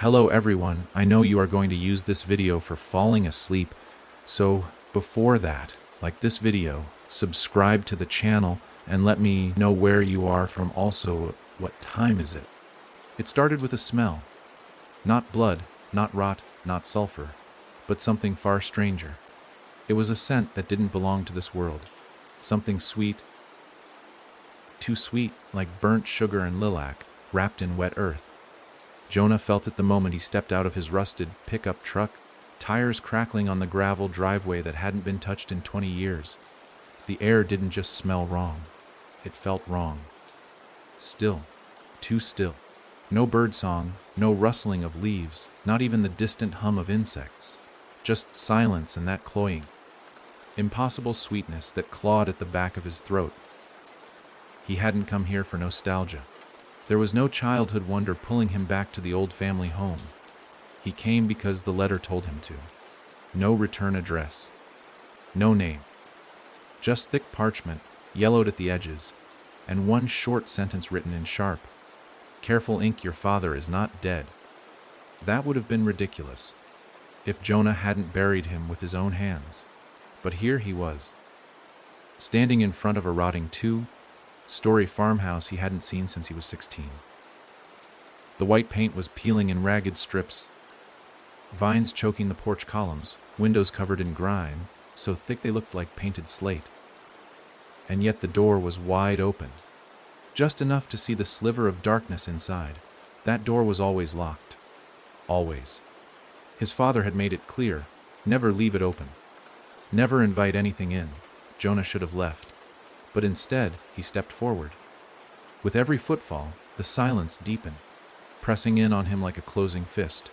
Hello everyone, I know you are going to use this video for falling asleep, so before that, like this video, subscribe to the channel and let me know where you are from, also what time is it. It started with a smell. Not blood, not rot, not sulfur, but something far stranger. It was a scent that didn't belong to this world. Something sweet, too sweet, like burnt sugar and lilac, wrapped in wet earth. Jonah felt it the moment he stepped out of his rusted pickup truck, tires crackling on the gravel driveway that hadn't been touched in 20 years. The air didn't just smell wrong. It felt wrong. Still. Too still. No birdsong, no rustling of leaves, not even the distant hum of insects. Just silence and that cloying, impossible sweetness that clawed at the back of his throat. He hadn't come here for nostalgia. There was no childhood wonder pulling him back to the old family home. He came because the letter told him to. No return address. No name. Just thick parchment, yellowed at the edges, and one short sentence written in sharp. Careful ink, your father is not dead. That would have been ridiculous if Jonah hadn't buried him with his own hands. But here he was, standing in front of a rotting two-story farmhouse he hadn't seen since he was 16. The white paint was peeling in ragged strips, vines choking the porch columns, windows covered in grime, so thick they looked like painted slate. And yet the door was wide open, just enough to see the sliver of darkness inside. That door was always locked. Always. His father had made it clear, never leave it open. Never invite anything in. Jonah should have left. But instead, he stepped forward. With every footfall, the silence deepened, pressing in on him like a closing fist.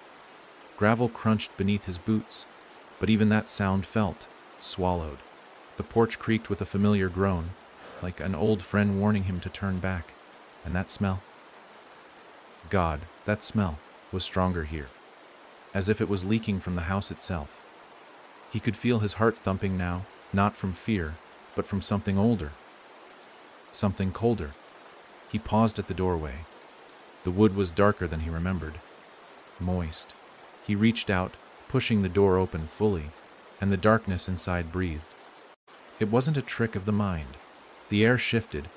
Gravel crunched beneath his boots, but even that sound felt swallowed. The porch creaked with a familiar groan, like an old friend warning him to turn back. And that smell? God, that smell was stronger here, as if it was leaking from the house itself. He could feel his heart thumping now, not from fear, but from something older. Something colder. He paused at the doorway. The wood was darker than he remembered. Moist. He reached out, pushing the door open fully, and the darkness inside breathed. It wasn't a trick of the mind. The air shifted,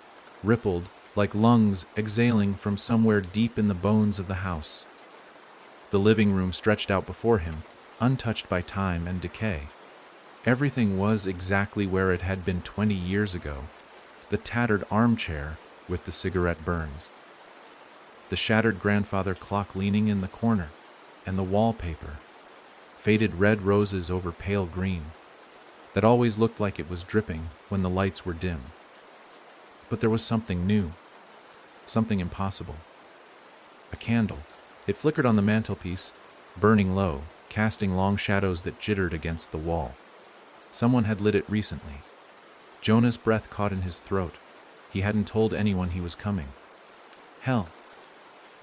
rippled, like lungs exhaling from somewhere deep in the bones of the house. The living room stretched out before him, untouched by time and decay. Everything was exactly where it had been 20 years ago. The tattered armchair with the cigarette burns, the shattered grandfather clock leaning in the corner, and the wallpaper, faded red roses over pale green, that always looked like it was dripping when the lights were dim. But there was something new, something impossible. A candle. It flickered on the mantelpiece, burning low, casting long shadows that jittered against the wall. Someone had lit it recently. Jonah's breath caught in his throat. He hadn't told anyone he was coming. Hell,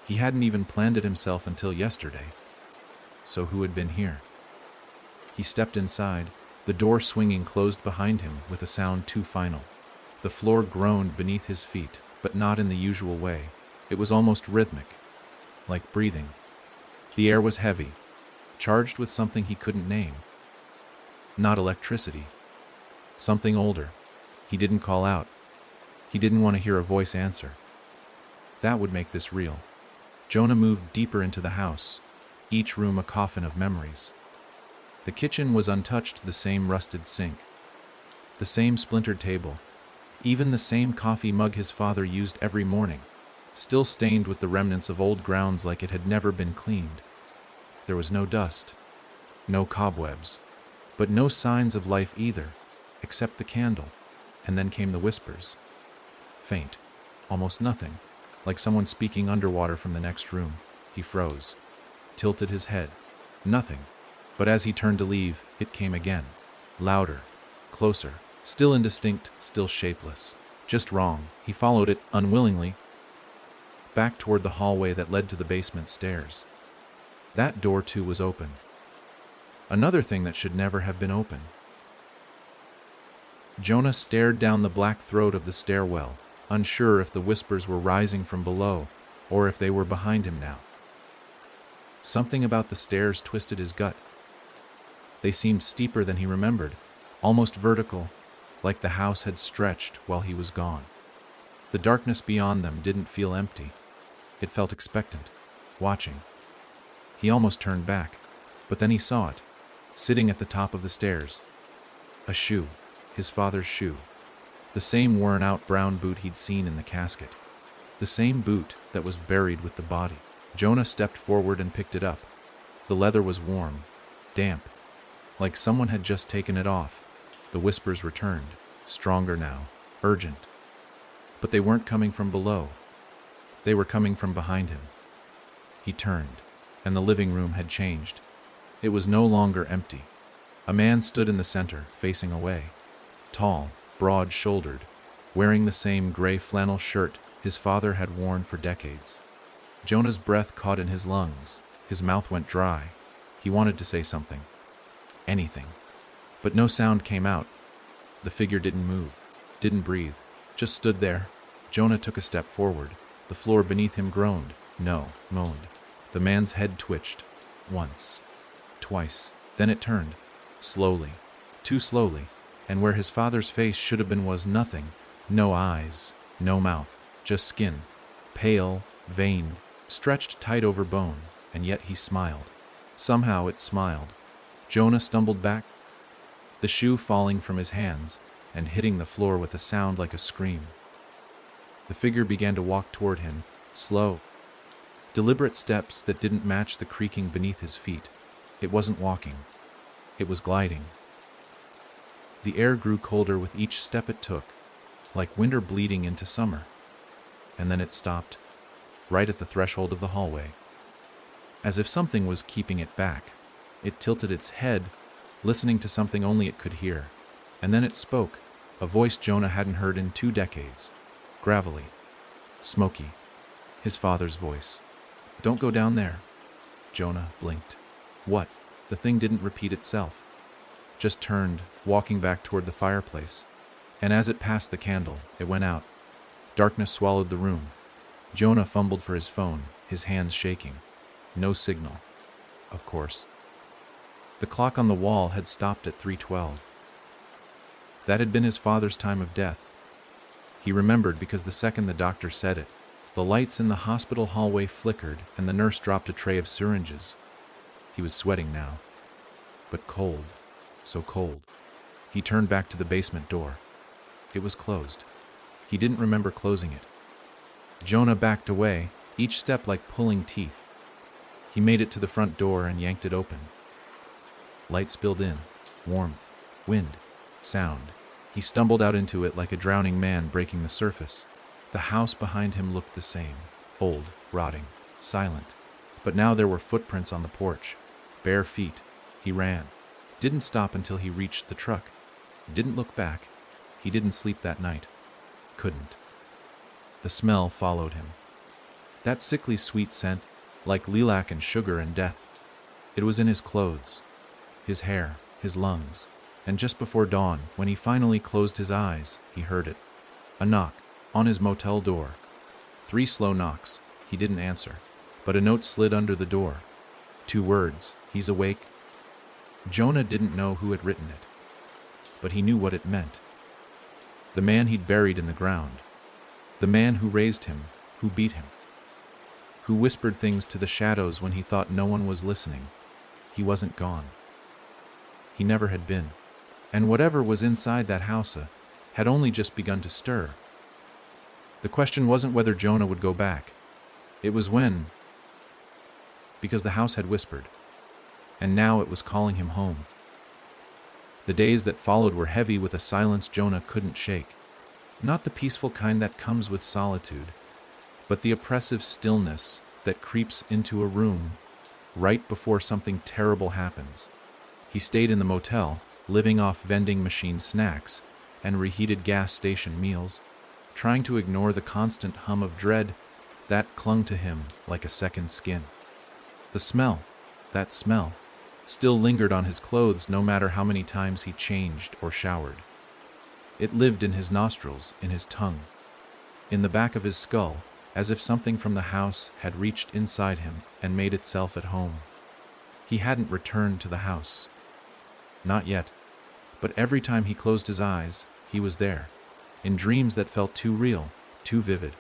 he hadn't even planned it himself until yesterday. So who had been here? He stepped inside, the door swinging closed behind him with a sound too final. The floor groaned beneath his feet, but not in the usual way. It was almost rhythmic, like breathing. The air was heavy, charged with something he couldn't name. Not electricity. Something older. He didn't call out. He didn't want to hear a voice answer. That would make this real. Jonah moved deeper into the house, each room a coffin of memories. The kitchen was untouched, the same rusted sink, the same splintered table, even the same coffee mug his father used every morning, still stained with the remnants of old grounds like it had never been cleaned. There was no dust, no cobwebs, but no signs of life either, except the candle. And then came the whispers. Faint, almost nothing, like someone speaking underwater from the next room. He froze, tilted his head. Nothing. But as he turned to leave, it came again. Louder, closer, still indistinct, still shapeless. Just wrong. He followed it, unwillingly, back toward the hallway that led to the basement stairs. That door, too, was open. Another thing that should never have been open. Jonah stared down the black throat of the stairwell, unsure if the whispers were rising from below or if they were behind him now. Something about the stairs twisted his gut. They seemed steeper than he remembered, almost vertical, like the house had stretched while he was gone. The darkness beyond them didn't feel empty. It felt expectant, watching. He almost turned back, but then he saw it, sitting at the top of the stairs. A shoe, his father's shoe. The same worn-out brown boot he'd seen in the casket. The same boot that was buried with the body. Jonah stepped forward and picked it up. The leather was warm, damp, like someone had just taken it off. The whispers returned, stronger now, urgent. But they weren't coming from below. They were coming from behind him. He turned, and the living room had changed. It was no longer empty. A man stood in the center, facing away. Tall, broad-shouldered, wearing the same gray flannel shirt his father had worn for decades. Jonah's breath caught in his lungs. His mouth went dry. He wanted to say something. Anything. But no sound came out. The figure didn't move, didn't breathe, just stood there. Jonah took a step forward. The floor beneath him groaned. No, moaned. The man's head twitched. Once. Twice. Then it turned. Slowly. Too slowly. And where his father's face should have been was nothing. No eyes. No mouth. Just skin. Pale, veined, stretched tight over bone, and yet he smiled. Somehow it smiled. Jonah stumbled back, the shoe falling from his hands and hitting the floor with a sound like a scream. The figure began to walk toward him, slow, deliberate steps that didn't match the creaking beneath his feet. It wasn't walking. It was gliding. The air grew colder with each step it took, like winter bleeding into summer. And then it stopped, right at the threshold of the hallway. As if something was keeping it back, it tilted its head, listening to something only it could hear. And then it spoke, a voice Jonah hadn't heard in 2 decades. Gravelly. Smoky. His father's voice. "Don't go down there." Jonah blinked. What? The thing didn't repeat itself. Just turned, walking back toward the fireplace. And as it passed the candle, it went out. Darkness swallowed the room. Jonah fumbled for his phone, his hands shaking. No signal. Of course. The clock on the wall had stopped at 3:12. That had been his father's time of death. He remembered because the second the doctor said it, the lights in the hospital hallway flickered and the nurse dropped a tray of syringes. He was sweating now. But cold. So cold. He turned back to the basement door. It was closed. He didn't remember closing it. Jonah backed away, each step like pulling teeth. He made it to the front door and yanked it open. Light spilled in. Warmth. Wind. Sound. He stumbled out into it like a drowning man breaking the surface. The house behind him looked the same. Old, rotting, silent. But now there were footprints on the porch. Bare feet. He ran. Didn't stop until he reached the truck. Didn't look back. He didn't sleep that night. Couldn't. The smell followed him. That sickly sweet scent, like lilac and sugar and death. It was in his clothes, his hair, his lungs. And just before dawn, when he finally closed his eyes, he heard it. A knock, on his motel door. 3 slow knocks. He didn't answer. But a note slid under the door. 2 words, "He's awake." Jonah didn't know who had written it. But he knew what it meant. The man he'd buried in the ground. The man who raised him, who beat him. Who whispered things to the shadows when he thought no one was listening. He wasn't gone. He never had been. And whatever was inside that house had only just begun to stir. The question wasn't whether Jonah would go back. It was when. Because the house had whispered. And now it was calling him home. The days that followed were heavy with a silence Jonah couldn't shake. Not the peaceful kind that comes with solitude, but the oppressive stillness that creeps into a room right before something terrible happens. He stayed in the motel, living off vending machine snacks and reheated gas station meals, trying to ignore the constant hum of dread that clung to him like a second skin. The smell, that smell, still lingered on his clothes no matter how many times he changed or showered. It lived in his nostrils, in his tongue, in the back of his skull, as if something from the house had reached inside him and made itself at home. He hadn't returned to the house. Not yet. But every time he closed his eyes, he was there, in dreams that felt too real, too vivid.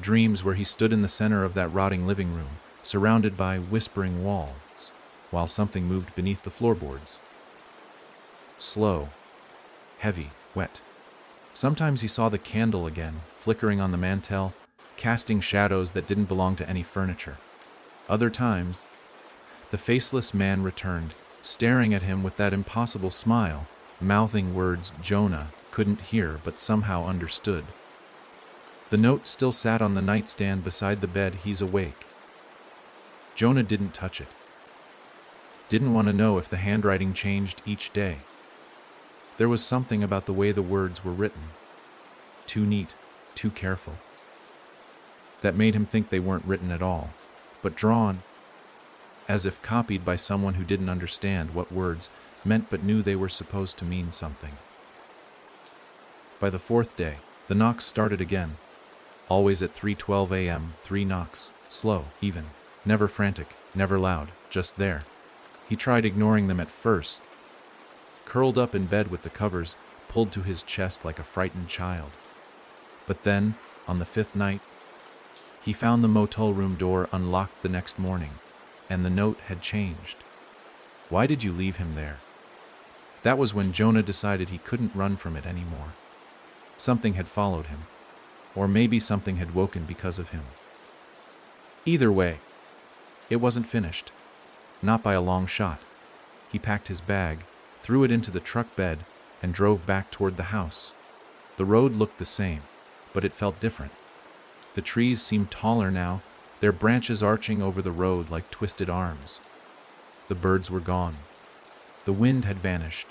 Dreams where he stood in the center of that rotting living room, surrounded by whispering walls, while something moved beneath the floorboards. Slow, heavy, wet. Sometimes he saw the candle again, flickering on the mantel, casting shadows that didn't belong to any furniture. Other times, the faceless man returned, staring at him with that impossible smile, mouthing words Jonah couldn't hear but somehow understood. The note still sat on the nightstand beside the bed. He's awake. Jonah didn't touch it. Didn't want to know if the handwriting changed each day. There was something about the way the words were written, too neat, too careful, that made him think they weren't written at all, but drawn, as if copied by someone who didn't understand what words meant but knew they were supposed to mean something. By the fourth day, the knocks started again, always at 3:12 a.m., 3 knocks, slow, even, never frantic, never loud, just there. He tried ignoring them at first, curled up in bed with the covers pulled to his chest like a frightened child. But then, on the 5th night, he found the motel room door unlocked the next morning, and the note had changed. Why did you leave him there? That was when Jonah decided he couldn't run from it anymore. Something had followed him, or maybe something had woken because of him. Either way, it wasn't finished, not by a long shot. He packed his bag, threw it into the truck bed, and drove back toward the house. The road looked the same, but it felt different. The trees seemed taller now, their branches arching over the road like twisted arms. The birds were gone. The wind had vanished.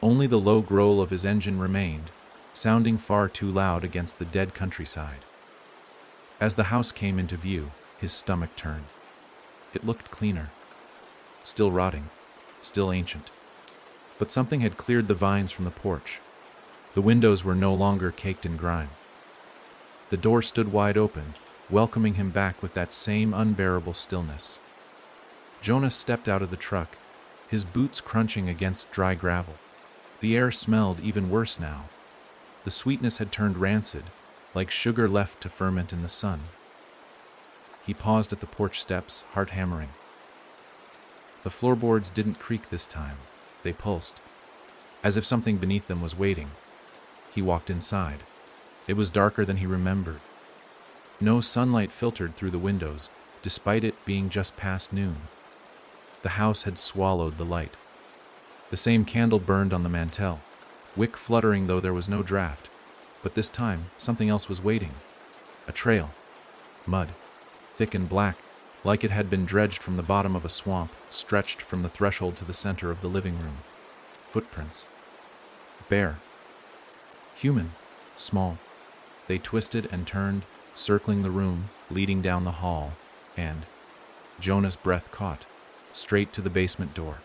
Only the low growl of his engine remained, sounding far too loud against the dead countryside. As the house came into view, his stomach turned. It looked cleaner. Still rotting, still ancient. But something had cleared the vines from the porch. The windows were no longer caked in grime. The door stood wide open, welcoming him back with that same unbearable stillness. Jonah stepped out of the truck, his boots crunching against dry gravel. The air smelled even worse now. The sweetness had turned rancid, like sugar left to ferment in the sun. He paused at the porch steps, heart hammering. The floorboards didn't creak this time. They pulsed, as if something beneath them was waiting. He walked inside. It was darker than he remembered. No sunlight filtered through the windows, despite it being just past noon. The house had swallowed the light. The same candle burned on the mantel, wick fluttering though there was no draft. But this time, something else was waiting. A trail. Mud. Thick and black, like it had been dredged from the bottom of a swamp, stretched from the threshold to the center of the living room. Footprints. Bare. Human. Small. They twisted and turned, circling the room, leading down the hall, and Jonah's breath caught, straight to the basement door,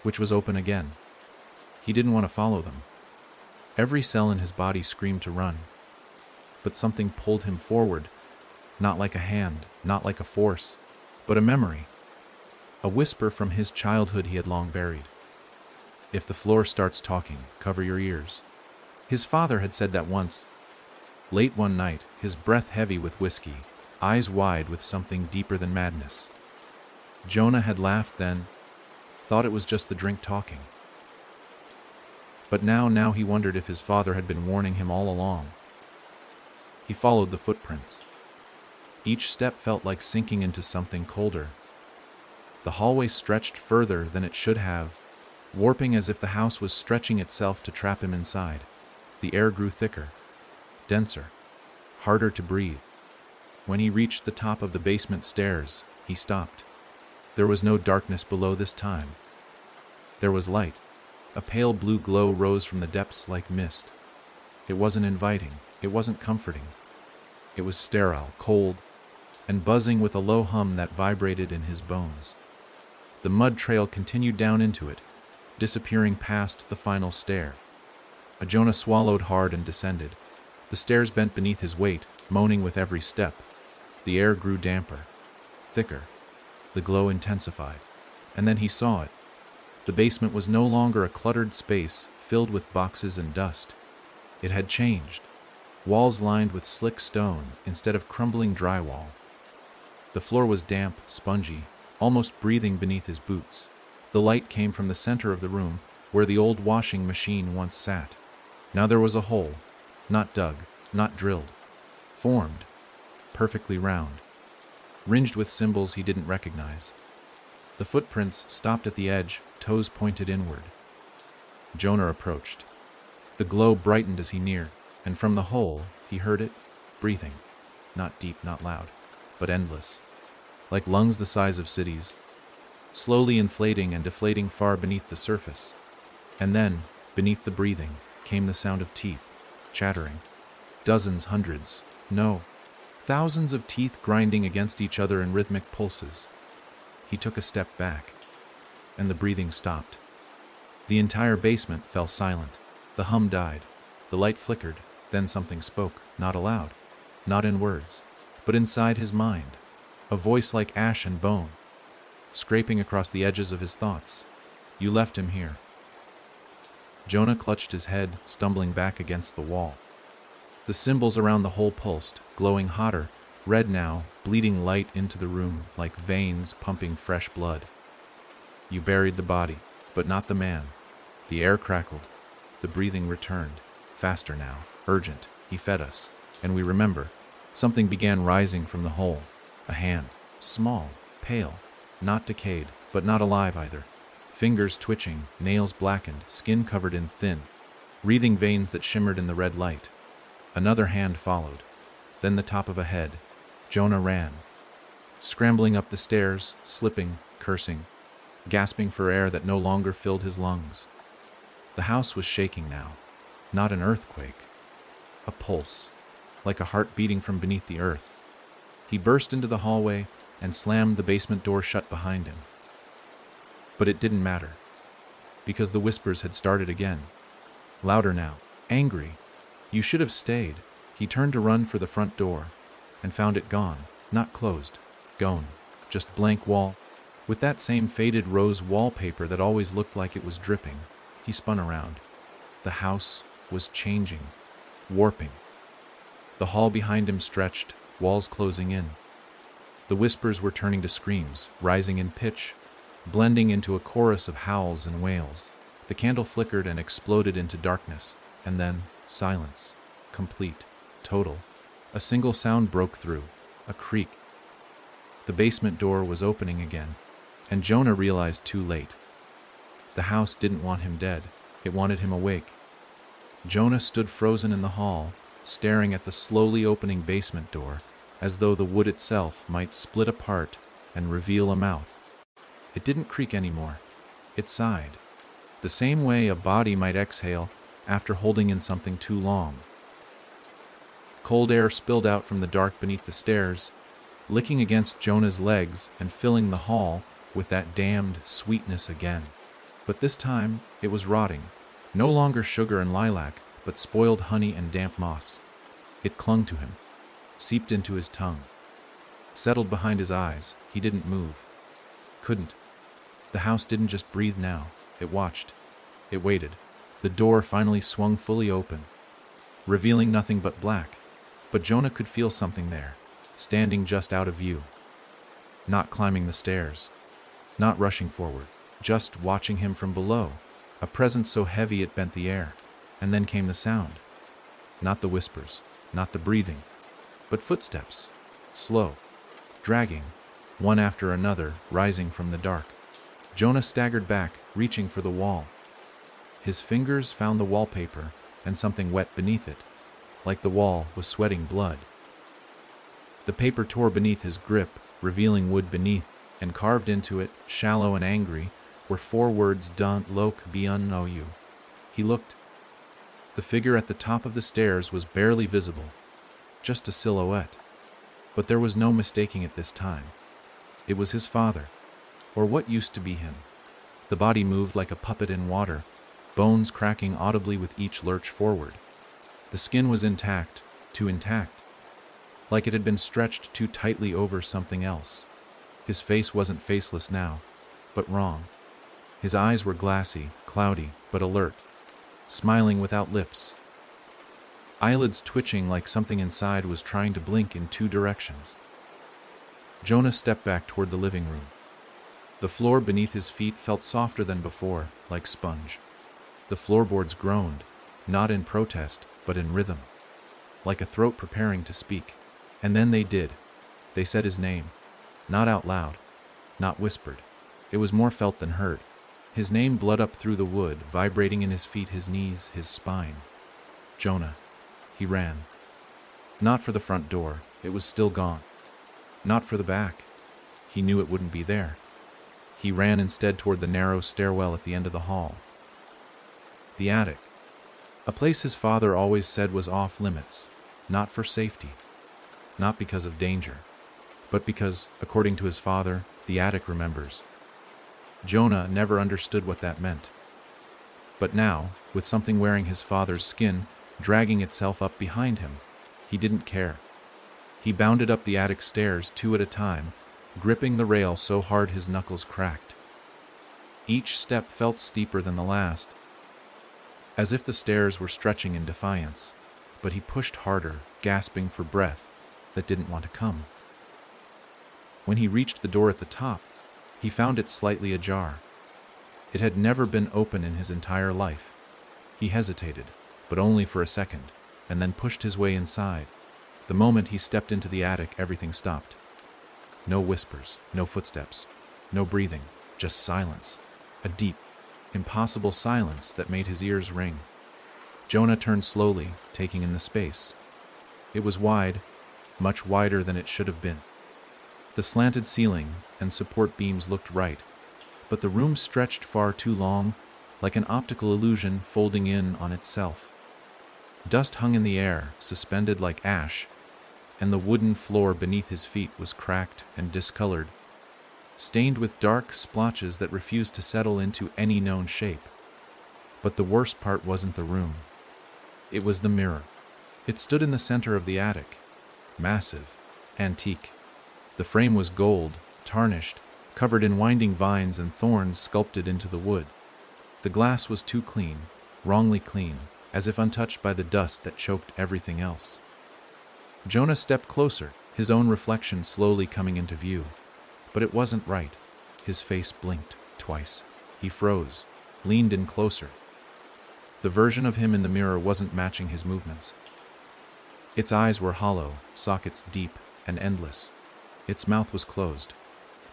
which was open again. He didn't want to follow them. Every cell in his body screamed to run, but something pulled him forward, not like a hand, not like a force, but a memory, a whisper from his childhood he had long buried. If the floor starts talking, cover your ears. His father had said that once. Late one night, his breath heavy with whiskey, eyes wide with something deeper than madness. Jonah had laughed then, thought it was just the drink talking. But now he wondered if his father had been warning him all along. He followed the footprints. Each step felt like sinking into something colder. The hallway stretched further than it should have, warping as if the house was stretching itself to trap him inside. The air grew thicker, denser, harder to breathe. When he reached the top of the basement stairs, he stopped. There was no darkness below this time. There was light. A pale blue glow rose from the depths like mist. It wasn't inviting. It wasn't comforting. It was sterile, cold, and buzzing with a low hum that vibrated in his bones. The mud trail continued down into it, disappearing past the final stair. Jonah swallowed hard and descended. The stairs bent beneath his weight, moaning with every step. The air grew damper, thicker. The glow intensified. And then he saw it. The basement was no longer a cluttered space filled with boxes and dust. It had changed. Walls lined with slick stone instead of crumbling drywall. The floor was damp, spongy, almost breathing beneath his boots. The light came from the center of the room, where the old washing machine once sat. Now there was a hole, not dug, not drilled, formed, perfectly round, ringed with symbols he didn't recognize. The footprints stopped at the edge, toes pointed inward. Jonah approached. The glow brightened as he neared, and from the hole he heard it, breathing, not deep, not loud, but endless, like lungs the size of cities, slowly inflating and deflating far beneath the surface. And then, beneath the breathing, came the sound of teeth, chattering. Dozens, hundreds, no, thousands of teeth grinding against each other in rhythmic pulses. He took a step back, and the breathing stopped. The entire basement fell silent. The hum died. The light flickered. Then something spoke, not aloud, not in words, but inside his mind. A voice like ash and bone, scraping across the edges of his thoughts. You left him here. Jonah clutched his head, stumbling back against the wall. The symbols around the hole pulsed, glowing hotter, red now, bleeding light into the room like veins pumping fresh blood. You buried the body, but not the man. The air crackled. The breathing returned, faster now, urgent. He fed us, and we remember. Something began rising from the hole. A hand, small, pale, not decayed, but not alive either. Fingers twitching, nails blackened, skin covered in thin, wreathing veins that shimmered in the red light. Another hand followed, then the top of a head. Jonah ran, scrambling up the stairs, slipping, cursing, gasping for air that no longer filled his lungs. The house was shaking now, not an earthquake, a pulse, like a heart beating from beneath the earth. He burst into the hallway and slammed the basement door shut behind him. But it didn't matter, because the whispers had started again, louder now, angry. You should have stayed. He turned to run for the front door, and found it gone, not closed, gone, just blank wall, with that same faded rose wallpaper that always looked like it was dripping. He spun around. The house was changing, warping. The hall behind him stretched, walls closing in. The whispers were turning to screams, rising in pitch, blending into a chorus of howls and wails. The candle flickered and exploded into darkness, and then silence, complete, total. A single sound broke through, a creak. The basement door was opening again, and Jonah realized too late. The house didn't want him dead, it wanted him awake. Jonah stood frozen in the hall, staring at the slowly opening basement door, as though the wood itself might split apart and reveal a mouth. It didn't creak anymore. It sighed, the same way a body might exhale after holding in something too long. Cold air spilled out from the dark beneath the stairs, licking against Jonah's legs and filling the hall with that damned sweetness again. But this time, it was rotting. No longer sugar and lilac, but spoiled honey and damp moss. It clung to him, seeped into his tongue, settled behind his eyes. He didn't move. Couldn't. The house didn't just breathe now. It watched. It waited. The door finally swung fully open, revealing nothing but black. But Jonah could feel something there, standing just out of view. Not climbing the stairs, not rushing forward, just watching him from below. A presence so heavy it bent the air. And then came the sound. Not the whispers, not the breathing, but footsteps, slow, dragging, one after another, rising from the dark. Jonah staggered back, reaching for the wall. His fingers found the wallpaper and something wet beneath it, like the wall was sweating blood. The paper tore beneath his grip, revealing wood beneath, and carved into it, shallow and angry, were 4 words: "Don't look beyond know you." He looked. The figure at the top of the stairs was barely visible, just a silhouette. But there was no mistaking it this time. It was his father, or what used to be him. The body moved like a puppet in water, bones cracking audibly with each lurch forward. The skin was intact, too intact. like it had been stretched too tightly over something else. His face wasn't faceless now, but wrong. His eyes were glassy, cloudy, but alert, smiling without lips. Eyelids twitching like something inside was trying to blink in two directions. Jonah stepped back toward the living room. The floor beneath his feet felt softer than before, like sponge. The floorboards groaned, not in protest, but in rhythm, like a throat preparing to speak. And then they did. They said his name, not out loud, not whispered. It was more felt than heard. His name bled up through the wood, vibrating in his feet, his knees, his spine. Jonah. He ran. Not for the front door, it was still gone. Not for the back. He knew it wouldn't be there. He ran instead toward the narrow stairwell at the end of the hall. The attic. A place his father always said was off limits, not for safety, not because of danger, but because, according to his father, the attic remembers. Jonah never understood what that meant. But now, with something wearing his father's skin, dragging itself up behind him, he didn't care. He bounded up the attic stairs 2 at a time, gripping the rail so hard his knuckles cracked. Each step felt steeper than the last, as if the stairs were stretching in defiance, but he pushed harder, gasping for breath that didn't want to come. When he reached the door at the top, he found it slightly ajar. It had never been open in his entire life. He hesitated, but only for a second, and then pushed his way inside. The moment he stepped into the attic, everything stopped. No whispers, no footsteps, no breathing, just silence. A deep, impossible silence that made his ears ring. Jonah turned slowly, taking in the space. It was wide, much wider than it should have been. The slanted ceiling and support beams looked right, but the room stretched far too long, like an optical illusion folding in on itself. Dust hung in the air, suspended like ash, and the wooden floor beneath his feet was cracked and discolored, stained with dark splotches that refused to settle into any known shape. But the worst part wasn't the room. It was the mirror. It stood in the center of the attic, massive, antique. The frame was gold, tarnished, covered in winding vines and thorns sculpted into the wood. The glass was too clean, wrongly clean, as if untouched by the dust that choked everything else. Jonah stepped closer, his own reflection slowly coming into view. But it wasn't right. His face blinked twice. He froze, leaned in closer. The version of him in the mirror wasn't matching his movements. Its eyes were hollow, sockets deep and endless. Its mouth was closed,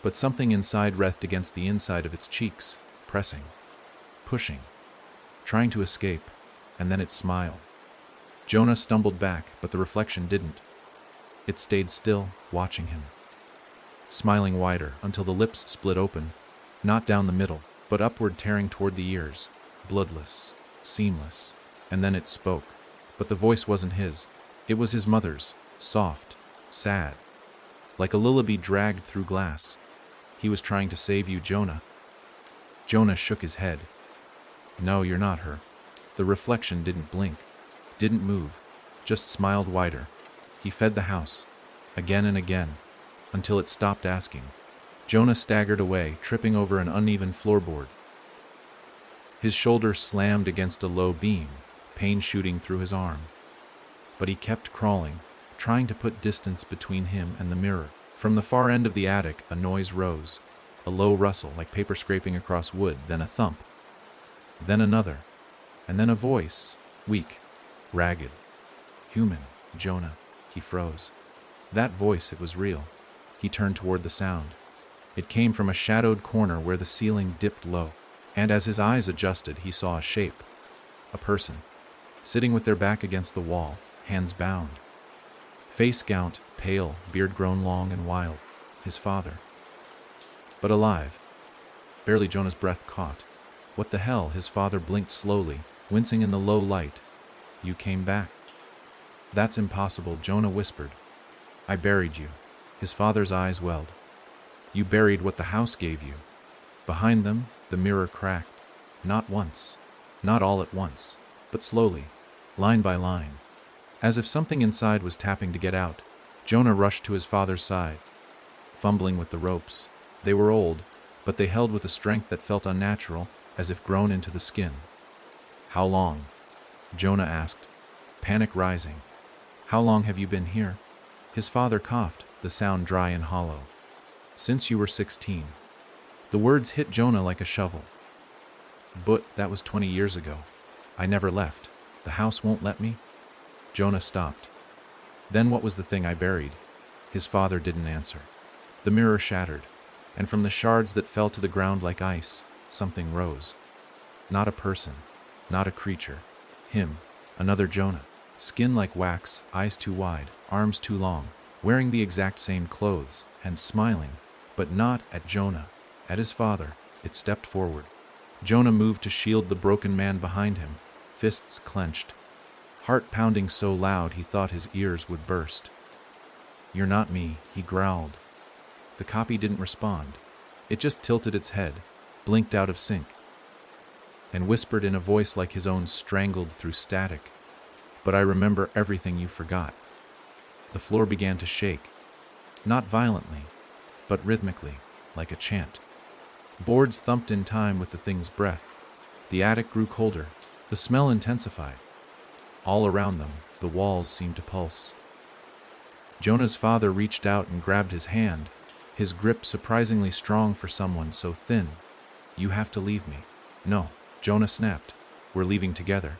but something inside writhed against the inside of its cheeks, pressing, pushing, trying to escape, and then it smiled. Jonah stumbled back, but the reflection didn't. It stayed still, watching him, smiling wider until the lips split open, not down the middle, but upward, tearing toward the ears, bloodless, seamless. And then it spoke, but the voice wasn't his. It was his mother's, soft, sad, like a lullaby dragged through glass. He was trying to save you, Jonah. Jonah shook his head. No, you're not her. The reflection didn't blink, didn't move, just smiled wider. He fed the house, again and again, until it stopped asking. Jonah staggered away, tripping over an uneven floorboard. His shoulder slammed against a low beam, pain shooting through his arm. But he kept crawling, trying to put distance between him and the mirror. From the far end of the attic, a noise rose, a low rustle like paper scraping across wood, then a thump, then another, and then a voice, weak, ragged, human. Jonah. He froze. That voice, it was real. He turned toward the sound. It came from a shadowed corner where the ceiling dipped low, and as his eyes adjusted, he saw a shape, a person, sitting with their back against the wall, hands bound. Face gaunt, pale, beard grown long and wild. His father. But alive. Barely Jonah's breath caught. What the hell? His father blinked slowly, wincing in the low light. You came back. That's impossible, Jonah whispered. I buried you. His father's eyes welled. You buried what the house gave you. Behind them, the mirror cracked. Not once, not all at once, but slowly, line by line. As if something inside was tapping to get out, Jonah rushed to his father's side, fumbling with the ropes. They were old, but they held with a strength that felt unnatural, as if grown into the skin. "How long?" Jonah asked, panic rising. "How long have you been here?" His father coughed, the sound dry and hollow. "Since you were 16. The words hit Jonah like a shovel. "But that was 20 years ago. I never left. The house won't let me." Jonah stopped. "Then what was the thing I buried?" His father didn't answer. The mirror shattered, and from the shards that fell to the ground like ice, something rose. Not a person, not a creature. Him, another Jonah. Skin like wax, eyes too wide, arms too long, wearing the exact same clothes, and smiling, but not at Jonah, at his father. It stepped forward. Jonah moved to shield the broken man behind him, fists clenched, heart pounding so loud he thought his ears would burst. "You're not me," he growled. The copy didn't respond. It just tilted its head, blinked out of sync, and whispered in a voice like his own strangled through static, "But I remember everything you forgot." The floor began to shake, not violently, but rhythmically, like a chant. Boards thumped in time with the thing's breath. The attic grew colder. The smell intensified. All around them, the walls seemed to pulse. Jonah's father reached out and grabbed his hand, his grip surprisingly strong for someone so thin. "You have to leave me." "No," Jonah snapped. "We're leaving together.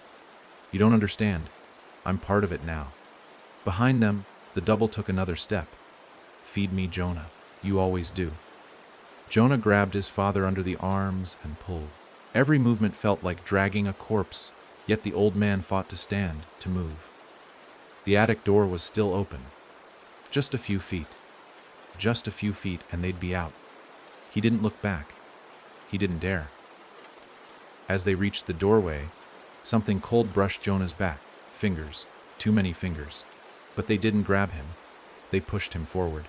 You don't understand. I'm part of it now." Behind them, the double took another step. "Feed me, Jonah. You always do." Jonah grabbed his father under the arms and pulled. Every movement felt like dragging a corpse, yet the old man fought to stand, to move. The attic door was still open. Just a few feet. Just a few feet and they'd be out. He didn't look back. He didn't dare. As they reached the doorway, something cold brushed Jonah's back. Fingers. Too many fingers. But they didn't grab him. They pushed him forward.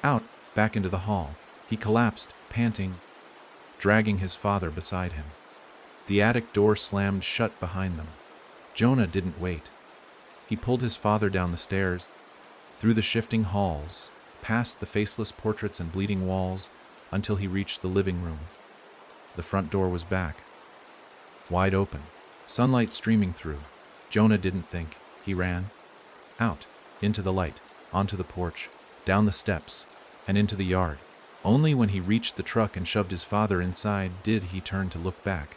Out, back into the hall. He collapsed, panting, dragging his father beside him. The attic door slammed shut behind them. Jonah didn't wait. He pulled his father down the stairs, through the shifting halls, past the faceless portraits and bleeding walls, until he reached the living room. The front door was back, wide open, sunlight streaming through. Jonah didn't think. He ran. Out, into the light, onto the porch, down the steps, and into the yard. Only when he reached the truck and shoved his father inside did he turn to look back.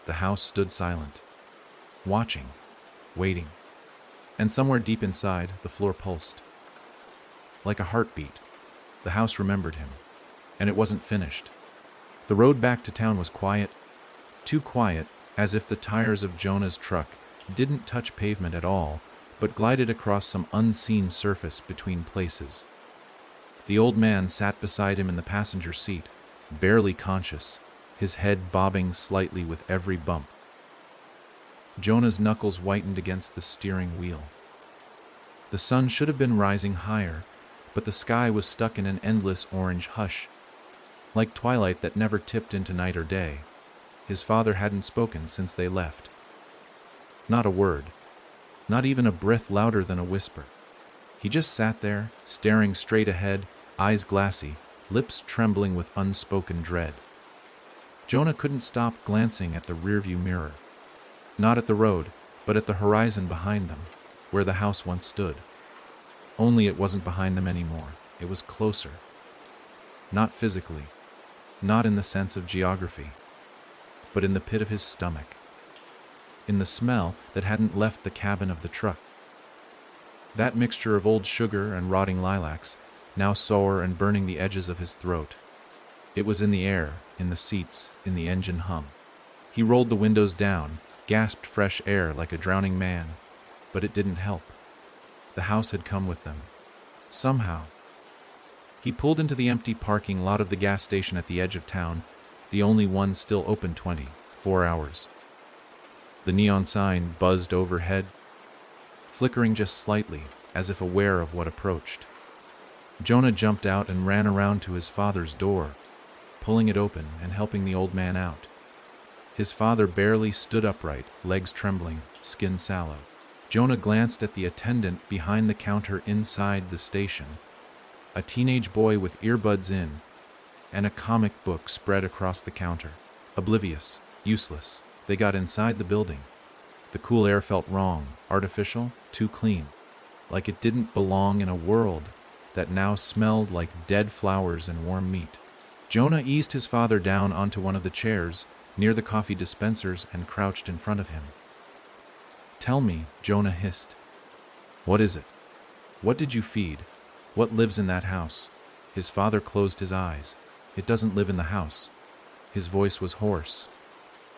The house stood silent, watching, waiting. And somewhere deep inside, the floor pulsed. Like a heartbeat, the house remembered him. And it wasn't finished. The road back to town was quiet, too quiet, as if the tires of Jonah's truck didn't touch pavement at all, but glided across some unseen surface between places. The old man sat beside him in the passenger seat, barely conscious, his head bobbing slightly with every bump. Jonah's knuckles whitened against the steering wheel. The sun should have been rising higher, but the sky was stuck in an endless orange hush, like twilight that never tipped into night or day. His father hadn't spoken since they left. Not a word, not even a breath louder than a whisper. He just sat there, staring straight ahead, eyes glassy, lips trembling with unspoken dread. Jonah couldn't stop glancing at the rearview mirror. Not at the road, but at the horizon behind them, where the house once stood. Only it wasn't behind them anymore. It was closer. Not physically, not in the sense of geography, but in the pit of his stomach, in the smell that hadn't left the cabin of the truck. That mixture of old sugar and rotting lilacs, now sour and burning the edges of his throat. It was in the air, in the seats, in the engine hum. He rolled the windows down, gasped fresh air like a drowning man, but it didn't help. The house had come with them. Somehow. He pulled into the empty parking lot of the gas station at the edge of town, the only one still open 24 hours. The neon sign buzzed overhead, flickering just slightly, as if aware of what approached. Jonah jumped out and ran around to his father's door, pulling it open and helping the old man out. His father barely stood upright, legs trembling, skin sallow. Jonah glanced at the attendant behind the counter inside the station. A teenage boy with earbuds in, and a comic book spread across the counter. Oblivious, useless, they got inside the building. The cool air felt wrong, artificial, too clean, like it didn't belong in a world that now smelled like dead flowers and warm meat. Jonah eased his father down onto one of the chairs near the coffee dispensers and crouched in front of him. "Tell me," Jonah hissed. "What is it? What did you feed? What lives in that house?" His father closed his eyes. "It doesn't live in the house." His voice was hoarse,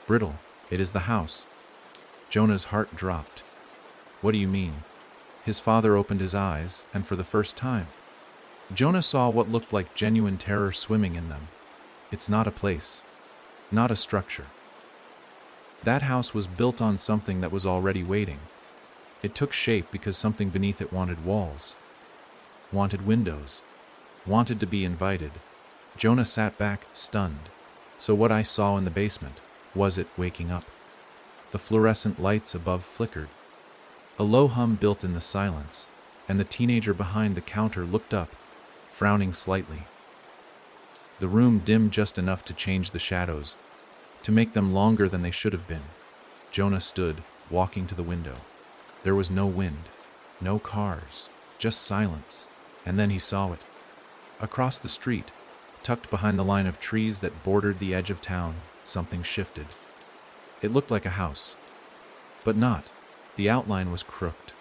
brittle. "It is the house." Jonah's heart dropped. "What do you mean?" His father opened his eyes, and for the first time, Jonah saw what looked like genuine terror swimming in them. It's not a place, not a structure. That house was built on something that was already waiting. It took shape because something beneath it wanted walls, wanted windows, wanted to be invited. Jonah sat back, stunned. So what I saw in the basement, was it waking up? The fluorescent lights above flickered. A low hum built in the silence, and the teenager behind the counter looked up, frowning slightly. The room dimmed just enough to change the shadows, to make them longer than they should have been. Jonah stood, walking to the window. There was no wind, no cars, just silence, and then he saw it. Across the street, tucked behind the line of trees that bordered the edge of town, something shifted. It looked like a house, but not. The outline was crooked,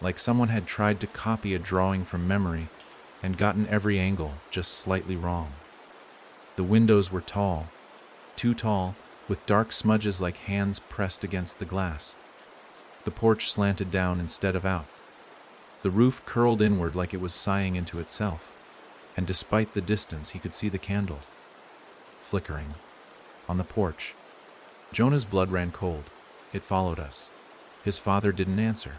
like someone had tried to copy a drawing from memory and gotten every angle just slightly wrong. The windows were tall, too tall, with dark smudges like hands pressed against the glass. The porch slanted down instead of out. The roof curled inward like it was sighing into itself, and despite the distance he could see the candle, flickering, on the porch. Jonah's blood ran cold. It followed us. His father didn't answer,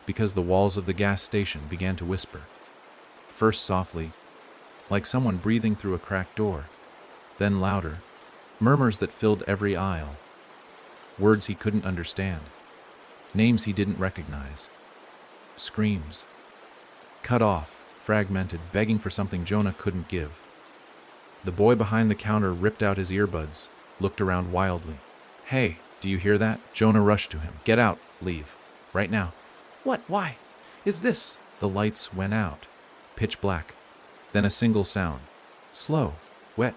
because the walls of the gas station began to whisper. First softly, like someone breathing through a cracked door, then louder, murmurs that filled every aisle. Words he couldn't understand, names he didn't recognize. Screams. Cut off, fragmented, begging for something Jonah couldn't give. The boy behind the counter ripped out his earbuds, looked around wildly. "Hey, do you hear that?" Jonah rushed to him. "Get out, leave, right now." "What? Why? Is this?" The lights went out, pitch black. Then a single sound. Slow, wet,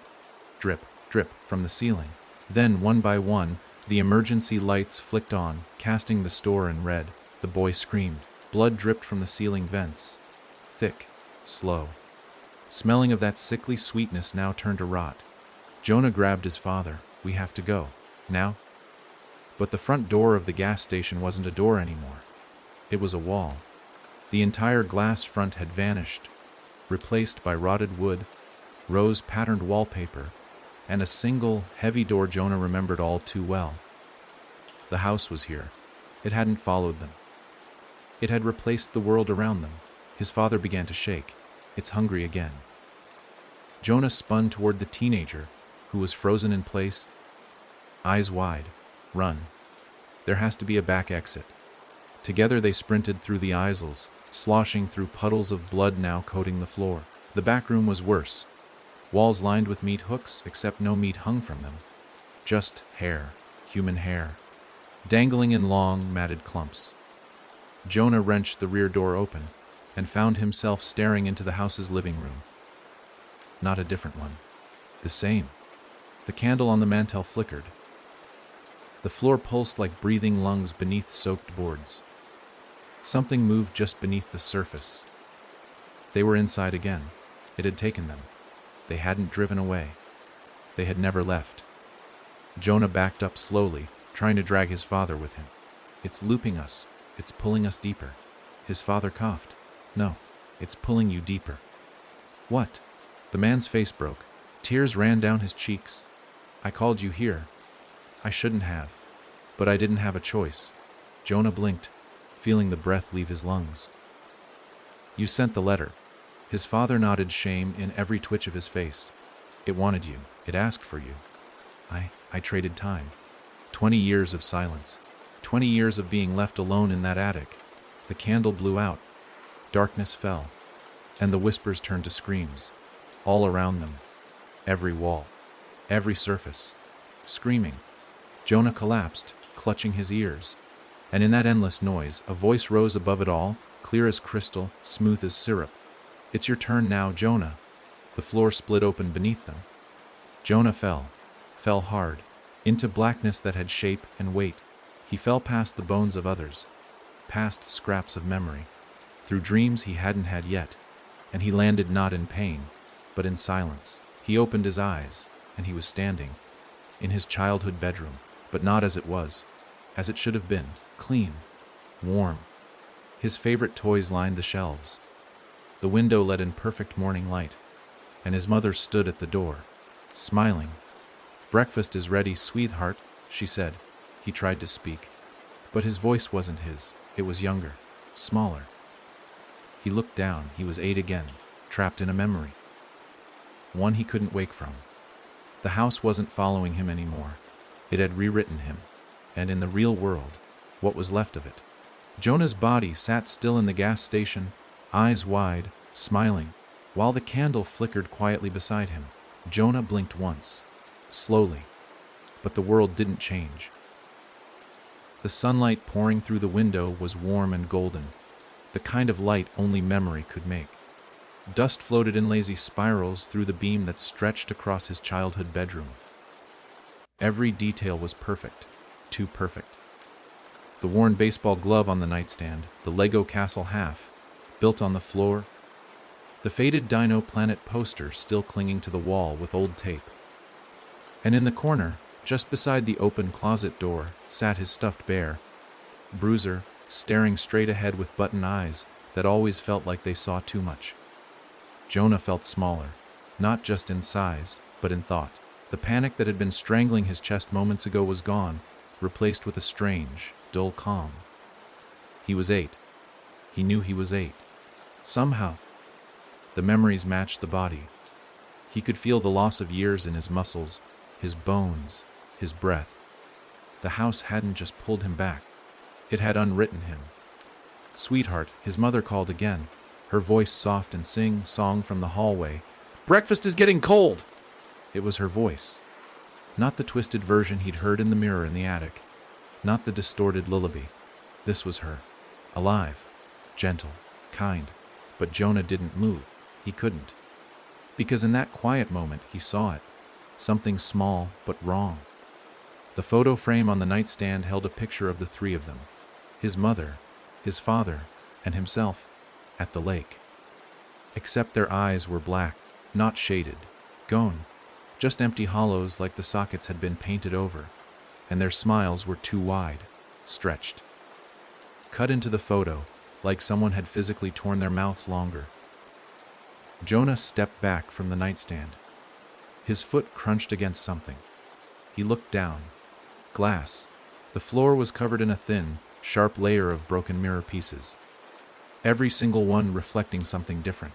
drip, drip from the ceiling. Then, one by one, the emergency lights flicked on, casting the store in red. The boy screamed. Blood dripped from the ceiling vents. Thick, slow. Smelling of that sickly sweetness now turned to rot. Jonah grabbed his father. "We have to go. Now?" But the front door of the gas station wasn't a door anymore. It was a wall. The entire glass front had vanished, replaced by rotted wood, rose-patterned wallpaper, and a single, heavy door Jonah remembered all too well. The house was here. It hadn't followed them. It had replaced the world around them. His father began to shake. "It's hungry again." Jonah spun toward the teenager, who was frozen in place, eyes wide. "Run. There has to be a back exit." Together they sprinted through the aisles, sloshing through puddles of blood now coating the floor. The back room was worse. Walls lined with meat hooks, except no meat hung from them. Just hair, human hair, dangling in long, matted clumps. Jonah wrenched the rear door open and found himself staring into the house's living room. Not a different one. The same. The candle on the mantel flickered. The floor pulsed like breathing lungs beneath soaked boards. Something moved just beneath the surface. They were inside again. It had taken them. They hadn't driven away. They had never left. Jonah backed up slowly, trying to drag his father with him. "It's looping us. It's pulling us deeper." His father coughed. "No, it's pulling you deeper." "What?" The man's face broke. Tears ran down his cheeks. "I called you here. I shouldn't have, but I didn't have a choice." Jonah blinked, feeling the breath leave his lungs. "You sent the letter." His father nodded, shame in every twitch of his face. "It wanted you. It asked for you. I traded time. 20 years of silence. 20 years of being left alone in that attic. The candle blew out, darkness fell, and the whispers turned to screams, all around them, every wall, every surface, screaming. Jonah collapsed, clutching his ears, and in that endless noise, a voice rose above it all, clear as crystal, smooth as syrup. "It's your turn now, Jonah." The floor split open beneath them. Jonah fell hard, into blackness that had shape and weight. He fell past the bones of others, past scraps of memory, through dreams he hadn't had yet, and he landed not in pain, but in silence. He opened his eyes, and he was standing in his childhood bedroom, but not as it was, as it should have been, clean, warm. His favorite toys lined the shelves. The window let in perfect morning light, and his mother stood at the door, smiling. "Breakfast is ready, sweetheart," she said. He tried to speak, but his voice wasn't his. It was younger, smaller. He looked down. He was 8 again, trapped in a memory, one he couldn't wake from. The house wasn't following him anymore. It had rewritten him, and in the real world, what was left of it? Jonah's body sat still in the gas station, eyes wide, smiling, while the candle flickered quietly beside him. Jonah blinked once, slowly, but the world didn't change. The sunlight pouring through the window was warm and golden, the kind of light only memory could make. Dust floated in lazy spirals through the beam that stretched across his childhood bedroom. Every detail was perfect, too perfect. The worn baseball glove on the nightstand, the Lego castle half, built on the floor, the faded Dino Planet poster still clinging to the wall with old tape. And in the corner, just beside the open closet door, sat his stuffed bear, Bruiser, staring straight ahead with button eyes that always felt like they saw too much. Jonah felt smaller, not just in size, but in thought. The panic that had been strangling his chest moments ago was gone, replaced with a strange, dull calm. He was 8. He knew he was 8. Somehow, the memories matched the body. He could feel the loss of years in his muscles, his bones, his breath. The house hadn't just pulled him back. It had unwritten him. "Sweetheart," his mother called again, her voice soft and sing-song from the hallway. "Breakfast is getting cold!" It was her voice. Not the twisted version he'd heard in the mirror in the attic. Not the distorted lullaby. This was her. Alive. Gentle. Kind. But Jonah didn't move. He couldn't. Because in that quiet moment he saw it. Something small but wrong. The photo frame on the nightstand held a picture of the 3 of them. His mother, his father, and himself, at the lake. Except their eyes were black, not shaded, gone, just empty hollows like the sockets had been painted over, and their smiles were too wide, stretched. Cut into the photo, like someone had physically torn their mouths longer. Jonah stepped back from the nightstand. His foot crunched against something. He looked down. Glass. The floor was covered in a thin, sharp layer of broken mirror pieces, every single one reflecting something different.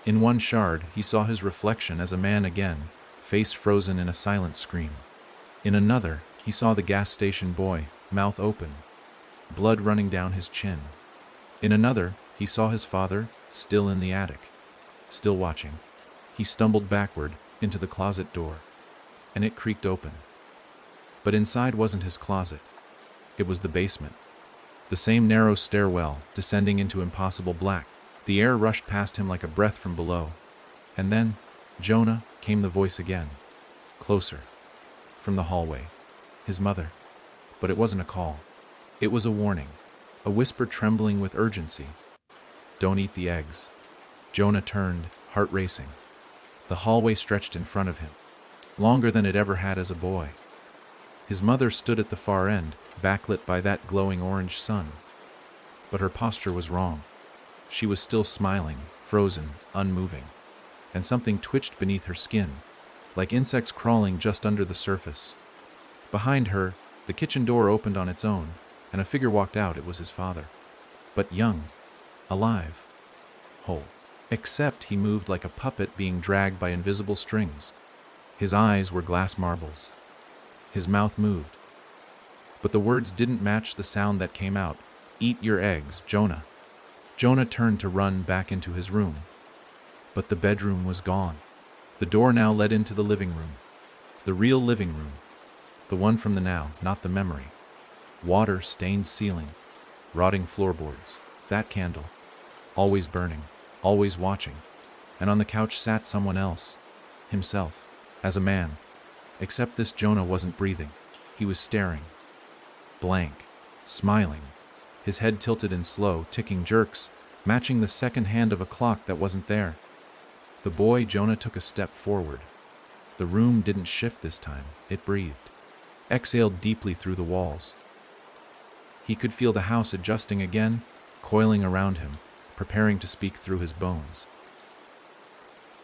In one shard, he saw his reflection as a man again, face frozen in a silent scream. In another, he saw the gas station boy, mouth open, blood running down his chin. In another, he saw his father, still in the attic, still watching. He stumbled backward into the closet door, and it creaked open. But inside wasn't his closet. It was the basement. The same narrow stairwell, descending into impossible black. The air rushed past him like a breath from below. And then, "Jonah," came the voice again. Closer. From the hallway. His mother. But it wasn't a call. It was a warning. A whisper trembling with urgency. "Don't eat the eggs." Jonah turned, heart racing. The hallway stretched in front of him, longer than it ever had as a boy. His mother stood at the far end, backlit by that glowing orange sun. But her posture was wrong. She was still smiling, frozen, unmoving. And something twitched beneath her skin, like insects crawling just under the surface. Behind her, the kitchen door opened on its own, and a figure walked out. It was his father. But young, alive, whole. Except he moved like a puppet being dragged by invisible strings. His eyes were glass marbles. His mouth moved, But the words didn't match the sound that came out. "Eat your eggs, Jonah." Jonah turned to run back into his room. But the bedroom was gone. The door now led into the living room. The real living room. The one from the now, not the memory. Water-stained ceiling. Rotting floorboards. That candle. Always burning. Always watching. And on the couch sat someone else. Himself. As a man. Except this Jonah wasn't breathing. He was staring. Blank. Smiling. His head tilted in slow, ticking jerks, matching the second hand of a clock that wasn't there. The boy Jonah took a step forward. The room didn't shift this time. It breathed. Exhaled deeply through the walls. He could feel the house adjusting again, coiling around him, preparing to speak through his bones.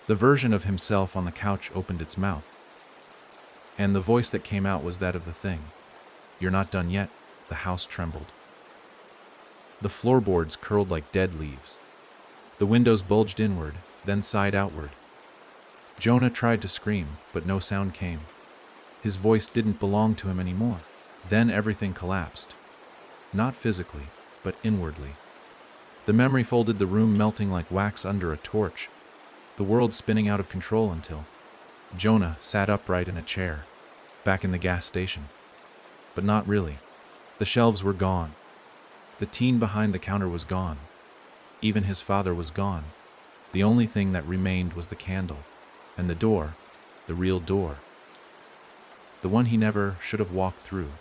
The version of himself on the couch opened its mouth. And the voice that came out was that of the thing. "You're not done yet." The house trembled. The floorboards curled like dead leaves. The windows bulged inward, then sighed outward. Jonah tried to scream, but no sound came. His voice didn't belong to him anymore. Then everything collapsed. Not physically, but inwardly. The memory folded, the room melting like wax under a torch, the world spinning out of control until Jonah sat upright in a chair, back in the gas station. But not really. The shelves were gone. The teen behind the counter was gone. Even his father was gone. The only thing that remained was the candle, and the door, the real door. The one he never should have walked through.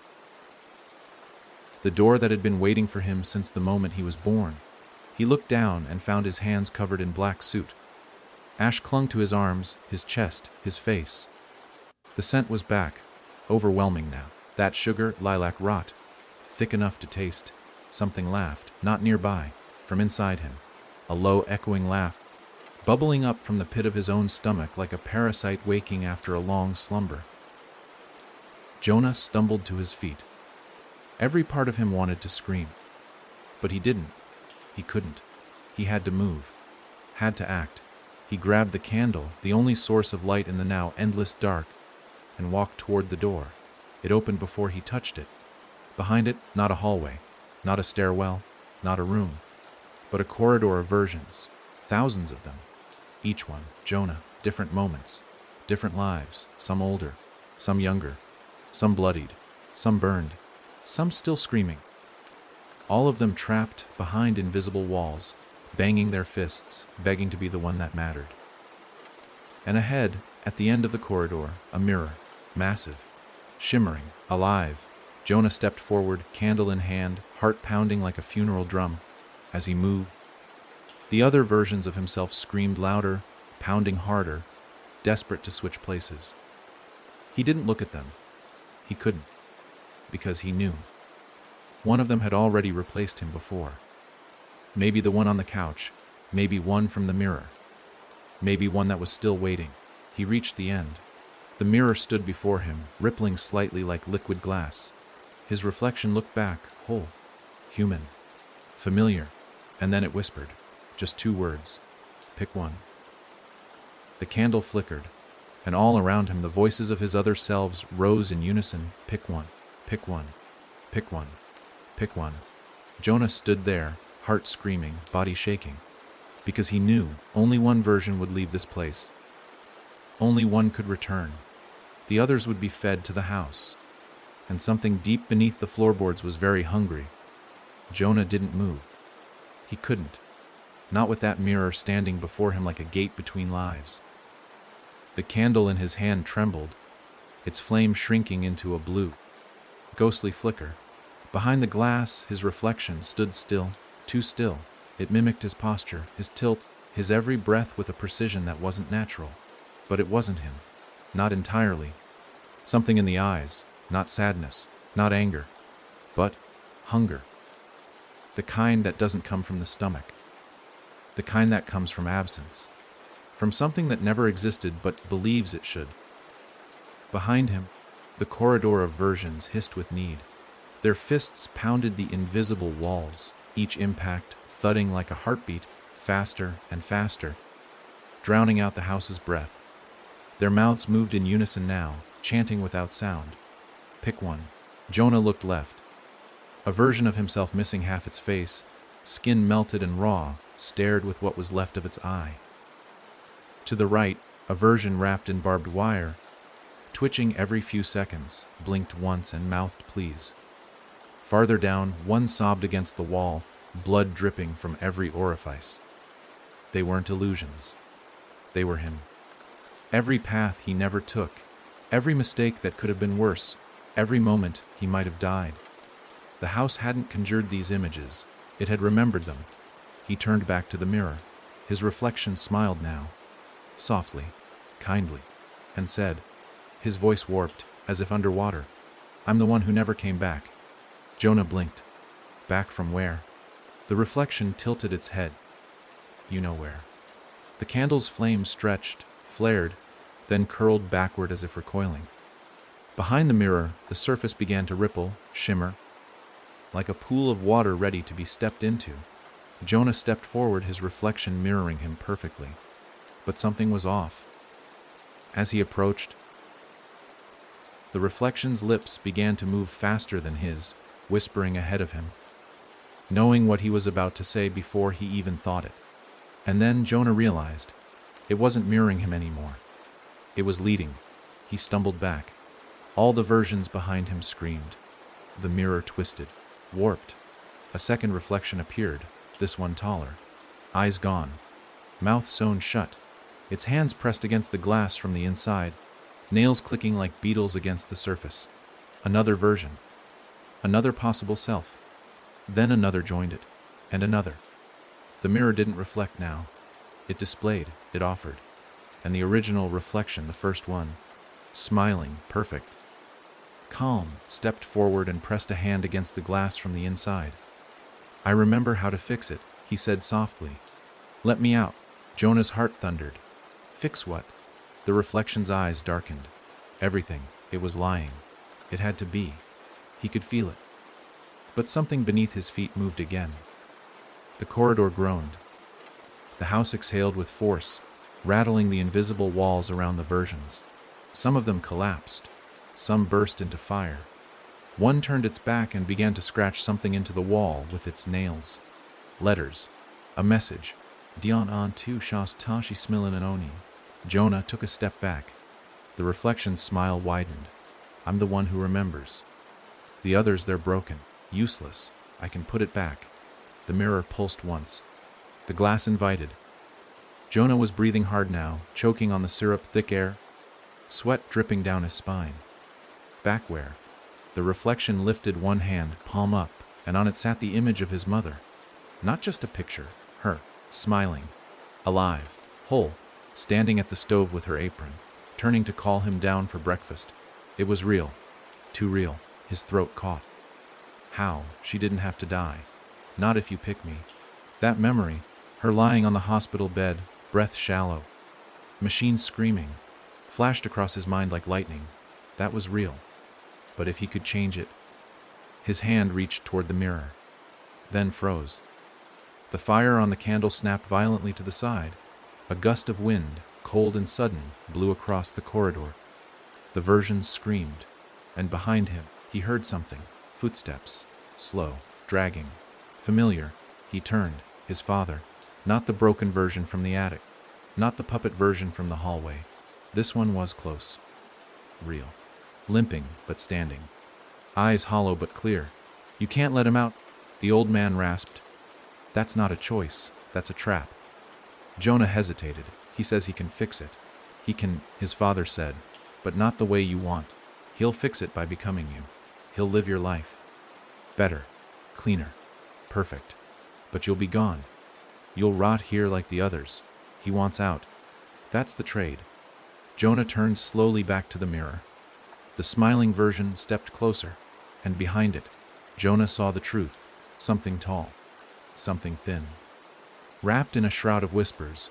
The door that had been waiting for him since the moment he was born. He looked down and found his hands covered in black soot. Ash clung to his arms, his chest, his face. The scent was back, overwhelming now. That sugar, lilac rot, thick enough to taste. Something laughed, not nearby, from inside him. A low, echoing laugh, bubbling up from the pit of his own stomach like a parasite waking after a long slumber. Jonah stumbled to his feet. Every part of him wanted to scream. But he didn't. He couldn't. He had to move. Had to act. He grabbed the candle, the only source of light in the now endless dark, and walked toward the door. It opened before he touched it. Behind it, not a hallway, not a stairwell, not a room, but a corridor of versions, thousands of them. Each one, Jonah, different moments, different lives, some older, some younger, some bloodied, some burned, some still screaming. All of them trapped behind invisible walls, banging their fists, begging to be the one that mattered. And ahead, at the end of the corridor, a mirror, massive, shimmering, alive. Jonah stepped forward, candle in hand, heart pounding like a funeral drum. As he moved, the other versions of himself screamed louder, pounding harder, desperate to switch places. He didn't look at them. He couldn't, because he knew. One of them had already replaced him before. Maybe the one on the couch, maybe one from the mirror, maybe one that was still waiting. He reached the end. The mirror stood before him, rippling slightly like liquid glass. His reflection looked back, whole, human, familiar, and then it whispered, just two words, "Pick one." The candle flickered, and all around him the voices of his other selves rose in unison, "Pick one, pick one, pick one, pick one." Jonah stood there, heart screaming, body shaking, because he knew only one version would leave this place. Only one could return. The others would be fed to the house. And something deep beneath the floorboards was very hungry. Jonah didn't move. He couldn't. Not with that mirror standing before him like a gate between lives. The candle in his hand trembled, its flame shrinking into a blue, ghostly flicker. Behind the glass, his reflection stood still, too still. It mimicked his posture, his tilt, his every breath with a precision that wasn't natural. But it wasn't him. Not entirely. Something in the eyes, not sadness, not anger, but hunger. The kind that doesn't come from the stomach. The kind that comes from absence. From something that never existed but believes it should. Behind him, the corridor of versions hissed with need. Their fists pounded the invisible walls, each impact thudding like a heartbeat, faster and faster, drowning out the house's breath. Their mouths moved in unison now, chanting without sound. "Pick one. Jonah looked left. A version of himself missing half its face, skin melted and raw, stared with what was left of its eye. To the right, a version wrapped in barbed wire, twitching every few seconds, blinked once and mouthed please. Farther down, one sobbed against the wall, blood dripping from every orifice. They weren't illusions. They were him. Every path he never took, every mistake that could have been worse, every moment he might have died. The house hadn't conjured these images. It had remembered them. He turned back to the mirror. His reflection smiled now, softly, kindly, and said, his voice warped, as if underwater, "I'm the one who never came back." Jonah blinked. Back from where? The reflection tilted its head. You know where. The candle's flame stretched, flared, then curled backward as if recoiling. Behind the mirror, the surface began to ripple, shimmer, like a pool of water ready to be stepped into. Jonah stepped forward, his reflection mirroring him perfectly. But something was off. As he approached, the reflection's lips began to move faster than his, whispering ahead of him, knowing what he was about to say before he even thought it. And then Jonah realized it wasn't mirroring him anymore. It was leading. He stumbled back. All the versions behind him screamed. The mirror twisted, warped. A second reflection appeared, this one taller. Eyes gone, mouth sewn shut, its hands pressed against the glass from the inside, nails clicking like beetles against the surface. Another version. Another possible self. Then another joined it, and another. The mirror didn't reflect now. It displayed, it offered. And the original reflection, the first one, smiling, perfect, calm, stepped forward and pressed a hand against the glass from the inside. "I remember how to fix it," he said softly. "Let me out." Jonah's heart thundered. Fix what? The reflection's eyes darkened. Everything. It was lying. It had to be. He could feel it. But something beneath his feet moved again. The corridor groaned. The house exhaled with force, rattling the invisible walls around the versions. Some of them collapsed. Some burst into fire. One turned its back and began to scratch something into the wall with its nails. Letters. A message. Dion on tu shas tashi smilin and oni. Jonah took a step back. The reflection's smile widened. I'm the one who remembers. The others, they're broken. Useless. I can put it back. The mirror pulsed once. The glass invited. Jonah was breathing hard now, choking on the syrup-thick air, sweat dripping down his spine. Back where? The reflection lifted one hand, palm up, and on it sat the image of his mother. Not just a picture, her, smiling, alive, whole, standing at the stove with her apron, turning to call him down for breakfast. It was real. Too real. His throat caught. How? She didn't have to die. Not if you pick me. That memory, her lying on the hospital bed, breath shallow, machines screaming, flashed across his mind like lightning. That was real. But if he could change it. His hand reached toward the mirror, then froze. The fire on the candle snapped violently to the side. A gust of wind, cold and sudden, blew across the corridor. The versions screamed, and behind him, he heard something. Footsteps, slow, dragging, familiar. He turned. His father. Not the broken version from the attic. Not the puppet version from the hallway. This one was close. Real. Limping, but standing. Eyes hollow but clear. You can't let him out, the old man rasped. That's not a choice. That's a trap. Jonah hesitated. He says he can fix it. He can, his father said, but not the way you want. He'll fix it by becoming you. He'll live your life. Better. Cleaner. Perfect. But you'll be gone. You'll rot here like the others. He wants out. That's the trade. Jonah turned slowly back to the mirror. The smiling version stepped closer, and behind it, Jonah saw the truth. Something tall. Something thin. Wrapped in a shroud of whispers.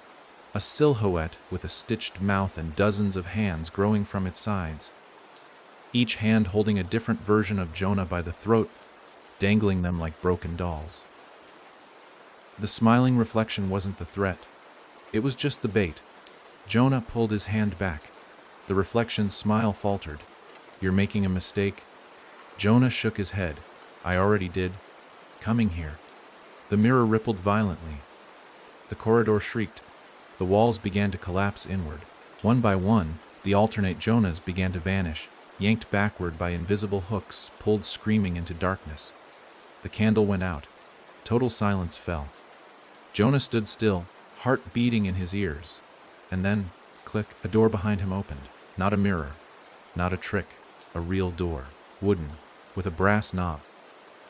A silhouette with a stitched mouth and dozens of hands growing from its sides. Each hand holding a different version of Jonah by the throat, dangling them like broken dolls. The smiling reflection wasn't the threat. It was just the bait. Jonah pulled his hand back. The reflection's smile faltered. You're making a mistake. Jonah shook his head. I already did. Coming here. The mirror rippled violently. The corridor shrieked. The walls began to collapse inward. One by one, the alternate Jonahs began to vanish, yanked backward by invisible hooks, pulled screaming into darkness. The candle went out. Total silence fell. Jonah stood still, heart beating in his ears. And then, click, a door behind him opened. Not a mirror, not a trick, a real door, wooden, with a brass knob.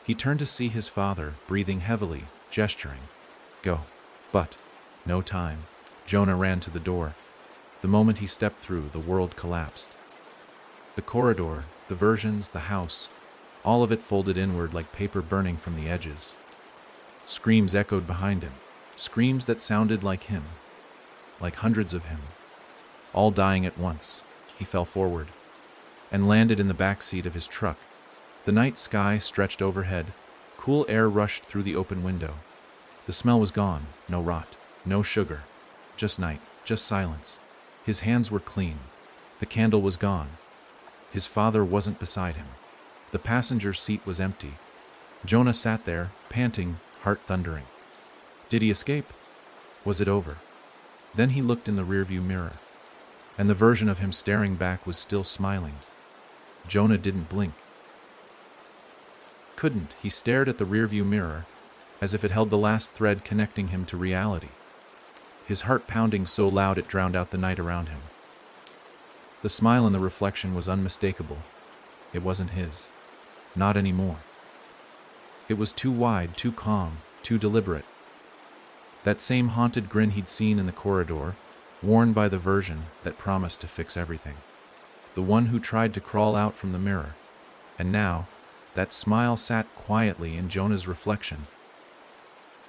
He turned to see his father, breathing heavily, gesturing. Go. But, no time. Jonah ran to the door. The moment he stepped through, the world collapsed. The corridor, the versions, the house, all of it folded inward like paper burning from the edges. Screams echoed behind him, screams that sounded like him, like hundreds of him, all dying at once. He fell forward and landed in the back seat of his truck. The night sky stretched overhead. Cool air rushed through the open window. The smell was gone, no rot, no sugar, just night, just silence. His hands were clean. The candle was gone. His father wasn't beside him. The passenger seat was empty. Jonah sat there, panting, heart thundering. Did he escape? Was it over? Then he looked in the rearview mirror, and the version of him staring back was still smiling. Jonah didn't blink. Couldn't. He stared at the rearview mirror, as if it held the last thread connecting him to reality. His heart pounding so loud it drowned out the night around him. The smile in the reflection was unmistakable. It wasn't his. Not anymore. It was too wide, too calm, too deliberate. That same haunted grin he'd seen in the corridor, worn by the version that promised to fix everything. The one who tried to crawl out from the mirror. And now, that smile sat quietly in Jonah's reflection,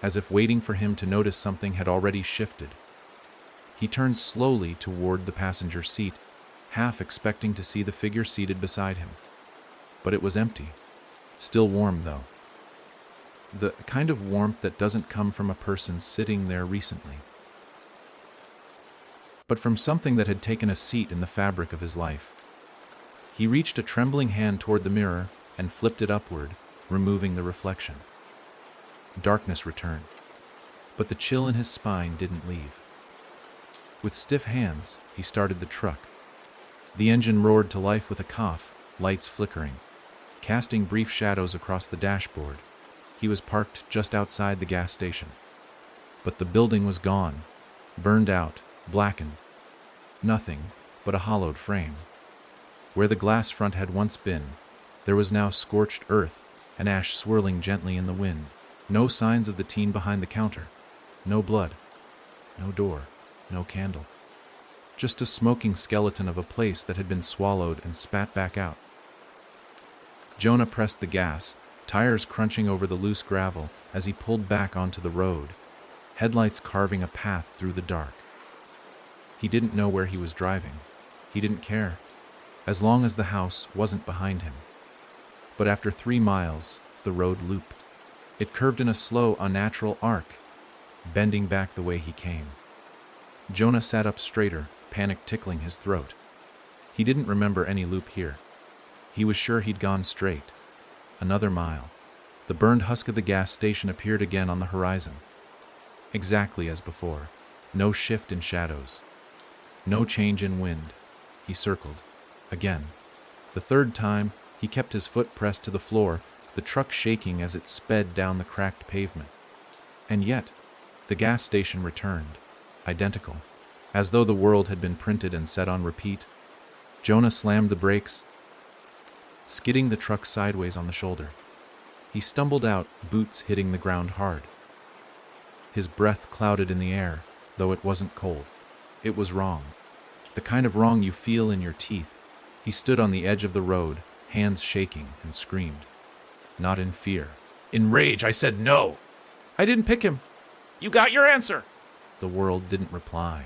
as if waiting for him to notice something had already shifted. He turned slowly toward the passenger seat, half expecting to see the figure seated beside him. But it was empty. Still warm, though. The kind of warmth that doesn't come from a person sitting there recently, but from something that had taken a seat in the fabric of his life. He reached a trembling hand toward the mirror and flipped it upward, removing the reflection. Darkness returned, but the chill in his spine didn't leave. With stiff hands, he started the truck. The engine roared to life with a cough, lights flickering, casting brief shadows across the dashboard. He was parked just outside the gas station. But the building was gone, burned out, blackened. Nothing but a hollowed frame. Where the glass front had once been, there was now scorched earth and ash swirling gently in the wind. No signs of the teen behind the counter. No blood. No door. No candle. Just a smoking skeleton of a place that had been swallowed and spat back out. Jonah pressed the gas, tires crunching over the loose gravel as he pulled back onto the road, headlights carving a path through the dark. He didn't know where he was driving. He didn't care, as long as the house wasn't behind him. But after 3 miles, the road looped. It curved in a slow, unnatural arc, bending back the way he came. Jonah sat up straighter, panic tickling his throat. He didn't remember any loop here. He was sure he'd gone straight. Another mile. The burned husk of the gas station appeared again on the horizon. Exactly as before. No shift in shadows. No change in wind. He circled. Again. The third time, he kept his foot pressed to the floor, the truck shaking as it sped down the cracked pavement. And yet, the gas station returned, identical, as though the world had been printed and set on repeat. Jonah slammed the brakes, skidding the truck sideways on the shoulder. He stumbled out, boots hitting the ground hard. His breath clouded in the air, though it wasn't cold. It was wrong. The kind of wrong you feel in your teeth. He stood on the edge of the road, hands shaking, and screamed. Not in fear. In rage, I said no! I didn't pick him! You got your answer! The world didn't reply.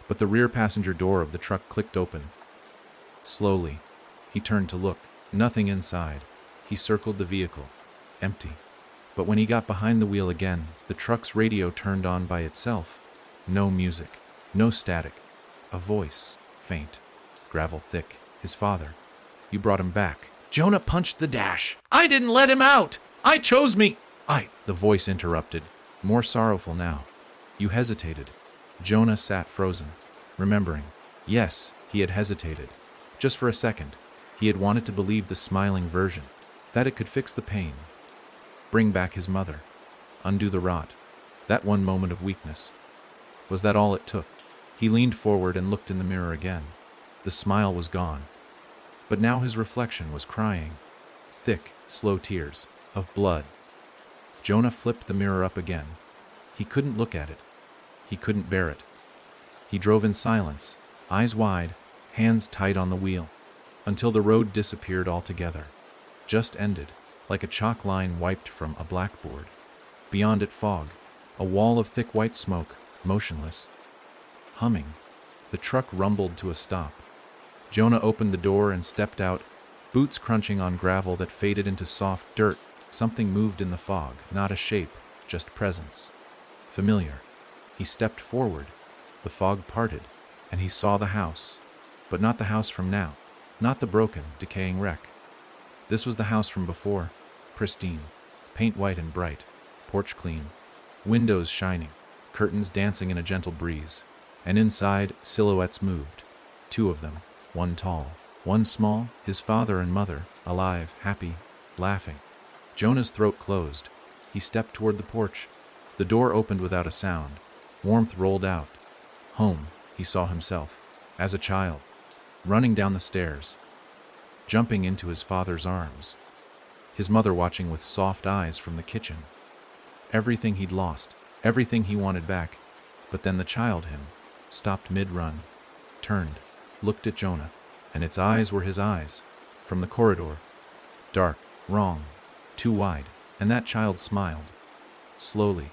But the rear passenger door of the truck clicked open. Slowly, he turned to look. Nothing inside. He circled the vehicle. Empty. But when he got behind the wheel again, the truck's radio turned on by itself. No music. No static. A voice. Faint. Gravel thick. His father. You brought him back. Jonah punched the dash. I didn't let him out! I chose me! The voice interrupted, more sorrowful now. You hesitated. Jonah sat frozen, remembering. Yes, he had hesitated. Just for a second, he had wanted to believe the smiling version, that it could fix the pain, bring back his mother, undo the rot. That one moment of weakness. Was that all it took? He leaned forward and looked in the mirror again. The smile was gone. But now his reflection was crying. Thick, slow tears, of blood. Jonah flipped the mirror up again. He couldn't look at it. He couldn't bear it. He drove in silence, eyes wide, hands tight on the wheel, until the road disappeared altogether. Just ended, like a chalk line wiped from a blackboard. Beyond it fog, a wall of thick white smoke, motionless. Humming. The truck rumbled to a stop. Jonah opened the door and stepped out, boots crunching on gravel that faded into soft dirt. Something moved in the fog, not a shape, just presence. Familiar. He stepped forward. The fog parted, and he saw the house. But not the house from now. Not the broken, decaying wreck. This was the house from before. Pristine. Paint white and bright. Porch clean. Windows shining. Curtains dancing in a gentle breeze. And inside, silhouettes moved. Two of them. One tall. One small. His father and mother. Alive, happy, laughing. Jonah's throat closed. He stepped toward the porch. The door opened without a sound. Warmth rolled out. Home, he saw himself. As a child. Running down the stairs. Jumping into his father's arms. His mother watching with soft eyes from the kitchen. Everything he'd lost. Everything he wanted back. But then the child him stopped mid-run. Turned. Looked at Jonah. And its eyes were his eyes. From the corridor. Dark. Wrong. Too wide. And that child smiled. Slowly.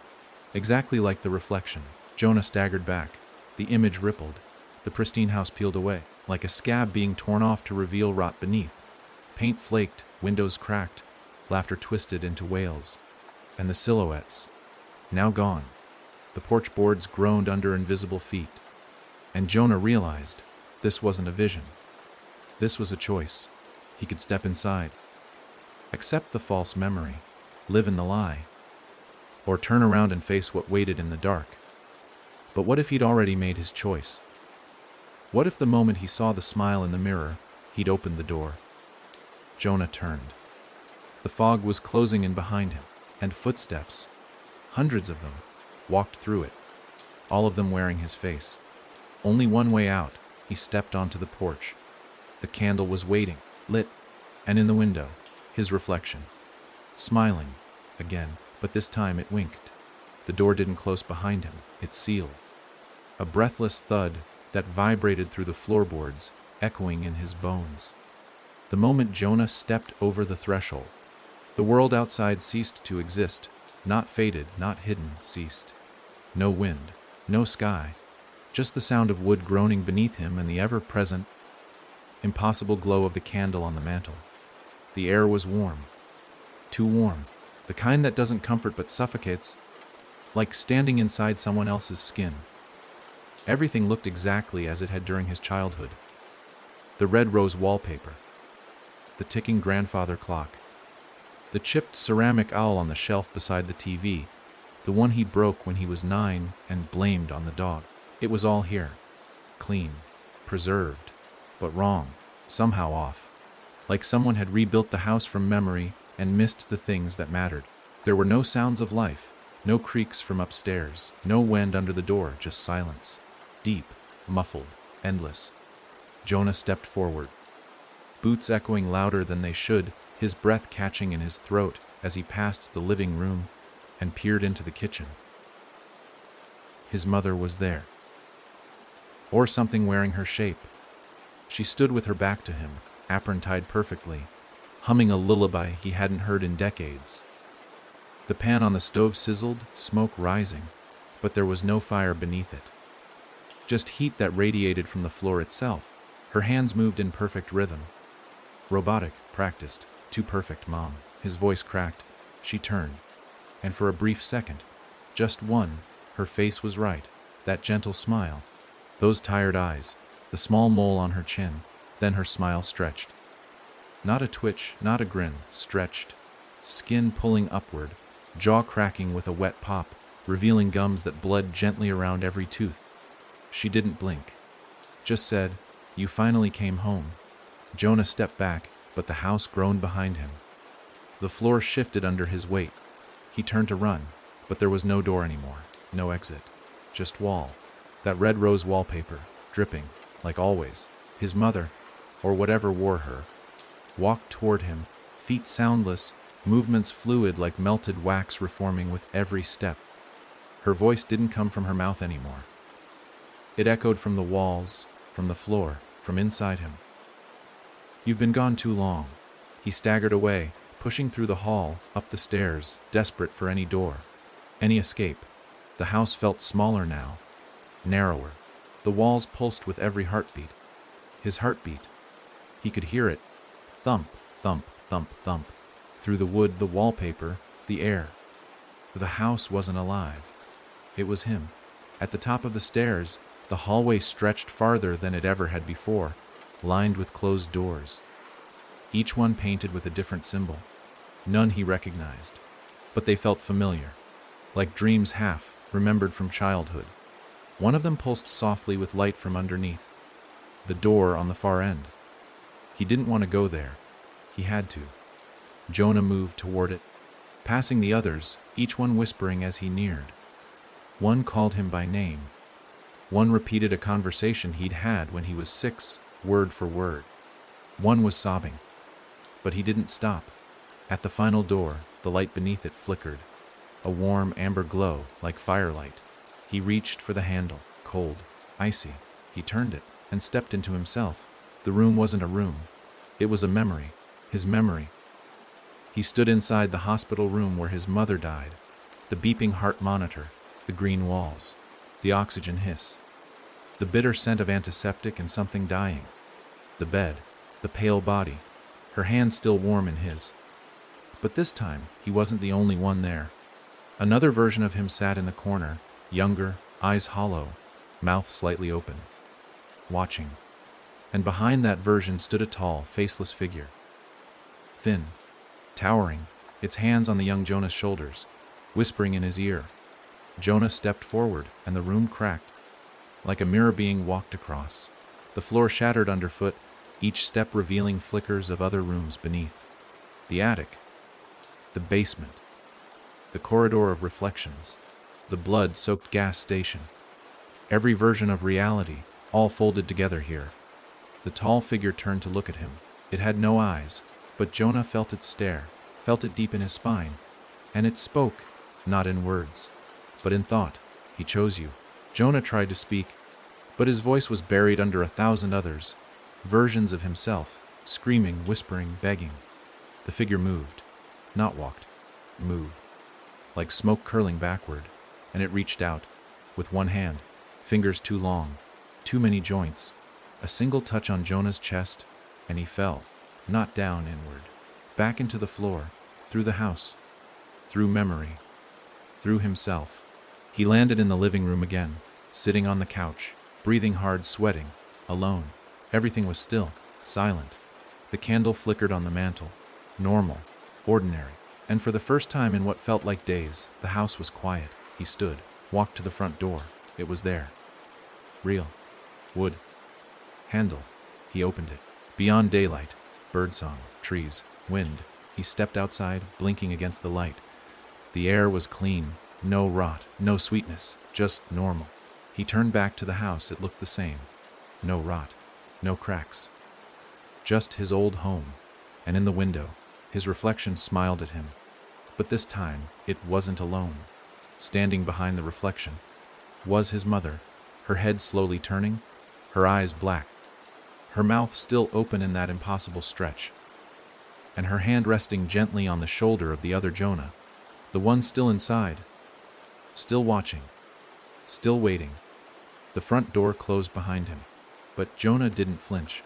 Exactly like the reflection. Jonah staggered back. The image rippled. The pristine house peeled away, like a scab being torn off to reveal rot beneath. Paint flaked, windows cracked, laughter twisted into wails. And the silhouettes. Now gone. The porch boards groaned under invisible feet. And Jonah realized this wasn't a vision. This was a choice. He could step inside. Accept the false memory. Live in the lie. Or turn around and face what waited in the dark. But what if he'd already made his choice? What if the moment he saw the smile in the mirror, he'd opened the door? Jonah turned. The fog was closing in behind him, and footsteps, hundreds of them, walked through it, all of them wearing his face. Only one way out. He stepped onto the porch. The candle was waiting, lit, and in the window, his reflection. Smiling, again, but this time it winked. The door didn't close behind him, it sealed. A breathless thud that vibrated through the floorboards, echoing in his bones. The moment Jonah stepped over the threshold, the world outside ceased to exist, not faded, not hidden, ceased. No wind, no sky, just the sound of wood groaning beneath him and the ever-present, impossible glow of the candle on the mantel. The air was warm. Too warm. The kind that doesn't comfort but suffocates, like standing inside someone else's skin. Everything looked exactly as it had during his childhood. The red rose wallpaper, the ticking grandfather clock, the chipped ceramic owl on the shelf beside the TV, the one he broke when he was 9 and blamed on the dog. It was all here. Clean, preserved, but wrong, somehow off. Like someone had rebuilt the house from memory and missed the things that mattered. There were no sounds of life, no creaks from upstairs, no wind under the door, just silence. Deep, muffled, endless. Jonah stepped forward. Boots echoing louder than they should, his breath catching in his throat as he passed the living room and peered into the kitchen. His mother was there. Or something wearing her shape. She stood with her back to him, apron tied perfectly, humming a lullaby he hadn't heard in decades. The pan on the stove sizzled, smoke rising, but there was no fire beneath it. Just heat that radiated from the floor itself. Her hands moved in perfect rhythm. Robotic, practiced, too perfect, Mom. His voice cracked. She turned. And for a brief second, just one, her face was right. That gentle smile. Those tired eyes. The small mole on her chin. Then her smile stretched. Not a twitch, not a grin, stretched, skin pulling upward, jaw cracking with a wet pop, revealing gums that bled gently around every tooth. She didn't blink. Just said, "You finally came home." Jonah stepped back, but the house groaned behind him. The floor shifted under his weight. He turned to run, but there was no door anymore, no exit, just wall. That red rose wallpaper, dripping, like always. His mother, or whatever wore her, walked toward him, feet soundless, movements fluid like melted wax reforming with every step. Her voice didn't come from her mouth anymore. It echoed from the walls, from the floor, from inside him. "You've been gone too long." He staggered away, pushing through the hall, up the stairs, desperate for any door, any escape. The house felt smaller now, narrower. The walls pulsed with every heartbeat. His heartbeat. He could hear it. Thump, thump, thump, thump. Through the wood, the wallpaper, the air. The house wasn't alive. It was him. At the top of the stairs, the hallway stretched farther than it ever had before, lined with closed doors. Each one painted with a different symbol. None he recognized, but they felt familiar, like dreams half remembered from childhood. One of them pulsed softly with light from underneath. The door on the far end. He didn't want to go there. He had to. Jonah moved toward it, passing the others, each one whispering as he neared. One called him by name. One repeated a conversation he'd had when he was 6, word for word. One was sobbing. But he didn't stop. At the final door, the light beneath it flickered, a warm amber glow like firelight. He reached for the handle, cold, icy. He turned it and stepped into himself. The room wasn't a room. It was a memory, his memory. He stood inside the hospital room where his mother died, the beeping heart monitor, the green walls, the oxygen hiss, the bitter scent of antiseptic and something dying, the bed, the pale body, her hand still warm in his. But this time, he wasn't the only one there. Another version of him sat in the corner, younger, eyes hollow, mouth slightly open, watching. And behind that version stood a tall, faceless figure. Thin, towering, its hands on the young Jonah's shoulders, whispering in his ear. Jonah stepped forward, and the room cracked, like a mirror being walked across. The floor shattered underfoot, each step revealing flickers of other rooms beneath. The attic, the basement, the corridor of reflections, the blood-soaked gas station. Every version of reality, all folded together here. The tall figure turned to look at him. It had no eyes, but Jonah felt its stare, felt it deep in his spine. And it spoke, not in words, but in thought. "He chose you." Jonah tried to speak, but his voice was buried under 1,000 others, versions of himself, screaming, whispering, begging. The figure moved, not walked, moved, like smoke curling backward, and it reached out, with one hand, fingers too long, too many joints, a single touch on Jonah's chest, and he fell, not down inward, back into the floor, through the house, through memory, through himself. He landed in the living room again, sitting on the couch, breathing hard, sweating, alone. Everything was still, silent. The candle flickered on the mantel, normal, ordinary. And for the first time in what felt like days, the house was quiet. He stood, walked to the front door. It was there. Real. Wood. Handle. He opened it. Beyond daylight, birdsong, trees, wind. He stepped outside, blinking against the light. The air was clean, no rot, no sweetness, just normal. He turned back to the house. It looked the same. No rot, no cracks. Just his old home. And in the window, his reflection smiled at him. But this time, it wasn't alone. Standing behind the reflection was his mother, her head slowly turning, her eyes black, her mouth still open in that impossible stretch, and her hand resting gently on the shoulder of the other Jonah, the one still inside, still watching, still waiting. The front door closed behind him, but Jonah didn't flinch.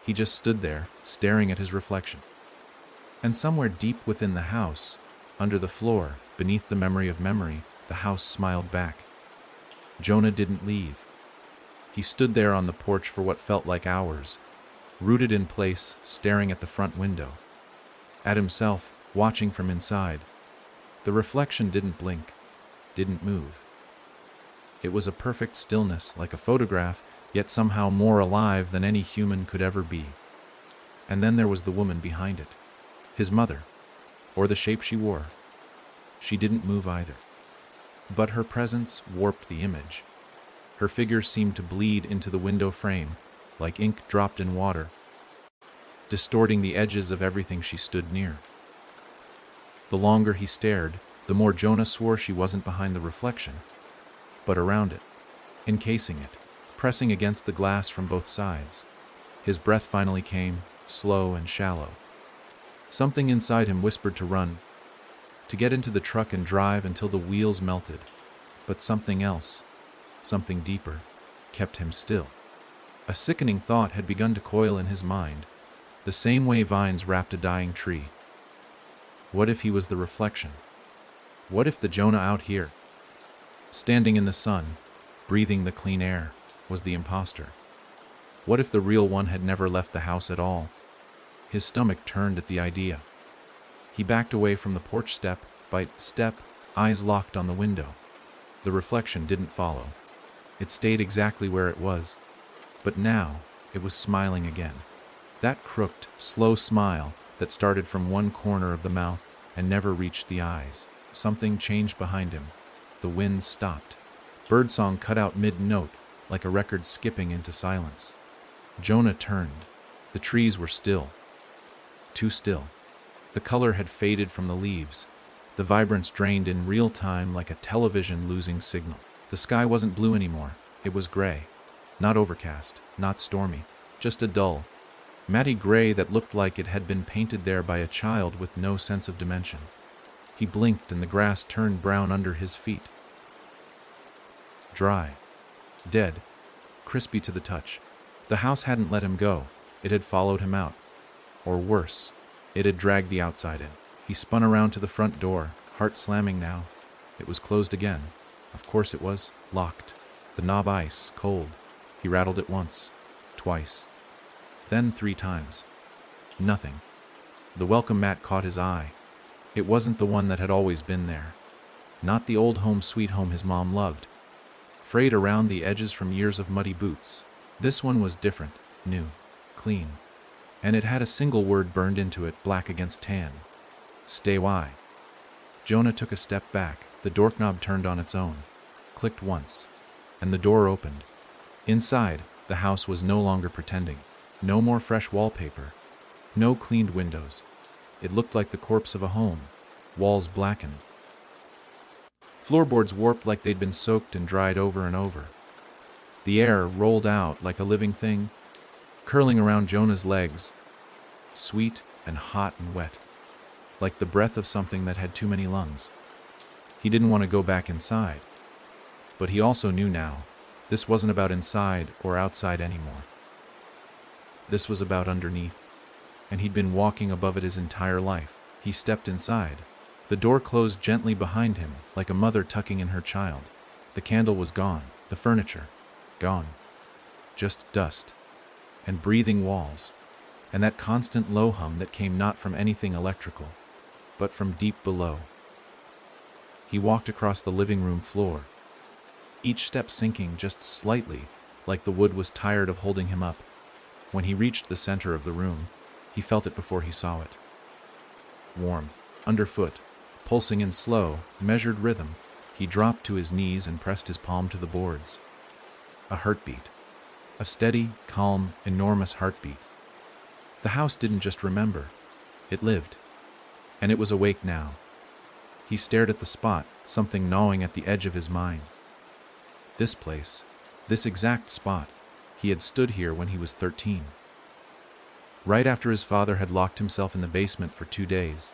He just stood there, staring at his reflection. And somewhere deep within the house, under the floor, beneath the memory of memory, the house smiled back. Jonah didn't leave. He stood there on the porch for what felt like hours, rooted in place, staring at the front window. At himself, watching from inside. The reflection didn't blink, didn't move. It was a perfect stillness, like a photograph, yet somehow more alive than any human could ever be. And then there was the woman behind it. His mother, or the shape she wore. She didn't move either. But her presence warped the image. Her figure seemed to bleed into the window frame, like ink dropped in water, distorting the edges of everything she stood near. The longer he stared, the more Jonah swore she wasn't behind the reflection, but around it, encasing it, pressing against the glass from both sides. His breath finally came, slow and shallow. Something inside him whispered to run, to get into the truck and drive until the wheels melted. But something else, something deeper, kept him still. A sickening thought had begun to coil in his mind, the same way vines wrapped a dying tree. What if he was the reflection? What if the Jonah out here, standing in the sun, breathing the clean air, was the imposter? What if the real one had never left the house at all? His stomach turned at the idea. He backed away from the porch step by step, eyes locked on the window. The reflection didn't follow. It stayed exactly where it was. But now, it was smiling again. That crooked, slow smile that started from one corner of the mouth and never reached the eyes. Something changed behind him. The wind stopped. Birdsong cut out mid-note, like a record skipping into silence. Jonah turned. The trees were still. Too still. The color had faded from the leaves. The vibrance drained in real time like a television losing signal. The sky wasn't blue anymore. It was gray. Not overcast, not stormy, just a dull, matty gray that looked like it had been painted there by a child with no sense of dimension. He blinked and the grass turned brown under his feet. Dry. Dead. Crispy to the touch. The house hadn't let him go. It had followed him out. Or worse, it had dragged the outside in. He spun around to the front door, heart slamming now. It was closed again. Of course it was. Locked. The knob ice, cold. He rattled it once. Twice. Then 3 times. Nothing. The welcome mat caught his eye. It wasn't the one that had always been there. Not the old home sweet home his mom loved. Frayed around the edges from years of muddy boots. This one was different, new, clean. And it had a single word burned into it, black against tan. Stay why. Jonah took a step back. The doorknob turned on its own. Clicked once. And the door opened. Inside, the house was no longer pretending. No more fresh wallpaper. No cleaned windows. It looked like the corpse of a home. Walls blackened. Floorboards warped like they'd been soaked and dried over and over. The air rolled out like a living thing, curling around Jonah's legs, sweet and hot and wet, like the breath of something that had too many lungs. He didn't want to go back inside, but he also knew now, this wasn't about inside or outside anymore. This was about underneath, and he'd been walking above it his entire life. He stepped inside. The door closed gently behind him, like a mother tucking in her child. The candle was gone, the furniture, gone. Just dust, and breathing walls, and that constant low hum that came not from anything electrical, but from deep below. He walked across the living room floor, each step sinking just slightly, like the wood was tired of holding him up. When he reached the center of the room, he felt it before he saw it. Warmth, underfoot, pulsing in slow, measured rhythm. He dropped to his knees and pressed his palm to the boards. A heartbeat. A steady, calm, enormous heartbeat. The house didn't just remember. It lived. And it was awake now. He stared at the spot, something gnawing at the edge of his mind. This place, this exact spot, he had stood here when he was 13. Right after his father had locked himself in the basement for 2 days.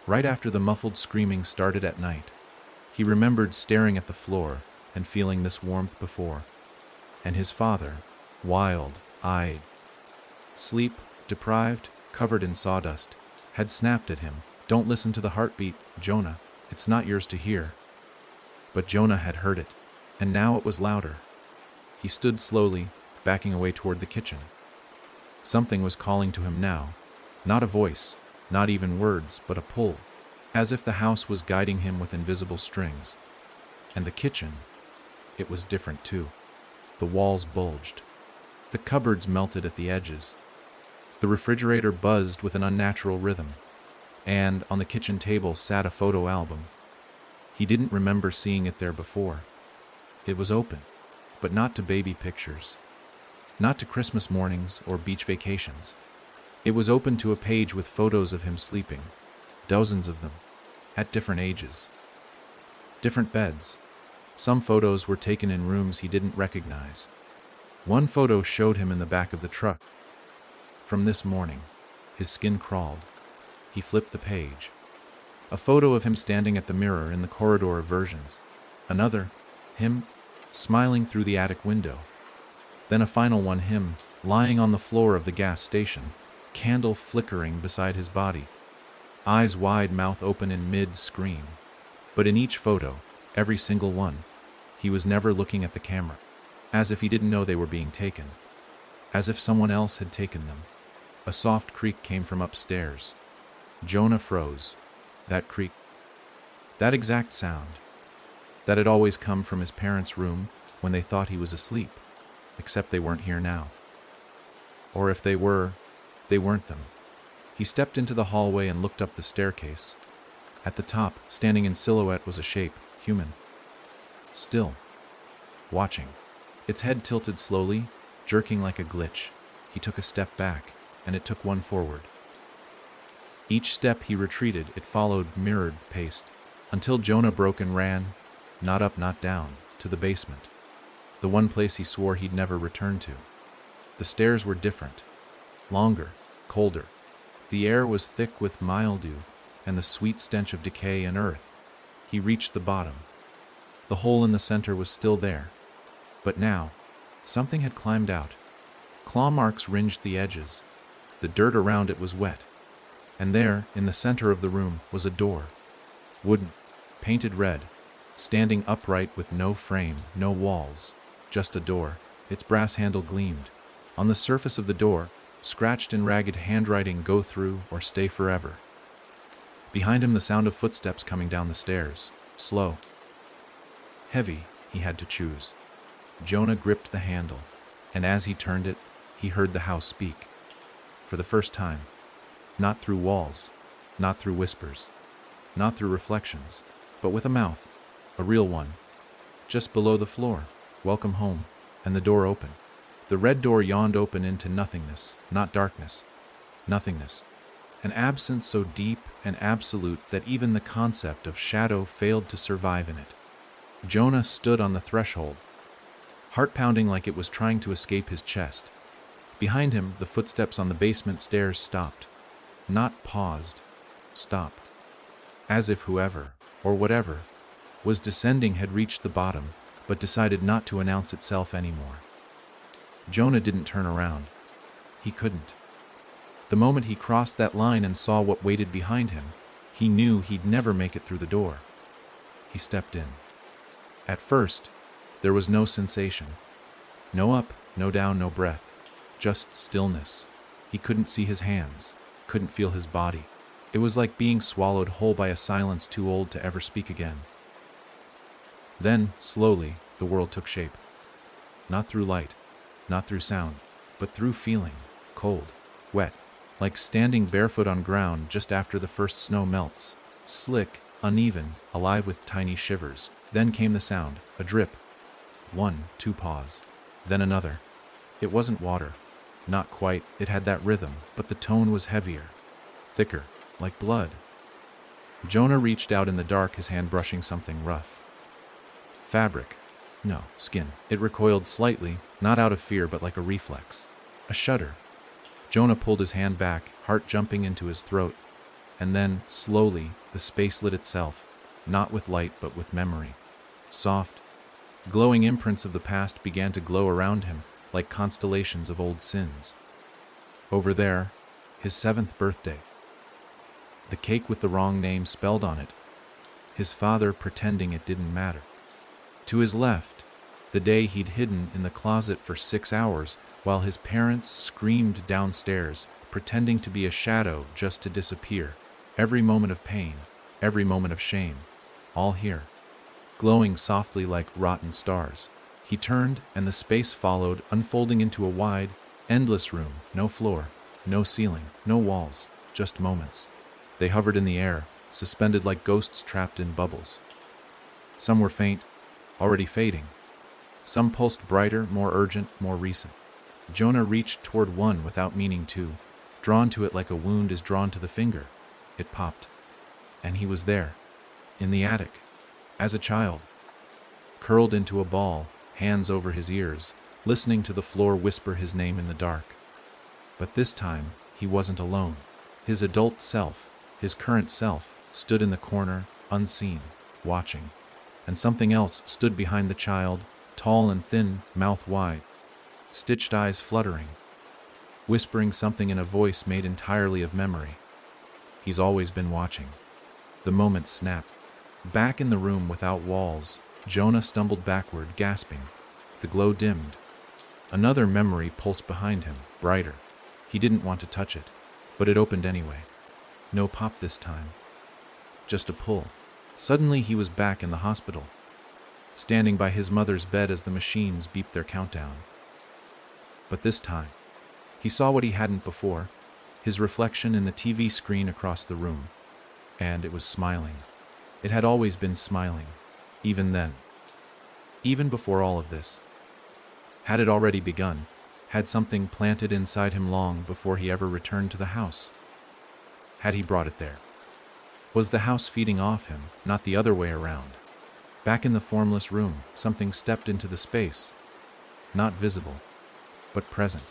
Right after the muffled screaming started at night. He remembered staring at the floor and feeling this warmth before. And his father, wild-eyed, sleep-deprived, covered in sawdust, had snapped at him, "Don't listen to the heartbeat, Jonah. It's not yours to hear." But Jonah had heard it, and now it was louder. He stood slowly, backing away toward the kitchen. Something was calling to him now. Not a voice, not even words, but a pull, as if the house was guiding him with invisible strings. And the kitchen, it was different too. The walls bulged. The cupboards melted at the edges. The refrigerator buzzed with an unnatural rhythm. And on the kitchen table sat a photo album. He didn't remember seeing it there before. It was open, but not to baby pictures. Not to Christmas mornings or beach vacations. It was open to a page with photos of him sleeping, dozens of them, at different ages. Different beds. Some photos were taken in rooms he didn't recognize. One photo showed him in the back of the truck. From this morning, his skin crawled. He flipped the page. A photo of him standing at the mirror in the corridor of versions. Another, him, smiling through the attic window. Then a final one, him, lying on the floor of the gas station, candle flickering beside his body. Eyes wide, mouth open in mid-scream. But in each photo, every single one, he was never looking at the camera, as if he didn't know they were being taken, as if someone else had taken them. A soft creak came from upstairs. Jonah froze. That creak. That exact sound. That had always come from his parents' room when they thought he was asleep, except they weren't here now. Or if they were, they weren't them. He stepped into the hallway and looked up the staircase. At the top, standing in silhouette, was a shape, human. Still. Watching. Its head tilted slowly, jerking like a glitch. He took a step back, and it took one forward. Each step he retreated, it followed, mirrored, paced, until Jonah broke and ran, not up, not down, to the basement. The one place he swore he'd never return to. The stairs were different. Longer, colder. The air was thick with mildew and the sweet stench of decay and earth. He reached the bottom. The hole in the center was still there. But now, something had climbed out. Claw marks ringed the edges. The dirt around it was wet. And there, in the center of the room, was a door. Wooden, painted red, standing upright with no frame, no walls, just a door. Its brass handle gleamed. On the surface of the door, scratched in ragged handwriting, "Go through or stay forever." Behind him, the sound of footsteps coming down the stairs. Slow. Heavy, he had to choose. Jonah gripped the handle, and as he turned it, he heard the house speak. For the first time. Not through walls, not through whispers, not through reflections, but with a mouth, a real one. Just below the floor, "Welcome home," and the door opened. The red door yawned open into nothingness, not darkness, nothingness. An absence so deep and absolute that even the concept of shadow failed to survive in it. Jonah stood on the threshold, heart pounding like it was trying to escape his chest. Behind him, the footsteps on the basement stairs stopped. Not paused, stopped. As if whoever, or whatever, was descending had reached the bottom, but decided not to announce itself anymore. Jonah didn't turn around. He couldn't. The moment he crossed that line and saw what waited behind him, he knew he'd never make it through the door. He stepped in. At first, there was no sensation. No up, no down, no breath. Just stillness. He couldn't see his hands, couldn't feel his body. It was like being swallowed whole by a silence too old to ever speak again. Then, slowly, the world took shape. Not through light, not through sound, but through feeling, cold, wet, like standing barefoot on ground just after the first snow melts, slick, uneven, alive with tiny shivers. Then came the sound, a drip. 1, 2 pause, then another. It wasn't water. Not quite, it had that rhythm, but the tone was heavier, thicker, like blood. Jonah reached out in the dark, his hand brushing something rough. Fabric. No, skin. It recoiled slightly, not out of fear but like a reflex. A shudder. Jonah pulled his hand back, heart jumping into his throat. And then, slowly, the space lit itself, not with light but with memory. Soft, glowing imprints of the past began to glow around him, like constellations of old sins. Over there, his 7th birthday. The cake with the wrong name spelled on it. His father pretending it didn't matter. To his left, the day he'd hidden in the closet for 6 hours, while his parents screamed downstairs, pretending to be a shadow just to disappear. Every moment of pain, every moment of shame, all here, glowing softly like rotten stars. He turned, and the space followed, unfolding into a wide, endless room. No floor, no ceiling, no walls, just moments. They hovered in the air, suspended like ghosts trapped in bubbles. Some were faint, already fading. Some pulsed brighter, more urgent, more recent. Jonah reached toward one without meaning to, drawn to it like a wound is drawn to the finger. It popped. And he was there, in the attic, as a child, curled into a ball, hands over his ears, listening to the floor whisper his name in the dark. But this time, he wasn't alone. His adult self, his current self, stood in the corner, unseen, watching. And something else stood behind the child, tall and thin, mouth wide, stitched eyes fluttering, whispering something in a voice made entirely of memory. He's always been watching. The moment snapped. Back in the room without walls, Jonah stumbled backward, gasping. The glow dimmed. Another memory pulsed behind him, brighter. He didn't want to touch it, but it opened anyway. No pop this time. Just a pull. Suddenly he was back in the hospital, standing by his mother's bed as the machines beeped their countdown. But this time, he saw what he hadn't before, his reflection in the TV screen across the room. And it was smiling. It had always been smiling, even then. Even before all of this. Had it already begun? Had something planted inside him long before he ever returned to the house? Had he brought it there? Was the house feeding off him, not the other way around? Back in the formless room, something stepped into the space. Not visible, but present.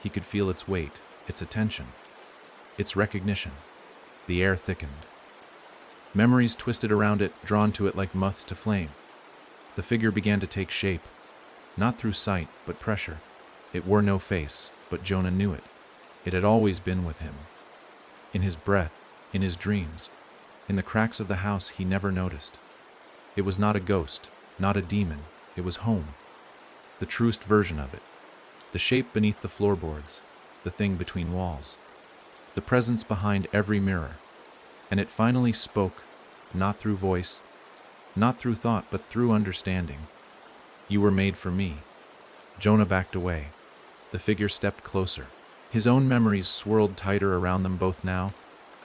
He could feel its weight, its attention, its recognition. The air thickened. Memories twisted around it, drawn to it like moths to flame. The figure began to take shape, not through sight, but pressure. It wore no face, but Jonah knew it. It had always been with him. In his breath, in his dreams, in the cracks of the house he never noticed. It was not a ghost, not a demon. It was home. The truest version of it. The shape beneath the floorboards, the thing between walls. The presence behind every mirror. And it finally spoke, not through voice, not through thought, but through understanding. You were made for me. Jonah backed away. The figure stepped closer. His own memories swirled tighter around them both now,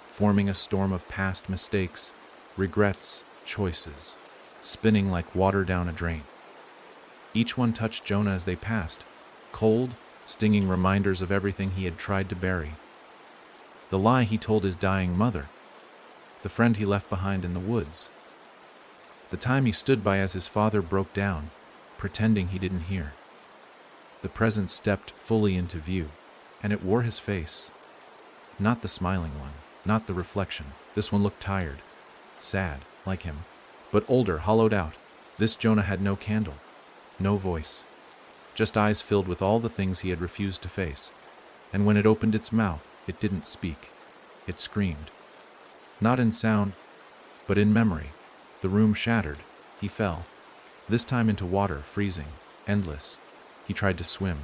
forming a storm of past mistakes, regrets, choices, spinning like water down a drain. Each one touched Jonah as they passed, cold, stinging reminders of everything he had tried to bury. The lie he told his dying mother. The friend he left behind in the woods. The time he stood by as his father broke down, pretending he didn't hear. The present stepped fully into view, and it wore his face. Not the smiling one, not the reflection. This one looked tired, sad, like him, but older, hollowed out. This Jonah had no candle, no voice, just eyes filled with all the things he had refused to face. And when it opened its mouth, it didn't speak. It screamed. Not in sound, but in memory. The room shattered. He fell. This time into water, freezing, endless. He tried to swim,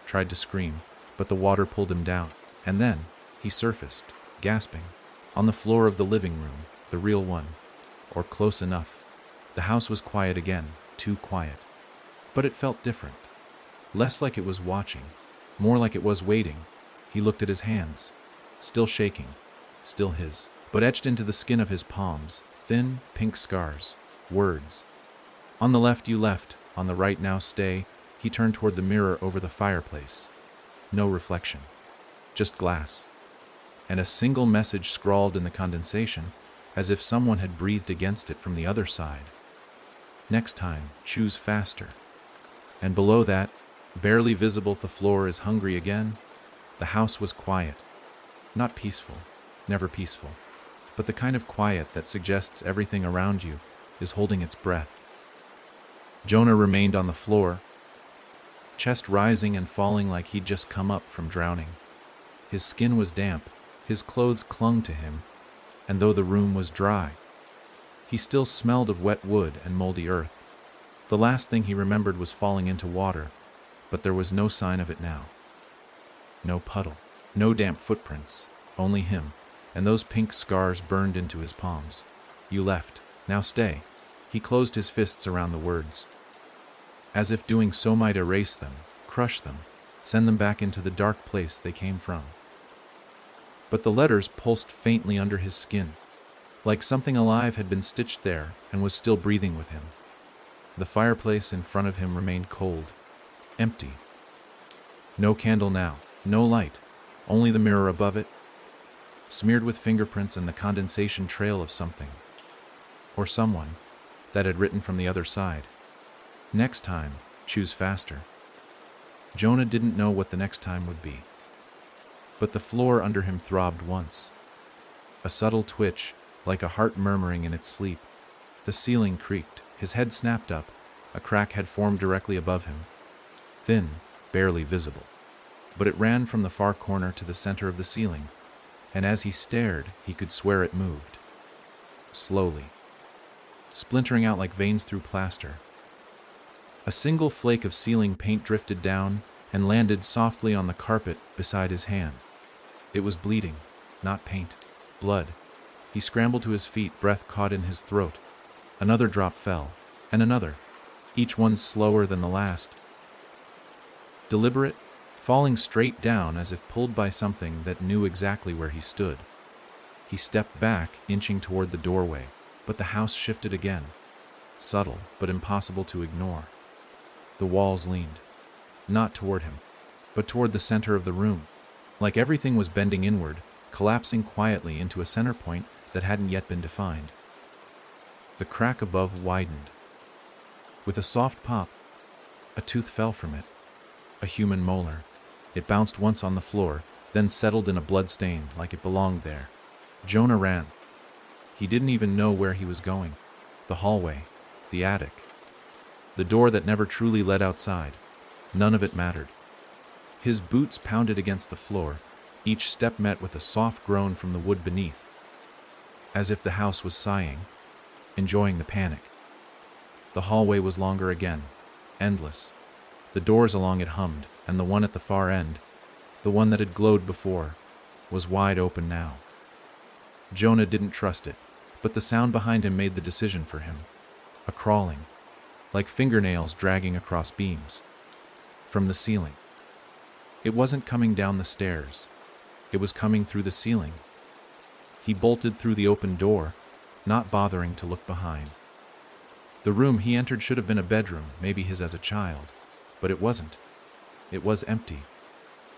tried to scream, but the water pulled him down. And then, he surfaced, gasping, on the floor of the living room, the real one, or close enough. The house was quiet again, too quiet. But it felt different. Less like it was watching, more like it was waiting. He looked at his hands, still shaking, still his, but etched into the skin of his palms, thin, pink scars, words. On the left you left, on the right now stay. He turned toward the mirror over the fireplace. No reflection, just glass. And a single message scrawled in the condensation, as if someone had breathed against it from the other side. Next time, choose faster. And below that, barely visible, the floor is hungry again. The house was quiet. Not peaceful, never peaceful, but the kind of quiet that suggests everything around you is holding its breath. Jonah remained on the floor, chest rising and falling like he'd just come up from drowning. His skin was damp, his clothes clung to him, and though the room was dry, he still smelled of wet wood and moldy earth. The last thing he remembered was falling into water, but there was no sign of it now. No puddle. No damp footprints. Only him. And those pink scars burned into his palms. You left. Now stay. He closed his fists around the words, as if doing so might erase them, crush them, send them back into the dark place they came from. But the letters pulsed faintly under his skin, like something alive had been stitched there and was still breathing with him. The fireplace in front of him remained cold, empty. No candle now, no light, only the mirror above it, smeared with fingerprints and the condensation trail of something, or someone, that had written from the other side. Next time, choose faster. Jonah didn't know what the next time would be. But the floor under him throbbed once. A subtle twitch, like a heart murmuring in its sleep. The ceiling creaked, his head snapped up, a crack had formed directly above him. Thin, barely visible. But it ran from the far corner to the center of the ceiling, and as he stared, he could swear it moved. Slowly. Splintering out like veins through plaster. A single flake of ceiling paint drifted down and landed softly on the carpet beside his hand. It was bleeding, not paint, blood. He scrambled to his feet, breath caught in his throat. Another drop fell, and another, each one slower than the last. Deliberate, falling straight down as if pulled by something that knew exactly where he stood. He stepped back, inching toward the doorway. But the house shifted again, subtle but impossible to ignore. The walls leaned, not toward him, but toward the center of the room, like everything was bending inward, collapsing quietly into a center point that hadn't yet been defined. The crack above widened. With a soft pop, a tooth fell from it, a human molar. It bounced once on the floor, then settled in a blood stain like it belonged there. Jonah ran. He didn't even know where he was going. The hallway, the attic, the door that never truly led outside. None of it mattered. His boots pounded against the floor, each step met with a soft groan from the wood beneath, as if the house was sighing, enjoying the panic. The hallway was longer again, endless. The doors along it hummed, and the one at the far end, the one that had glowed before, was wide open now. Jonah didn't trust it, but the sound behind him made the decision for him. A crawling, like fingernails dragging across beams. From the ceiling. It wasn't coming down the stairs. It was coming through the ceiling. He bolted through the open door, not bothering to look behind. The room he entered should have been a bedroom, maybe his as a child, but it wasn't. It was empty.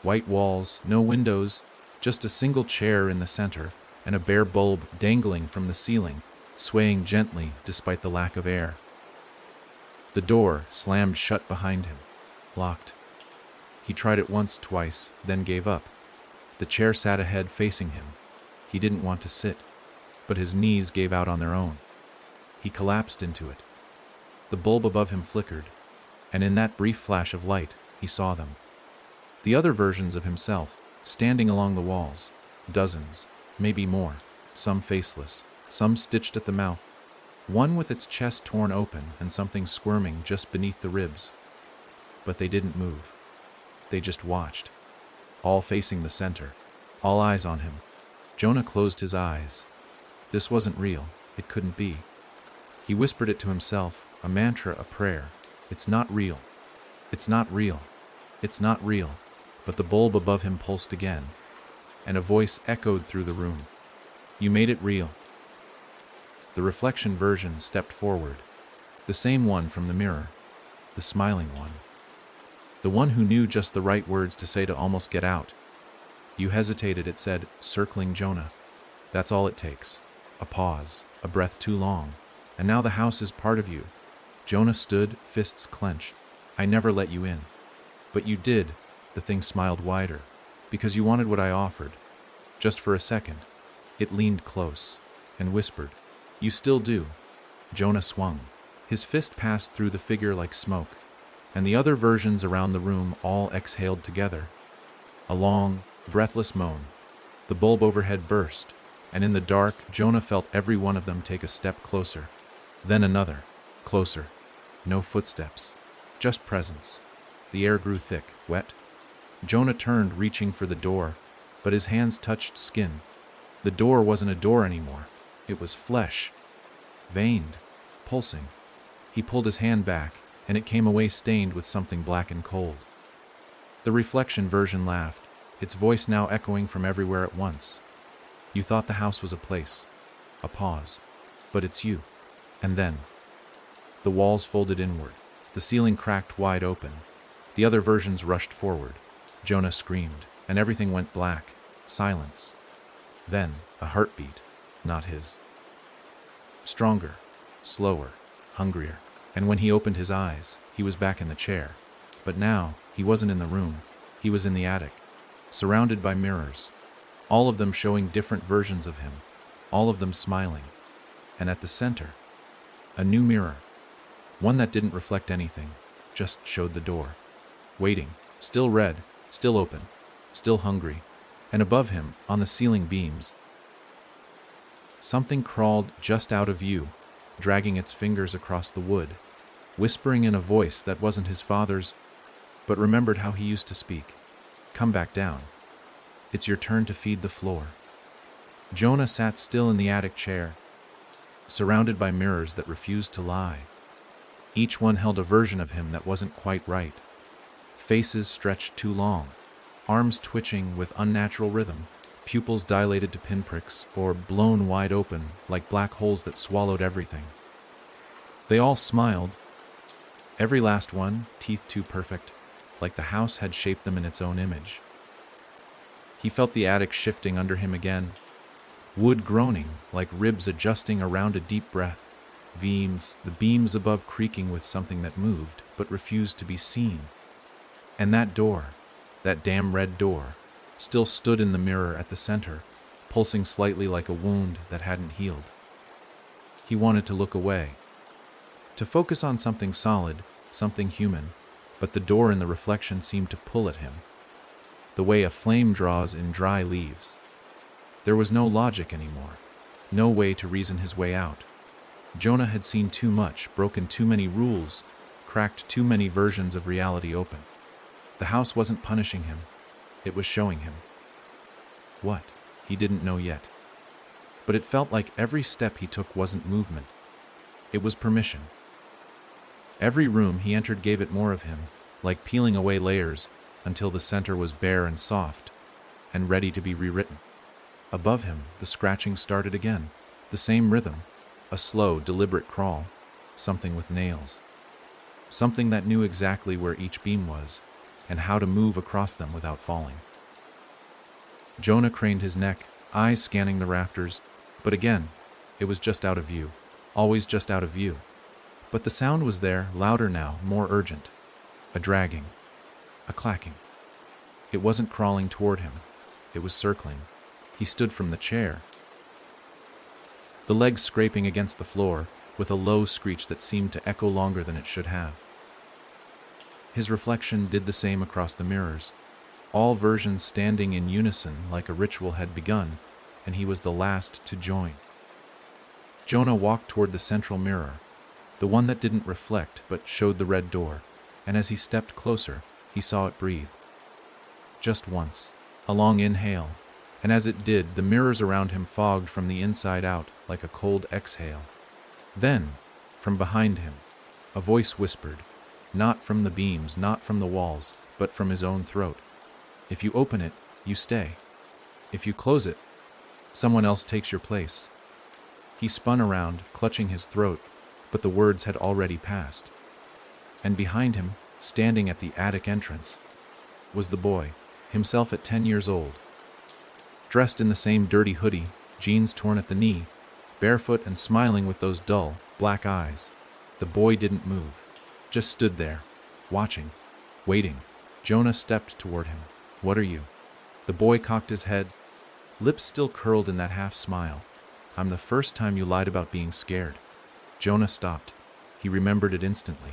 White walls, no windows, just a single chair in the center, and a bare bulb dangling from the ceiling, swaying gently despite the lack of air. The door slammed shut behind him, locked. He tried it once, twice, then gave up. The chair sat ahead facing him. He didn't want to sit, but his knees gave out on their own. He collapsed into it. The bulb above him flickered, and in that brief flash of light, he saw them. The other versions of himself, standing along the walls, dozens, maybe more, some faceless, some stitched at the mouth, one with its chest torn open and something squirming just beneath the ribs. But they didn't move. They just watched, all facing the center, all eyes on him. Jonah closed his eyes. This wasn't real. It couldn't be. He whispered it to himself, a mantra, a prayer. It's not real. It's not real. It's not real. But the bulb above him pulsed again, and a voice echoed through the room. You made it real. The reflection version stepped forward, the same one from the mirror, the smiling one. The one who knew just the right words to say to almost get out. You hesitated, it said, circling Jonah. That's all it takes. A pause, a breath too long, and now the house is part of you. Jonah stood, fists clenched. I never let you in. But you did, the thing smiled wider, because you wanted what I offered. Just for a second. It leaned close, and whispered, You still do. Jonah swung. His fist passed through the figure like smoke, and the other versions around the room all exhaled together. A long, breathless moan. The bulb overhead burst, and in the dark, Jonah felt every one of them take a step closer. Then another, closer. No footsteps, just presence. The air grew thick, wet. Jonah turned, reaching for the door, but his hands touched skin. The door wasn't a door anymore. It was flesh, veined, pulsing. He pulled his hand back, and it came away stained with something black and cold. The reflection version laughed, its voice now echoing from everywhere at once. You thought the house was a place. A pause. But it's you. And then the walls folded inward. The ceiling cracked wide open. The other versions rushed forward. Jonah screamed, and everything went black. Silence. Then a heartbeat, not his. Stronger, slower, hungrier. And when he opened his eyes, he was back in the chair. But now, he wasn't in the room. He was in the attic, surrounded by mirrors, all of them showing different versions of him, all of them smiling. And at the center, a new mirror, one that didn't reflect anything, just showed the door. Waiting, still red, still open, still hungry, and above him, on the ceiling beams, something crawled just out of view, dragging its fingers across the wood, whispering in a voice that wasn't his father's, but remembered how he used to speak. Come back down. It's your turn to feed the floor. Jonah sat still in the attic chair, surrounded by mirrors that refused to lie. Each one held a version of him that wasn't quite right. Faces stretched too long, arms twitching with unnatural rhythm, pupils dilated to pinpricks or blown wide open like black holes that swallowed everything. They all smiled, every last one, teeth too perfect, like the house had shaped them in its own image. He felt the attic shifting under him again, wood groaning like ribs adjusting around a deep breath, the beams above creaking with something that moved but refused to be seen. And that door, that damn red door, still stood in the mirror at the center, pulsing slightly like a wound that hadn't healed. He wanted to look away, to focus on something solid, something human, but the door in the reflection seemed to pull at him, the way a flame draws in dry leaves. There was no logic anymore, no way to reason his way out. Jonah had seen too much, broken too many rules, cracked too many versions of reality open. The house wasn't punishing him, it was showing him. What? He didn't know yet. But it felt like every step he took wasn't movement. It was permission. Every room he entered gave it more of him, like peeling away layers until the center was bare and soft, and ready to be rewritten. Above him, the scratching started again, the same rhythm, a slow, deliberate crawl, something with nails. Something that knew exactly where each beam was, and how to move across them without falling. Jonah craned his neck, eyes scanning the rafters, but again, it was just out of view, always just out of view. But the sound was there, louder now, more urgent. A dragging, a clacking. It wasn't crawling toward him, it was circling. He stood from the chair, the legs scraping against the floor with a low screech that seemed to echo longer than it should have. His reflection did the same across the mirrors, all versions standing in unison like a ritual had begun, and he was the last to join. Jonah walked toward the central mirror, the one that didn't reflect but showed the red door, and as he stepped closer, he saw it breathe. Just once, a long inhale, and as it did, the mirrors around him fogged from the inside out like a cold exhale. Then, from behind him, a voice whispered, not from the beams, not from the walls, but from his own throat. If you open it, you stay. If you close it, someone else takes your place. He spun around, clutching his throat, but the words had already passed. And behind him, standing at the attic entrance, was the boy, himself at 10 years old. Dressed in the same dirty hoodie, jeans torn at the knee, barefoot and smiling with those dull, black eyes. The boy didn't move, just stood there, watching, waiting. Jonah stepped toward him. What are you? The boy cocked his head, lips still curled in that half-smile. I'm the first time you lied about being scared. Jonah stopped. He remembered it instantly.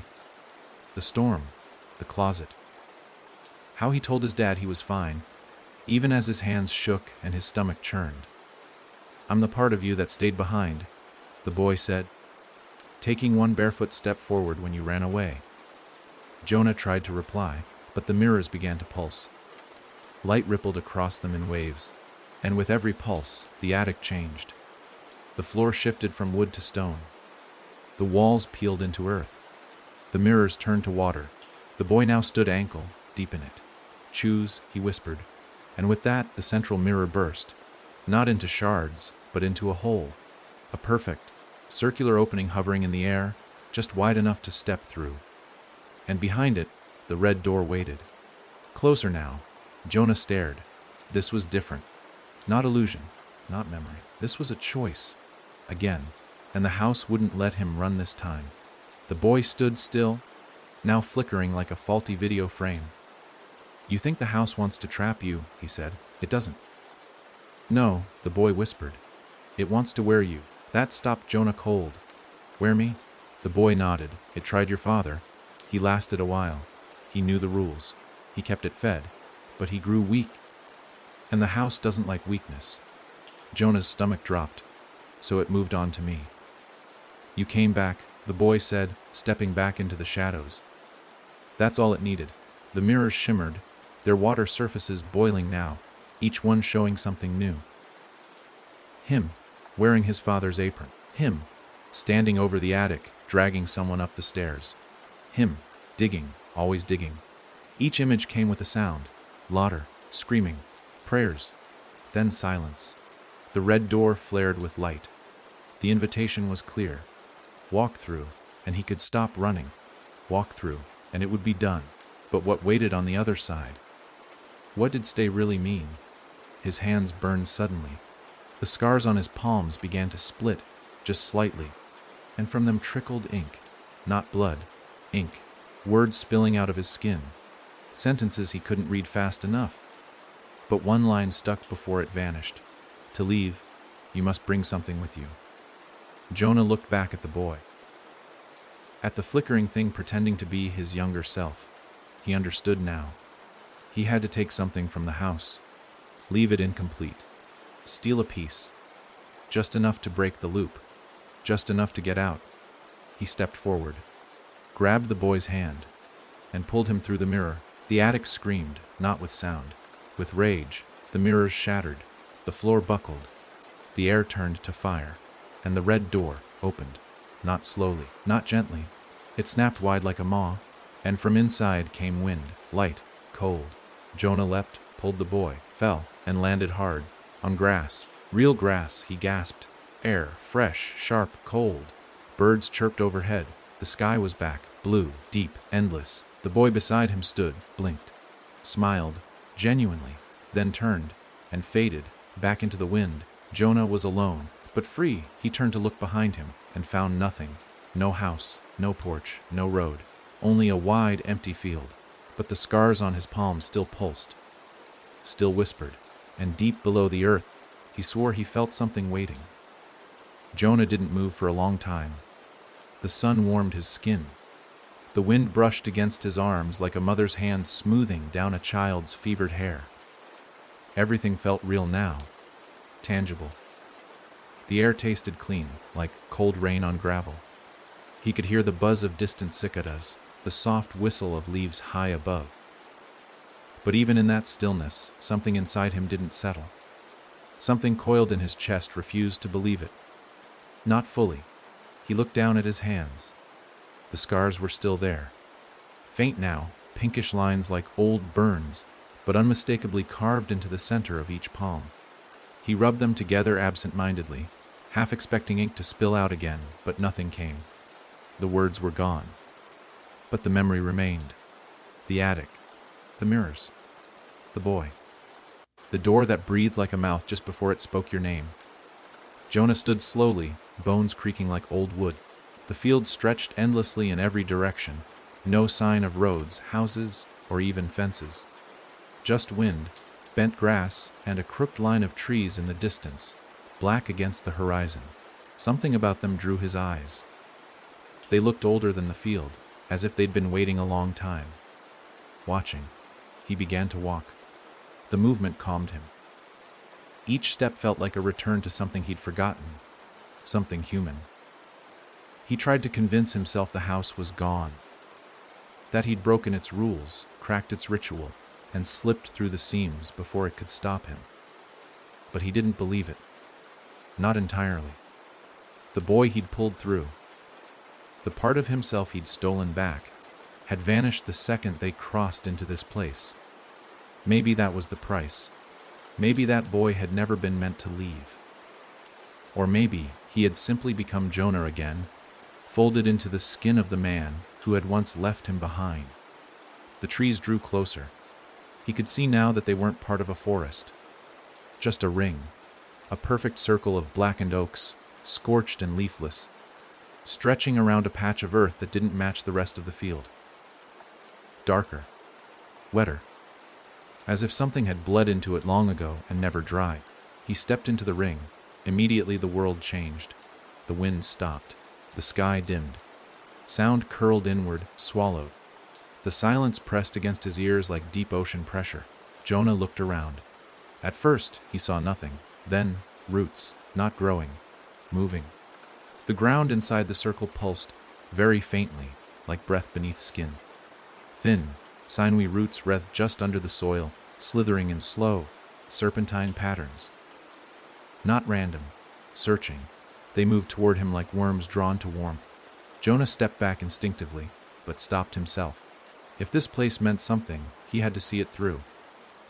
The storm, the closet. How he told his dad he was fine, even as his hands shook and his stomach churned. I'm the part of you that stayed behind, the boy said, taking one barefoot step forward when you ran away. Jonah tried to reply, but the mirrors began to pulse. Light rippled across them in waves, and with every pulse, the attic changed. The floor shifted from wood to stone. The walls peeled into earth. The mirrors turned to water. The boy now stood ankle deep in it. "Choose," he whispered, and with that the central mirror burst, not into shards, but into a hole, a perfect, circular opening hovering in the air, just wide enough to step through. And behind it, the red door waited. Closer now. Jonah stared. This was different. Not illusion, not memory. This was a choice. Again, and the house wouldn't let him run this time. The boy stood still, now flickering like a faulty video frame. "You think the house wants to trap you," he said. "It doesn't." "No," the boy whispered. "It wants to wear you." That stopped Jonah cold. "Wear me?" The boy nodded. "It tried your father. He lasted a while. He knew the rules. He kept it fed. But he grew weak. And the house doesn't like weakness." Jonah's stomach dropped, so it moved on to me. "You came back," the boy said, stepping back into the shadows. That's all it needed. The mirrors shimmered, their water surfaces boiling now, each one showing something new. Him, wearing his father's apron. Him, standing over the attic, dragging someone up the stairs. Him, digging, always digging. Each image came with a sound. Laughter, screaming, prayers, then silence. The red door flared with light. The invitation was clear. Walk through, and he could stop running. Walk through, and it would be done. But what waited on the other side? What did stay really mean? His hands burned suddenly. The scars on his palms began to split, just slightly, and from them trickled ink. Not blood, ink. Words spilling out of his skin. Sentences he couldn't read fast enough. But one line stuck before it vanished. "To leave, you must bring something with you." Jonah looked back at the boy. At the flickering thing pretending to be his younger self. He understood now. He had to take something from the house. Leave it incomplete. Steal a piece. Just enough to break the loop. Just enough to get out. He stepped forward, grabbed the boy's hand, and pulled him through the mirror. The attic screamed, not with sound, with rage. The mirrors shattered. The floor buckled. The air turned to fire, and the red door opened, not slowly, not gently. It snapped wide like a maw, and from inside came wind, light, cold. Jonah leapt, pulled the boy, fell, and landed hard, on grass. Real grass, he gasped. Air, fresh, sharp, cold. Birds chirped overhead. The sky was back, blue, deep, endless. The boy beside him stood, blinked, smiled, genuinely, then turned, and faded, back into the wind. Jonah was alone, but free. He turned to look behind him, and found nothing. No house, no porch, no road. Only a wide, empty field. But the scars on his palms still pulsed, still whispered, and deep below the earth, he swore he felt something waiting. Jonah didn't move for a long time. The sun warmed his skin. The wind brushed against his arms like a mother's hand smoothing down a child's fevered hair. Everything felt real now, tangible. The air tasted clean, like cold rain on gravel. He could hear the buzz of distant cicadas, the soft whistle of leaves high above. But even in that stillness, something inside him didn't settle. Something coiled in his chest refused to believe it. Not fully. He looked down at his hands. The scars were still there. Faint now, pinkish lines like old burns, but unmistakably carved into the center of each palm. He rubbed them together absent-mindedly, half expecting ink to spill out again, but nothing came. The words were gone. But the memory remained. The attic. The mirrors. The boy. The door that breathed like a mouth just before it spoke your name. Jonah stood slowly, bones creaking like old wood. The field stretched endlessly in every direction. No sign of roads, houses, or even fences. Just wind, bent grass, and a crooked line of trees in the distance, black against the horizon. Something about them drew his eyes. They looked older than the field, as if they'd been waiting a long time. Watching, he began to walk. The movement calmed him. Each step felt like a return to something he'd forgotten, something human. He tried to convince himself the house was gone, that he'd broken its rules, cracked its ritual, and slipped through the seams before it could stop him. But he didn't believe it. Not entirely. The boy he'd pulled through, the part of himself he'd stolen back, had vanished the second they crossed into this place. Maybe that was the price. Maybe that boy had never been meant to leave. Or maybe he had simply become Jonah again, folded into the skin of the man who had once left him behind. The trees drew closer. He could see now that they weren't part of a forest. Just a ring, a perfect circle of blackened oaks, scorched and leafless, stretching around a patch of earth that didn't match the rest of the field. Darker, wetter, as if something had bled into it long ago and never dried. He stepped into the ring. Immediately the world changed. The wind stopped. The sky dimmed. Sound curled inward, swallowed. The silence pressed against his ears like deep ocean pressure. Jonah looked around. At first, he saw nothing. Then, roots, not growing, moving. The ground inside the circle pulsed, very faintly, like breath beneath skin. Thin, sinewy roots wreathed just under the soil, slithering in slow, serpentine patterns. Not random, searching, they moved toward him like worms drawn to warmth. Jonah stepped back instinctively, but stopped himself. If this place meant something, he had to see it through.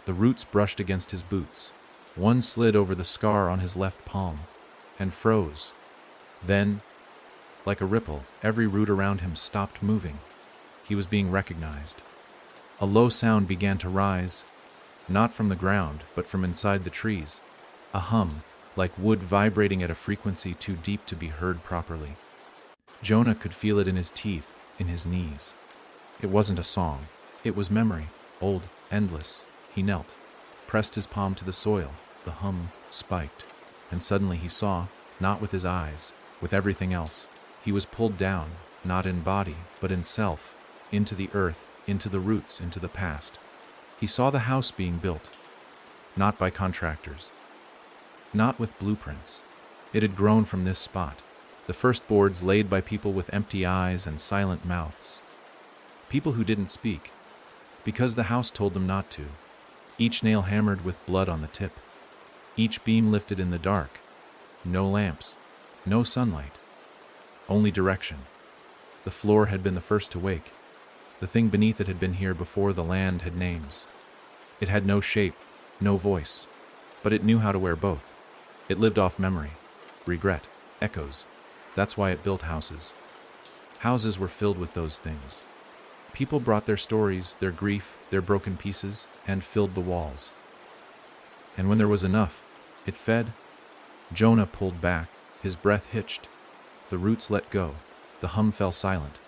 The roots brushed against his boots. One slid over the scar on his left palm, and froze. Then, like a ripple, every root around him stopped moving. He was being recognized. A low sound began to rise, not from the ground, but from inside the trees. A hum, like wood vibrating at a frequency too deep to be heard properly. Jonah could feel it in his teeth, in his knees. It wasn't a song. It was memory, old, endless. He knelt, pressed his palm to the soil. The hum spiked, and suddenly he saw, not with his eyes, with everything else. He was pulled down, not in body, but in self, into the earth, into the roots, into the past. He saw the house being built, not by contractors, not with blueprints. It had grown from this spot, the first boards laid by people with empty eyes and silent mouths. People who didn't speak, because the house told them not to. Each nail hammered with blood on the tip. Each beam lifted in the dark. No lamps, no sunlight, only direction. The floor had been the first to wake. The thing beneath it had been here before the land had names. It had no shape, no voice, but it knew how to wear both. It lived off memory, regret, echoes. That's why it built houses. Houses were filled with those things. People brought their stories, their grief, their broken pieces, and filled the walls. And when there was enough, it fed. Jonah pulled back, his breath hitched. The roots let go. The hum fell silent.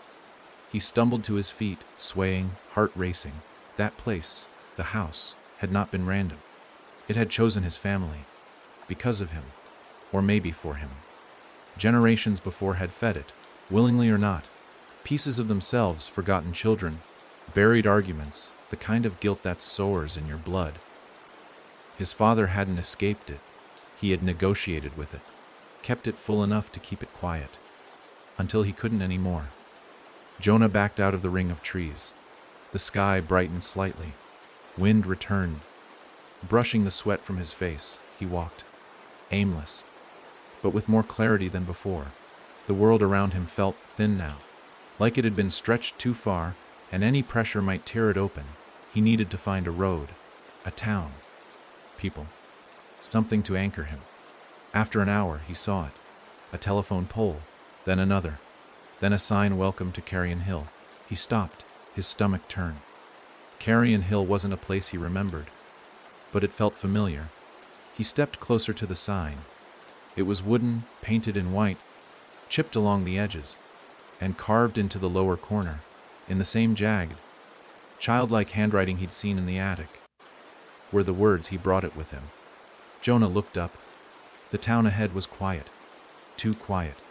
He stumbled to his feet, swaying, heart racing. That place, the house, had not been random. It had chosen his family. Because of him. Or maybe for him. Generations before had fed it, willingly or not. Pieces of themselves, forgotten children, buried arguments, the kind of guilt that soars in your blood. His father hadn't escaped it. He had negotiated with it, kept it full enough to keep it quiet, until he couldn't anymore. Jonah backed out of the ring of trees. The sky brightened slightly. Wind returned. Brushing the sweat from his face, he walked, aimless, but with more clarity than before. The world around him felt thin now, like it had been stretched too far, and any pressure might tear it open. He needed to find a road, a town, people, something to anchor him. After an hour, he saw it. A telephone pole, then another, then a sign, "Welcome to Carrion Hill." He stopped, his stomach turned. Carrion Hill wasn't a place he remembered, but it felt familiar. He stepped closer to the sign. It was wooden, painted in white, chipped along the edges, and carved into the lower corner, in the same jagged, childlike handwriting he'd seen in the attic, were the words he brought it with him. Jonah looked up. The town ahead was quiet, too quiet,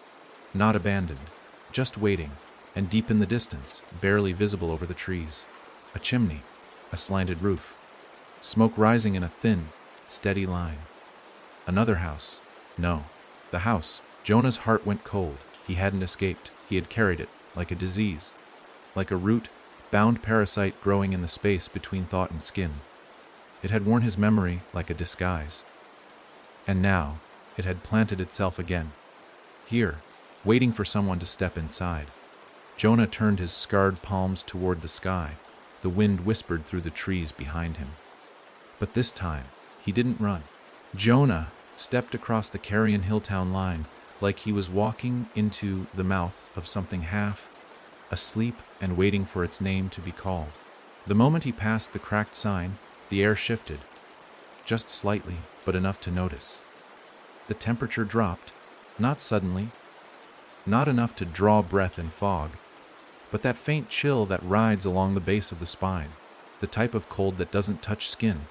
not abandoned, just waiting, and deep in the distance, barely visible over the trees, a chimney, a slanted roof, smoke rising in a thin, steady line. Another house. No, the house. Jonah's heart went cold. He hadn't escaped. He had carried it, like a disease, like a root, bound parasite growing in the space between thought and skin. It had worn his memory like a disguise. And now, it had planted itself again. Here, waiting for someone to step inside. Jonah turned his scarred palms toward the sky. The wind whispered through the trees behind him. But this time, he didn't run. Jonah stepped across the Carrion-Hilltown line like he was walking into the mouth of something half asleep and waiting for its name to be called. The moment he passed the cracked sign, the air shifted, just slightly, but enough to notice. The temperature dropped, not suddenly, not enough to draw breath in fog, but that faint chill that rides along the base of the spine, the type of cold that doesn't touch skin.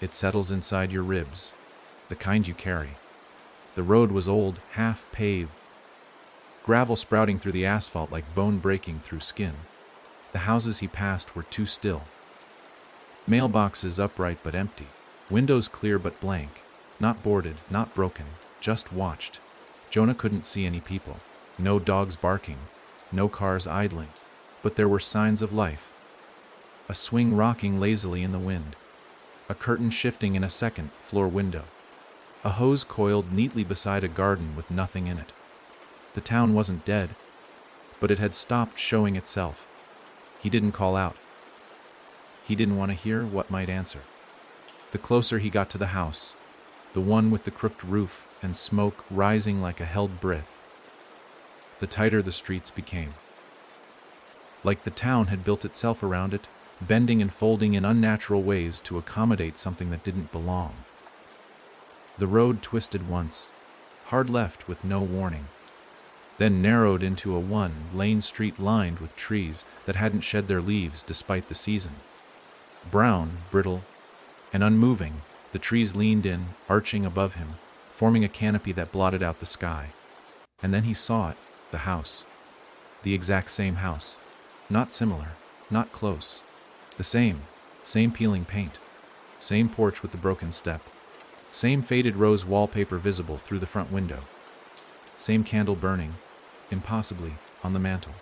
It settles inside your ribs, the kind you carry. The road was old, half-paved, gravel sprouting through the asphalt like bone breaking through skin. The houses he passed were too still. Mailboxes upright but empty, windows clear but blank, not boarded, not broken, just watched. Jonah couldn't see any people, no dogs barking, no cars idling, but there were signs of life. A swing rocking lazily in the wind, a curtain shifting in a second-floor window, a hose coiled neatly beside a garden with nothing in it. The town wasn't dead, but it had stopped showing itself. He didn't call out. He didn't want to hear what might answer. The closer he got to the house, the one with the crooked roof and smoke rising like a held breath, the tighter the streets became. Like the town had built itself around it, bending and folding in unnatural ways to accommodate something that didn't belong. The road twisted once, hard left with no warning, then narrowed into a one-lane street lined with trees that hadn't shed their leaves despite the season. Brown, brittle, and unmoving, the trees leaned in, arching above him, forming a canopy that blotted out the sky. And then he saw it, the house. The exact same house. Not similar, not close. The same peeling paint, same porch with the broken step, same faded rose wallpaper visible through the front window, same candle burning, impossibly, on the mantel.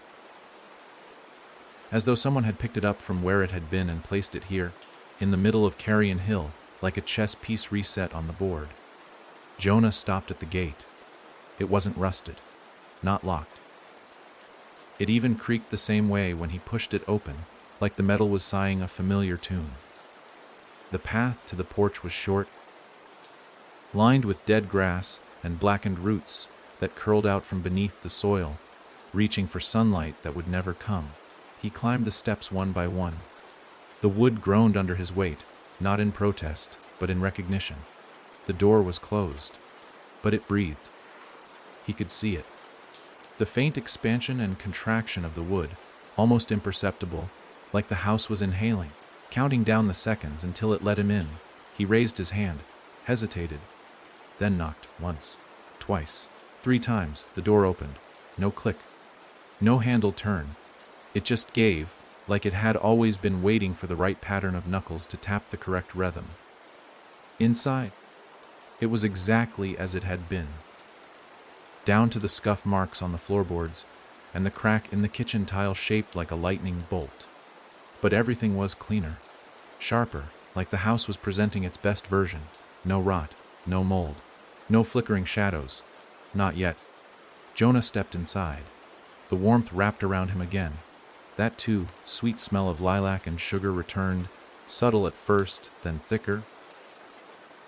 As though someone had picked it up from where it had been and placed it here, in the middle of Carrion Hill, like a chess piece reset on the board. Jonah stopped at the gate. It wasn't rusted, not locked. It even creaked the same way when he pushed it open, like the metal was sighing a familiar tune. The path to the porch was short, lined with dead grass and blackened roots that curled out from beneath the soil, reaching for sunlight that would never come. He climbed the steps one by one. The wood groaned under his weight, not in protest, but in recognition. The door was closed, but it breathed. He could see it. The faint expansion and contraction of the wood, almost imperceptible, like the house was inhaling, counting down the seconds until it let him in. He raised his hand, hesitated, then knocked once, twice, 3 times. The door opened. No click. No handle turn. It just gave, like it had always been waiting for the right pattern of knuckles to tap the correct rhythm. Inside, it was exactly as it had been. Down to the scuff marks on the floorboards and the crack in the kitchen tile shaped like a lightning bolt. But everything was cleaner, sharper, like the house was presenting its best version. No rot, no mold, no flickering shadows. Not yet. Jonah stepped inside. The warmth wrapped around him again. That too, sweet smell of lilac and sugar returned, subtle at first, then thicker,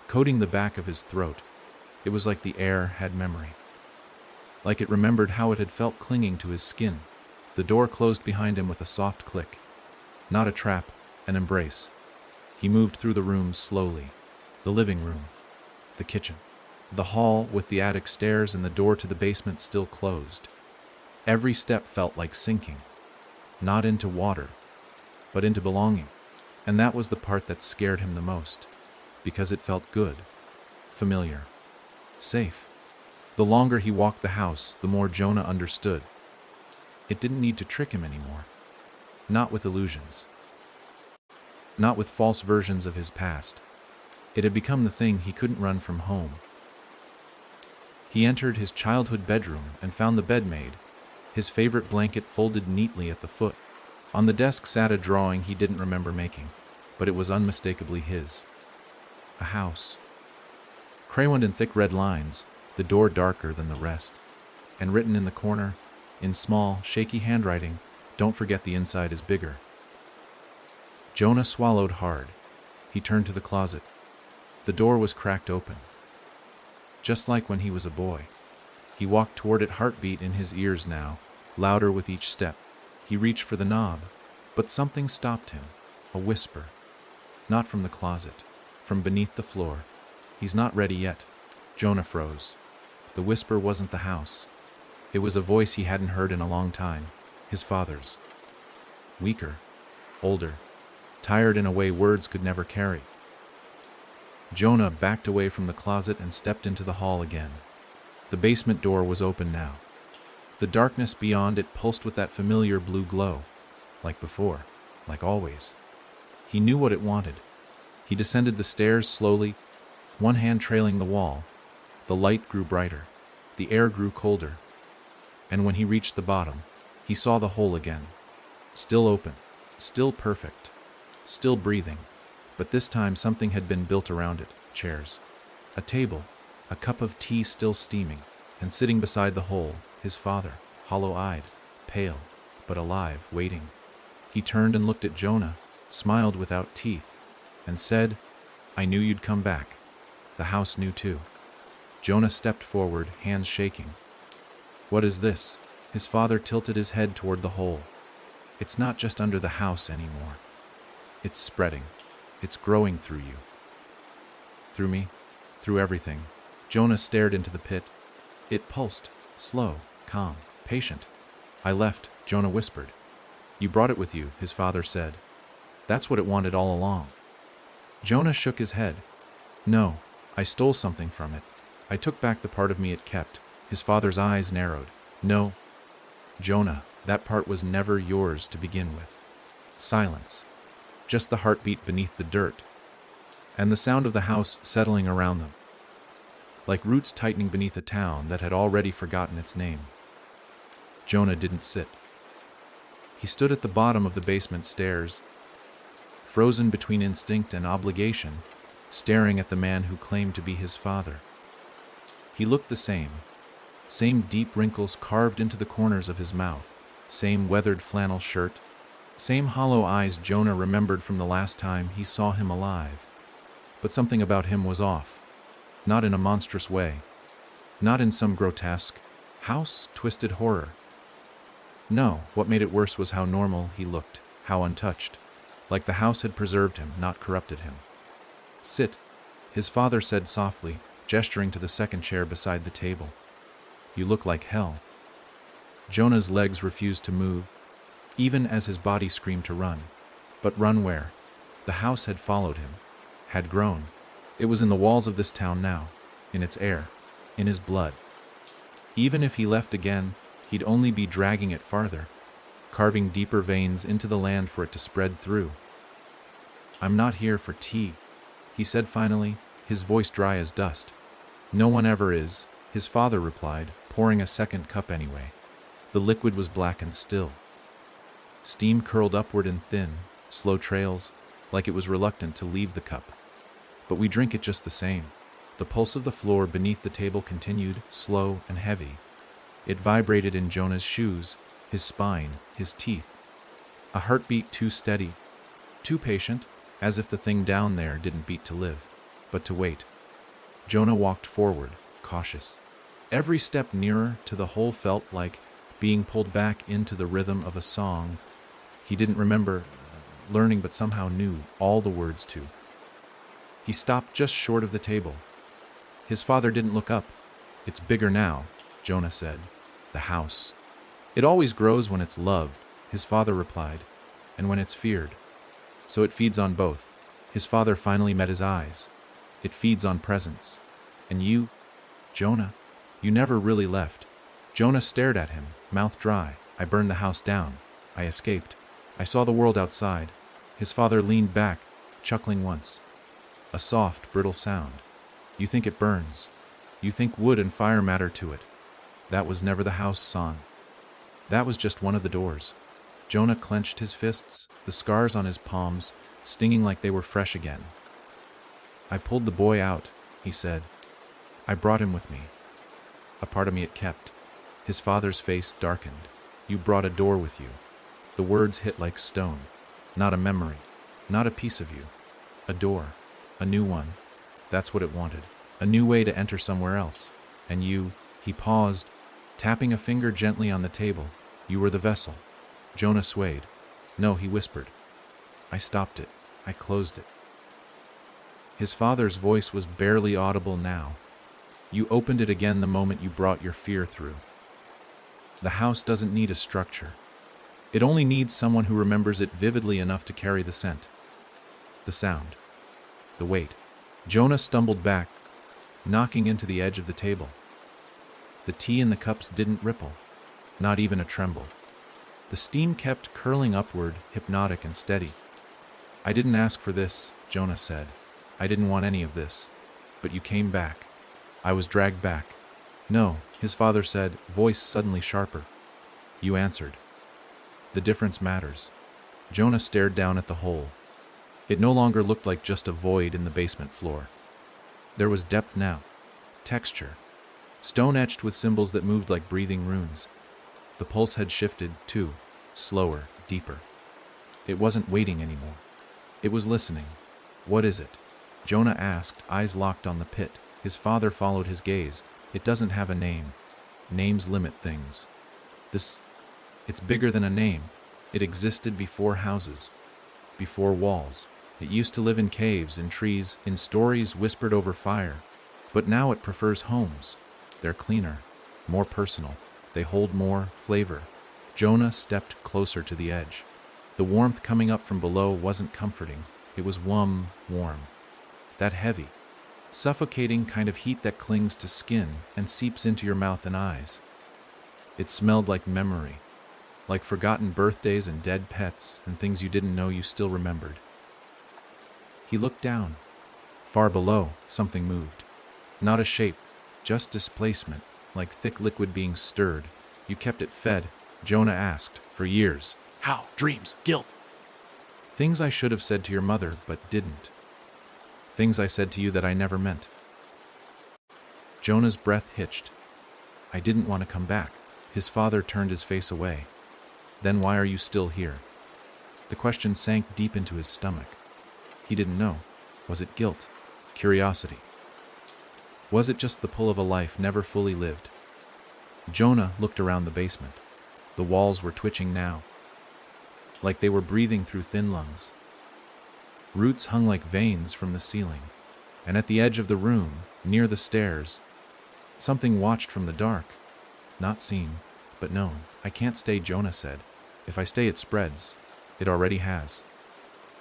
coating the back of his throat. It was like the air had memory. Like it remembered how it had felt clinging to his skin. The door closed behind him with a soft click. Not a trap, an embrace. He moved through the rooms slowly. The living room, the kitchen, the hall with the attic stairs and the door to the basement still closed. Every step felt like sinking, not into water, but into belonging. And that was the part that scared him the most, because it felt good, familiar, safe. The longer he walked the house, the more Jonah understood. It didn't need to trick him anymore. Not with illusions. Not with false versions of his past. It had become the thing he couldn't run from home. He entered his childhood bedroom and found the bed made, his favorite blanket folded neatly at the foot, On the desk sat a drawing he didn't remember making, but it was unmistakably his. A house. Crayoned in thick red lines, the door darker than the rest, and written in the corner, in small, shaky handwriting, "Don't forget the inside is bigger." Jonah swallowed hard. He turned to the closet. The door was cracked open. Just like when he was a boy. He walked toward it, heartbeat in his ears now, louder with each step. He reached for the knob, but something stopped him, a whisper. Not from the closet, from beneath the floor. "He's not ready yet." Jonah froze. The whisper wasn't the house. It was a voice he hadn't heard in a long time, his father's. Weaker, older, tired in a way words could never carry. Jonah backed away from the closet and stepped into the hall again. The basement door was open now. The darkness beyond it pulsed with that familiar blue glow, like before, like always. He knew what it wanted. He descended the stairs slowly, one hand trailing the wall. The light grew brighter. The air grew colder. And when he reached the bottom, he saw the hole again. Still open, still perfect, still breathing. But this time something had been built around it, chairs. A table, a cup of tea still steaming, and sitting beside the hole, his father, hollow-eyed, pale, but alive, waiting. He turned and looked at Jonah, smiled without teeth, and said, "I knew you'd come back." The house knew too. Jonah stepped forward, hands shaking. "What is this?" His father tilted his head toward the hole. "It's not just under the house anymore. It's spreading. It's growing through you." Through me? Through everything. Jonah stared into the pit. It pulsed, slow, calm, patient. "I left," Jonah whispered. "You brought it with you," his father said. "That's what it wanted all along." Jonah shook his head. "No, I stole something from it. I took back the part of me it kept." His father's eyes narrowed. "No, Jonah, that part was never yours to begin with." Silence. Just the heartbeat beneath the dirt, and the sound of the house settling around them, like roots tightening beneath a town that had already forgotten its name. Jonah didn't sit. He stood at the bottom of the basement stairs, frozen between instinct and obligation, staring at the man who claimed to be his father. He looked the same deep wrinkles carved into the corners of his mouth, same weathered flannel shirt, same hollow eyes Jonah remembered from the last time he saw him alive. But something about him was off. Not in a monstrous way. Not in some grotesque, house-twisted horror. No, what made it worse was how normal he looked, how untouched. Like the house had preserved him, not corrupted him. "Sit," his father said softly, gesturing to the second chair beside the table. "You look like hell." Jonah's legs refused to move, even as his body screamed to run. But run where? The house had followed him, had grown. It was in the walls of this town now, in its air, in his blood. Even if he left again, he'd only be dragging it farther, carving deeper veins into the land for it to spread through. "I'm not here for tea," he said finally, his voice dry as dust. "No one ever is," his father replied, pouring a second cup anyway. The liquid was black and still. Steam curled upward in thin, slow trails, like it was reluctant to leave the cup. "But we drink it just the same." The pulse of the floor beneath the table continued, slow and heavy. It vibrated in Jonah's shoes, his spine, his teeth. A heartbeat too steady, too patient, as if the thing down there didn't beat to live, but to wait. Jonah walked forward, cautious. Every step nearer to the hole felt like being pulled back into the rhythm of a song he didn't remember learning but somehow knew all the words to. He stopped just short of the table. His father didn't look up. "It's bigger now," Jonah said. "The house. It always grows when it's loved," his father replied, "and when it's feared. So it feeds on both." His father finally met his eyes. "It feeds on presence. And you, Jonah, you never really left." Jonah stared at him, mouth dry. "I burned the house down. I escaped. I saw the world outside." His father leaned back, chuckling once. A soft, brittle sound. "You think it burns. You think wood and fire matter to it. That was never the house, son. That was just one of the doors. Jonah clenched his fists, the scars on his palms stinging like they were fresh again. "I pulled the boy out," he said. "I brought him with me. A part of me it kept." His father's face darkened. "You brought a door with you." The words hit like stone. Not a memory, not a piece of you. A door, a new one. That's what it wanted. A new way to enter somewhere else. And you, he paused, tapping a finger gently on the table. "You were the vessel." Jonah swayed. "No," he whispered. "I stopped it. I closed it." His father's voice was barely audible now. "You opened it again the moment you brought your fear through." The house doesn't need a structure. It only needs someone who remembers it vividly enough to carry the scent, the sound, the weight. Jonah stumbled back, knocking into the edge of the table. The tea in the cups didn't ripple, not even a tremble. The steam kept curling upward, hypnotic and steady. "I didn't ask for this," Jonah said. "I didn't want any of this. But you came back. I was dragged back." "No," his father said, voice suddenly sharper. "You answered. The difference matters." Jonah stared down at the hole. It no longer looked like just a void in the basement floor. There was depth now, texture, stone etched with symbols that moved like breathing runes. The pulse had shifted, too, slower, deeper. It wasn't waiting anymore. It was listening. "What is it?" Jonah asked, eyes locked on the pit. His father followed his gaze. "It doesn't have a name. Names limit things. It's bigger than a name. It existed before houses, before walls. It used to live in caves, in trees, in stories whispered over fire. But now it prefers homes. They're cleaner, more personal. They hold more flavor." Jonah stepped closer to the edge. The warmth coming up from below wasn't comforting. It was warm. That heavy, suffocating kind of heat that clings to skin and seeps into your mouth and eyes. It smelled like memory, like forgotten birthdays and dead pets and things you didn't know you still remembered. He looked down. Far below, something moved. Not a shape, just displacement, like thick liquid being stirred. "You kept it fed?" Jonah asked. "For years." "How? Dreams? Guilt?" "Things I should have said to your mother, but didn't. Things I said to you that I never meant." Jonah's breath hitched. "I didn't want to come back." His father turned his face away. "Then why are you still here?" The question sank deep into his stomach. He didn't know. Was it guilt? Curiosity? Was it just the pull of a life never fully lived? Jonah looked around the basement. The walls were twitching now, like they were breathing through thin lungs. Roots hung like veins from the ceiling, and at the edge of the room, near the stairs, something watched from the dark. Not seen, but known. "I can't stay," Jonah said. "If I stay, it spreads. It already has.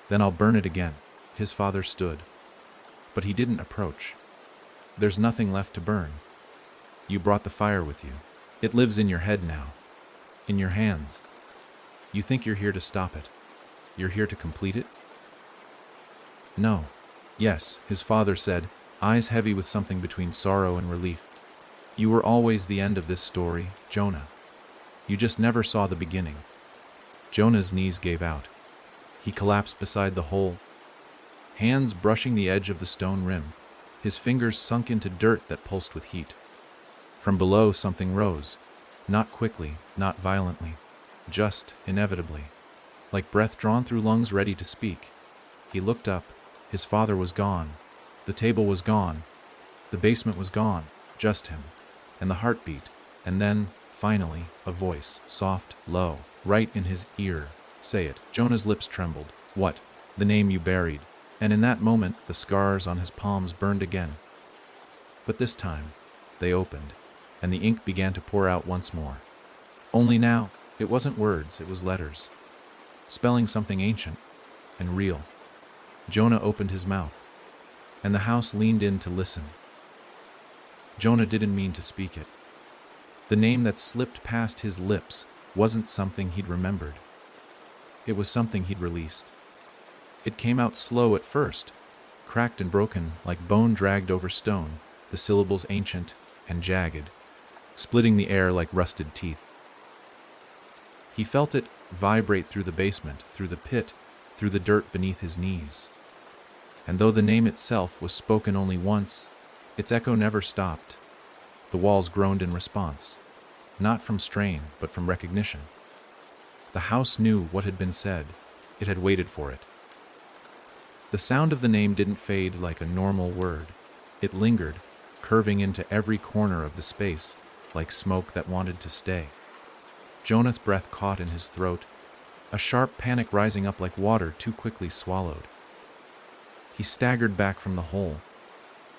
Then I'll burn it again." His father stood, but he didn't approach. "There's nothing left to burn. You brought the fire with you. It lives in your head now, in your hands. You think you're here to stop it. You're here to complete it?" "No." "Yes," his father said, eyes heavy with something between sorrow and relief. "You were always the end of this story, Jonah. You just never saw the beginning." Jonah's knees gave out. He collapsed beside the hole, hands brushing the edge of the stone rim. His fingers sunk into dirt that pulsed with heat. From below, something rose. Not quickly, not violently, just inevitably, like breath drawn through lungs ready to speak. He looked up. His father was gone. The table was gone. The basement was gone. Just him. And the heartbeat. And then, finally, a voice, soft, low, right in his ear. "Say it." Jonah's lips trembled. "What?" "The name you buried." And in that moment, the scars on his palms burned again. But this time, they opened, and the ink began to pour out once more. Only now, it wasn't words, it was letters, spelling something ancient and real. Jonah opened his mouth, and the house leaned in to listen. Jonah didn't mean to speak it. The name that slipped past his lips wasn't something he'd remembered. It was something he'd released. It came out slow at first, cracked and broken like bone dragged over stone, the syllables ancient and jagged, splitting the air like rusted teeth. He felt it vibrate through the basement, through the pit, through the dirt beneath his knees. And though the name itself was spoken only once, its echo never stopped. The walls groaned in response, not from strain, but from recognition. The house knew what had been said. It had waited for it. The sound of the name didn't fade like a normal word. It lingered, curving into every corner of the space, like smoke that wanted to stay. Jonah's breath caught in his throat, a sharp panic rising up like water too quickly swallowed. He staggered back from the hole,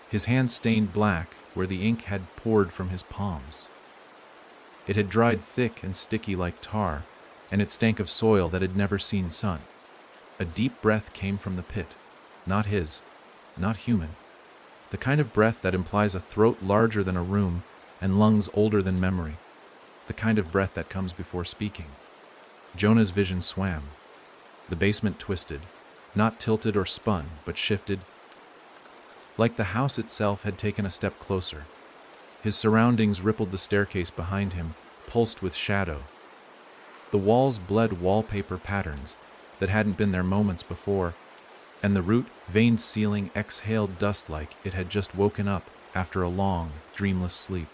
his hands stained black where the ink had poured from his palms. It had dried thick and sticky like tar, and it stank of soil that had never seen sun. A deep breath came from the pit, not his, not human. The kind of breath that implies a throat larger than a room and lungs older than memory. The kind of breath that comes before speaking. Jonah's vision swam. The basement twisted, not tilted or spun, but shifted, like the house itself had taken a step closer. His surroundings rippled the staircase behind him, pulsed with shadow. The walls bled wallpaper patterns that hadn't been there moments before, and the root-veined ceiling exhaled dust like it had just woken up after a long, dreamless sleep.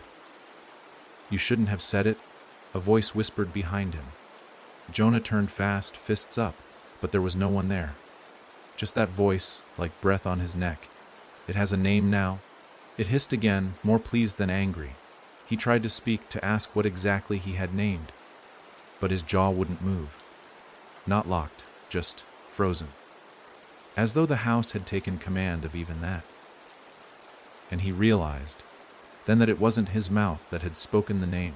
"You shouldn't have said it," a voice whispered behind him. Jonah turned fast, fists up, but there was no one there. Just that voice, like breath on his neck. "It has a name now." It hissed again, more pleased than angry. He tried to speak, to ask what exactly he had named, but his jaw wouldn't move. Not locked, just frozen. As though the house had taken command of even that. And he realized then that it wasn't his mouth that had spoken the name.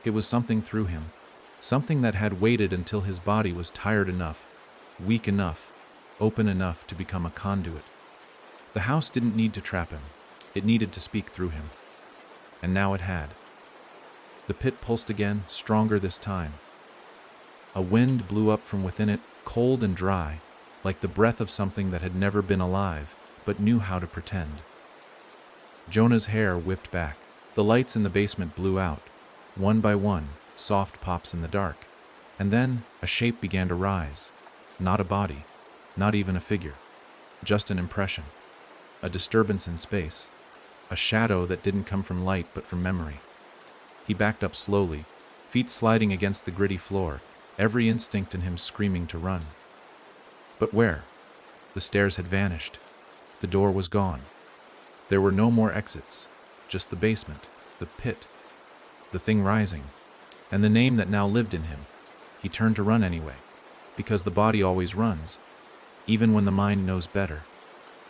It was something through him, something that had waited until his body was tired enough, weak enough, open enough to become a conduit. The house didn't need to trap him. It needed to speak through him. And now it had. The pit pulsed again, stronger this time. A wind blew up from within it, cold and dry, like the breath of something that had never been alive, but knew how to pretend. Jonah's hair whipped back. The lights in the basement blew out, one by one, soft pops in the dark. And then a shape began to rise. Not a body, not even a figure. Just an impression. A disturbance in space. A shadow that didn't come from light but from memory. He backed up slowly, feet sliding against the gritty floor, every instinct in him screaming to run. But where? The stairs had vanished. The door was gone. There were no more exits, just the basement, the pit, the thing rising, and the name that now lived in him. He turned to run anyway, because the body always runs, even when the mind knows better.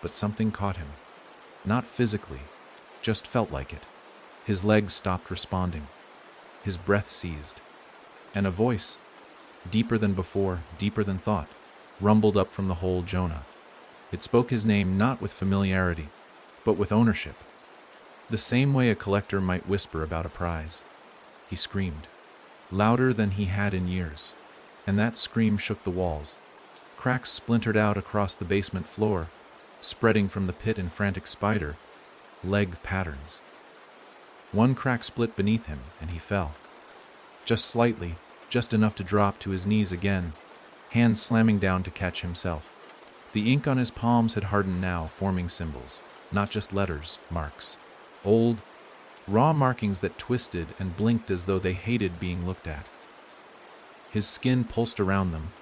But something caught him. Not physically, just felt like it. His legs stopped responding. His breath seized. And a voice, deeper than before, deeper than thought, rumbled up from the hole Jonah. It spoke his name not with familiarity, but with ownership. The same way a collector might whisper about a prize. He screamed, louder than he had in years, and that scream shook the walls. Cracks splintered out across the basement floor, spreading from the pit in frantic spider, leg patterns. One crack split beneath him, and he fell. Just slightly, just enough to drop to his knees again, hands slamming down to catch himself. The ink on his palms had hardened now, forming symbols, not just letters, marks. Old, raw markings that twisted and blinked as though they hated being looked at. His skin pulsed around them,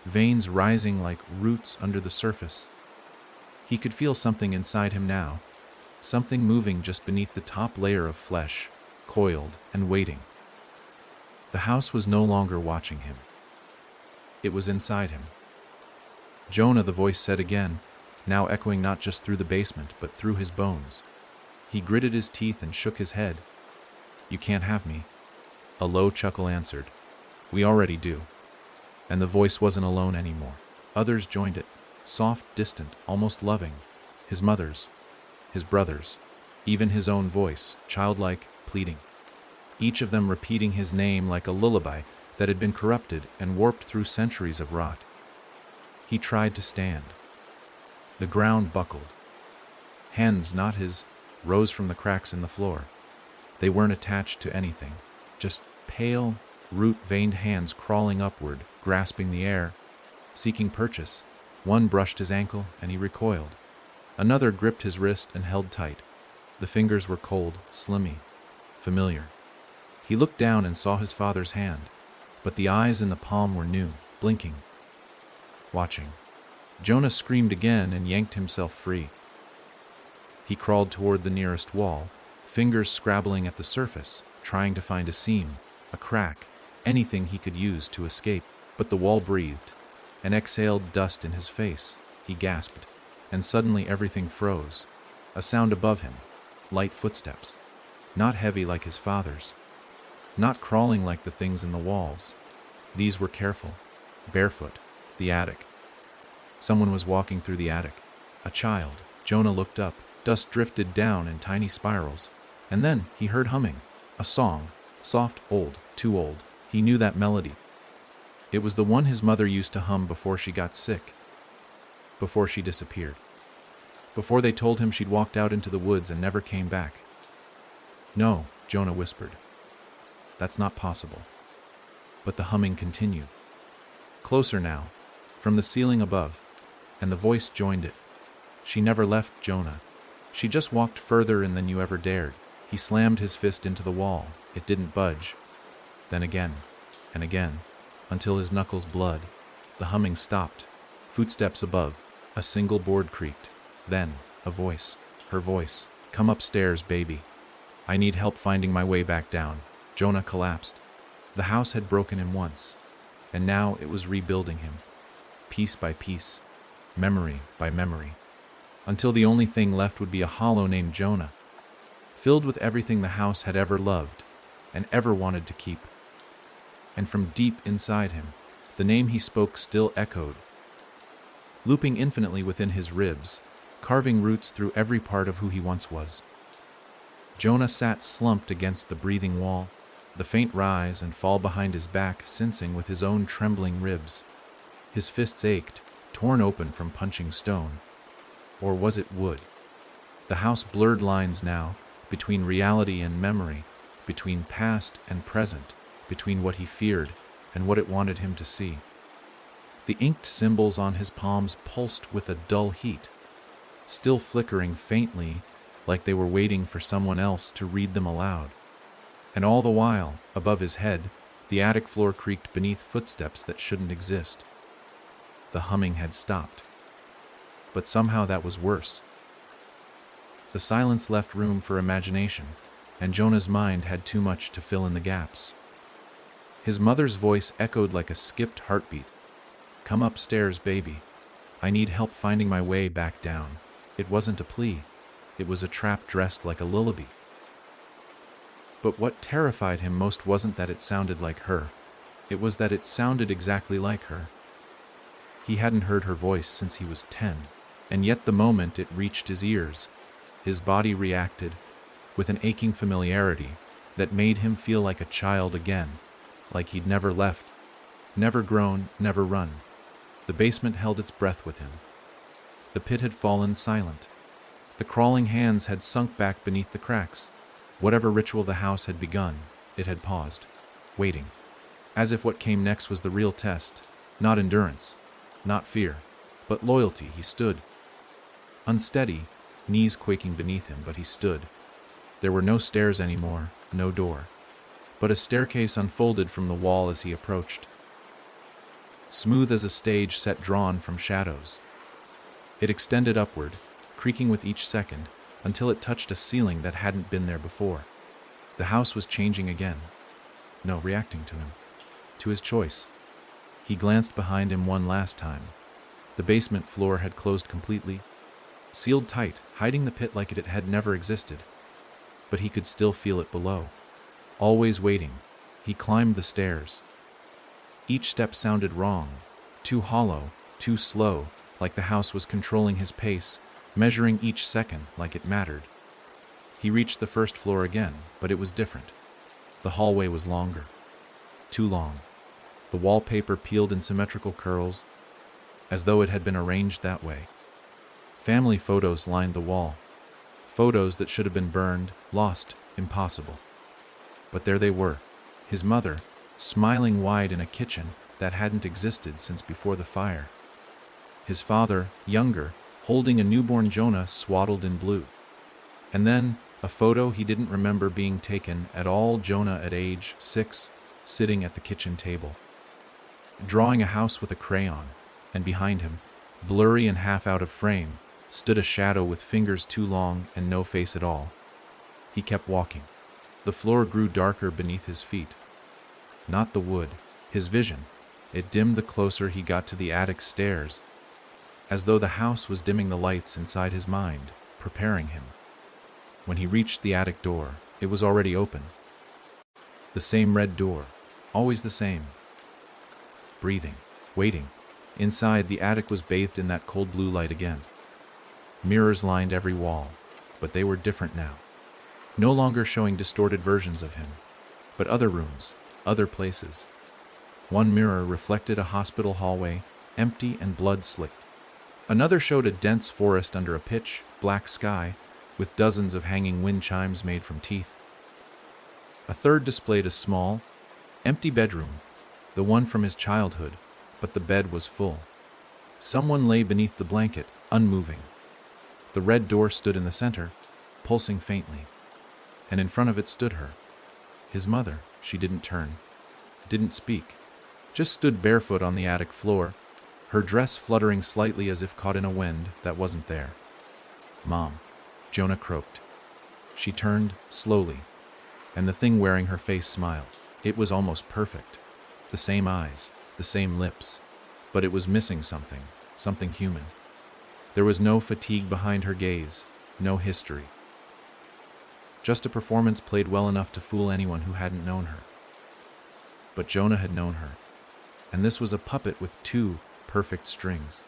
veins rising like roots under the surface. He could feel something inside him now, something moving just beneath the top layer of flesh, coiled and waiting. The house was no longer watching him. It was inside him. "Jonah," the voice said again, now echoing not just through the basement, but through his bones. He gritted his teeth and shook his head. "You can't have me." A low chuckle answered, "We already do." And the voice wasn't alone anymore. Others joined it, soft, distant, almost loving. His mother's, his brother's, even his own voice, childlike, pleading. Each of them repeating his name like a lullaby that had been corrupted and warped through centuries of rot. He tried to stand. The ground buckled. Hands, not his, rose from the cracks in the floor. They weren't attached to anything, just pale, root-veined hands crawling upward, grasping the air, seeking purchase. One brushed his ankle, and he recoiled. Another gripped his wrist and held tight. The fingers were cold, slimy, familiar. He looked down and saw his father's hand, but the eyes in the palm were new, blinking, watching. Jonah screamed again and yanked himself free. He crawled toward the nearest wall, fingers scrabbling at the surface, trying to find a seam, a crack, anything he could use to escape. But the wall breathed and exhaled dust in his face. He gasped, and suddenly everything froze. A sound above him, light footsteps, not heavy like his father's, not crawling like the things in the walls. These were careful, barefoot, the attic. Someone was walking through the attic. A child. Jonah looked up. Dust drifted down in tiny spirals. And then he heard humming. A song. Soft, old, too old. He knew that melody. It was the one his mother used to hum before she got sick. Before she disappeared. Before they told him she'd walked out into the woods and never came back. "No," Jonah whispered. "That's not possible." But the humming continued. Closer now, from the ceiling above, and the voice joined it. She never left Jonah. She just walked further in than you ever dared. He slammed his fist into the wall. It didn't budge. Then again, and again, until his knuckles bled. The humming stopped. Footsteps above. A single board creaked. Then, a voice. Her voice. "Come upstairs, baby. I need help finding my way back down." Jonah collapsed. The house had broken him once, and now it was rebuilding him, piece by piece, memory by memory, until the only thing left would be a hollow named Jonah, filled with everything the house had ever loved and ever wanted to keep. And from deep inside him, the name he spoke still echoed, looping infinitely within his ribs, carving roots through every part of who he once was. Jonah sat slumped against the breathing wall, the faint rise and fall behind his back sensing with his own trembling ribs. His fists ached, torn open from punching stone. Or was it wood? The house blurred lines now, between reality and memory, between past and present, between what he feared and what it wanted him to see. The inked symbols on his palms pulsed with a dull heat, still flickering faintly like they were waiting for someone else to read them aloud. And all the while, above his head, the attic floor creaked beneath footsteps that shouldn't exist. The humming had stopped. But somehow that was worse. The silence left room for imagination, and Jonah's mind had too much to fill in the gaps. His mother's voice echoed like a skipped heartbeat. "Come upstairs, baby. I need help finding my way back down." It wasn't a plea. It was a trap dressed like a lullaby. But what terrified him most wasn't that it sounded like her. It was that it sounded exactly like her. He hadn't heard her voice since he was 10, and yet the moment it reached his ears, his body reacted with an aching familiarity that made him feel like a child again, like he'd never left, never grown, never run. The basement held its breath with him. The pit had fallen silent. The crawling hands had sunk back beneath the cracks. Whatever ritual the house had begun, it had paused, waiting, as if what came next was the real test. Not endurance, not fear, but loyalty. He stood, unsteady, knees quaking beneath him, but he stood. There were no stairs anymore, no door, but a staircase unfolded from the wall as he approached, smooth as a stage set drawn from shadows. It extended upward, creaking with each second, until it touched a ceiling that hadn't been there before. The house was changing again. No, reacting to him, to his choice. He glanced behind him one last time. The basement floor had closed completely, sealed tight, hiding the pit like it had never existed. But he could still feel it below. Always waiting, he climbed the stairs. Each step sounded wrong, too hollow, too slow, like the house was controlling his pace, measuring each second like it mattered. He reached the first floor again, but it was different. The hallway was longer. Too long. The wallpaper peeled in symmetrical curls, as though it had been arranged that way. Family photos lined the wall. Photos that should have been burned, lost, impossible. But there they were. His mother, smiling wide in a kitchen that hadn't existed since before the fire. His father, younger, holding a newborn Jonah swaddled in blue. And then, a photo he didn't remember being taken at all, Jonah at age 6, sitting at the kitchen table, drawing a house with a crayon, and behind him, blurry and half out of frame, stood a shadow with fingers too long and no face at all. He kept walking. The floor grew darker beneath his feet. Not the wood, his vision. It dimmed the closer he got to the attic stairs, as though the house was dimming the lights inside his mind, preparing him. When he reached the attic door, it was already open. The same red door, always the same. Breathing, waiting. Inside, the attic was bathed in that cold blue light again. Mirrors lined every wall, but they were different now. No longer showing distorted versions of him, but other rooms, other places. One mirror reflected a hospital hallway, empty and blood-slicked. Another showed a dense forest under a pitch black sky, with dozens of hanging wind chimes made from teeth. A third displayed a small, empty bedroom, the one from his childhood, but the bed was full. Someone lay beneath the blanket, unmoving. The red door stood in the center, pulsing faintly, and in front of it stood her. His mother. She didn't turn, didn't speak, just stood barefoot on the attic floor, her dress fluttering slightly as if caught in a wind that wasn't there. "Mom," Jonah croaked. She turned, slowly, and the thing wearing her face smiled. It was almost perfect. The same eyes, the same lips, but it was missing something, something human. There was no fatigue behind her gaze, no history. Just a performance played well enough to fool anyone who hadn't known her. But Jonah had known her, and this was a puppet with 2 perfect strings.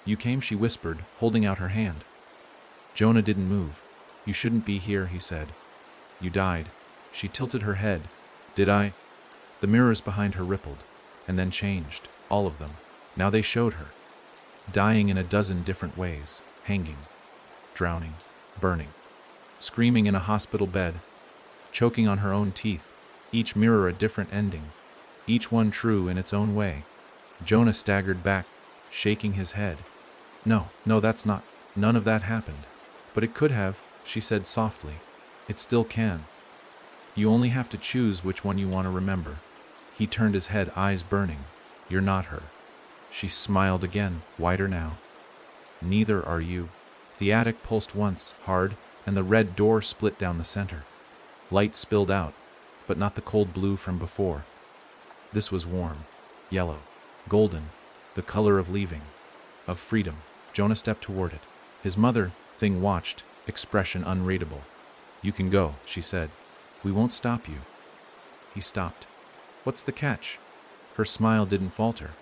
"You came," she whispered, holding out her hand. Jonah didn't move. "You shouldn't be here," he said. "You died." She tilted her head. "Did I?" The mirrors behind her rippled, and then changed, all of them. Now they showed her, dying in a dozen different ways, hanging, drowning, burning, screaming in a hospital bed, choking on her own teeth, each mirror a different ending, each one true in its own way. Jonah staggered back, shaking his head. No, that's not. None of that happened. But it could have," she said softly. "It still can. You only have to choose which one you want to remember." He turned his head, eyes burning. "You're not her." She smiled again, wider now. "Neither are you." The attic pulsed once, hard, and the red door split down the center. Light spilled out, but not the cold blue from before. This was warm, yellow, golden, the color of leaving, of freedom. Jonah stepped toward it. His mother, Thing, watched, expression unreadable. "You can go," she said. "We won't stop you." He stopped. "What's the catch?" Her smile didn't falter.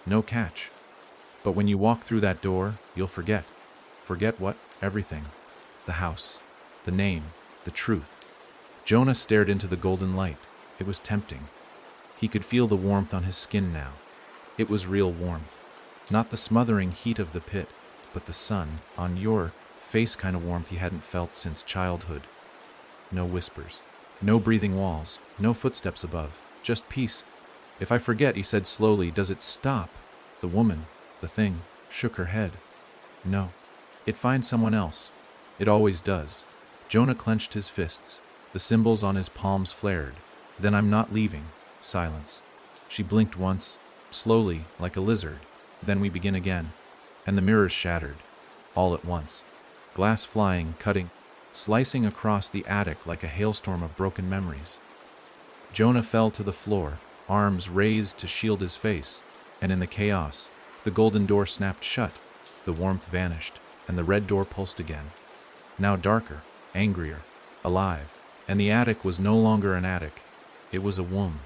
"No catch. But when you walk through that door, you'll forget." "Forget what?" "Everything. The house, the name, the truth." Jonah stared into the golden light. It was tempting. He could feel the warmth on his skin now. It was real warmth. Not the smothering heat of the pit, but the sun, on your face kind of warmth he hadn't felt since childhood. No whispers. No breathing walls. No footsteps above. Just peace. "If I forget," he said slowly, "does it stop?" The woman, the thing, shook her head. "No. It finds someone else. It always does." Jonah clenched his fists. The symbols on his palms flared. "Then I'm not leaving." Silence. She blinked once, slowly, like a lizard. "Then we begin again." And the mirrors shattered, all at once. Glass flying, cutting, slicing across the attic like a hailstorm of broken memories. Jonah fell to the floor, arms raised to shield his face, and in the chaos, the golden door snapped shut, the warmth vanished, and the red door pulsed again. Now darker, angrier, alive, and the attic was no longer an attic. It was a womb,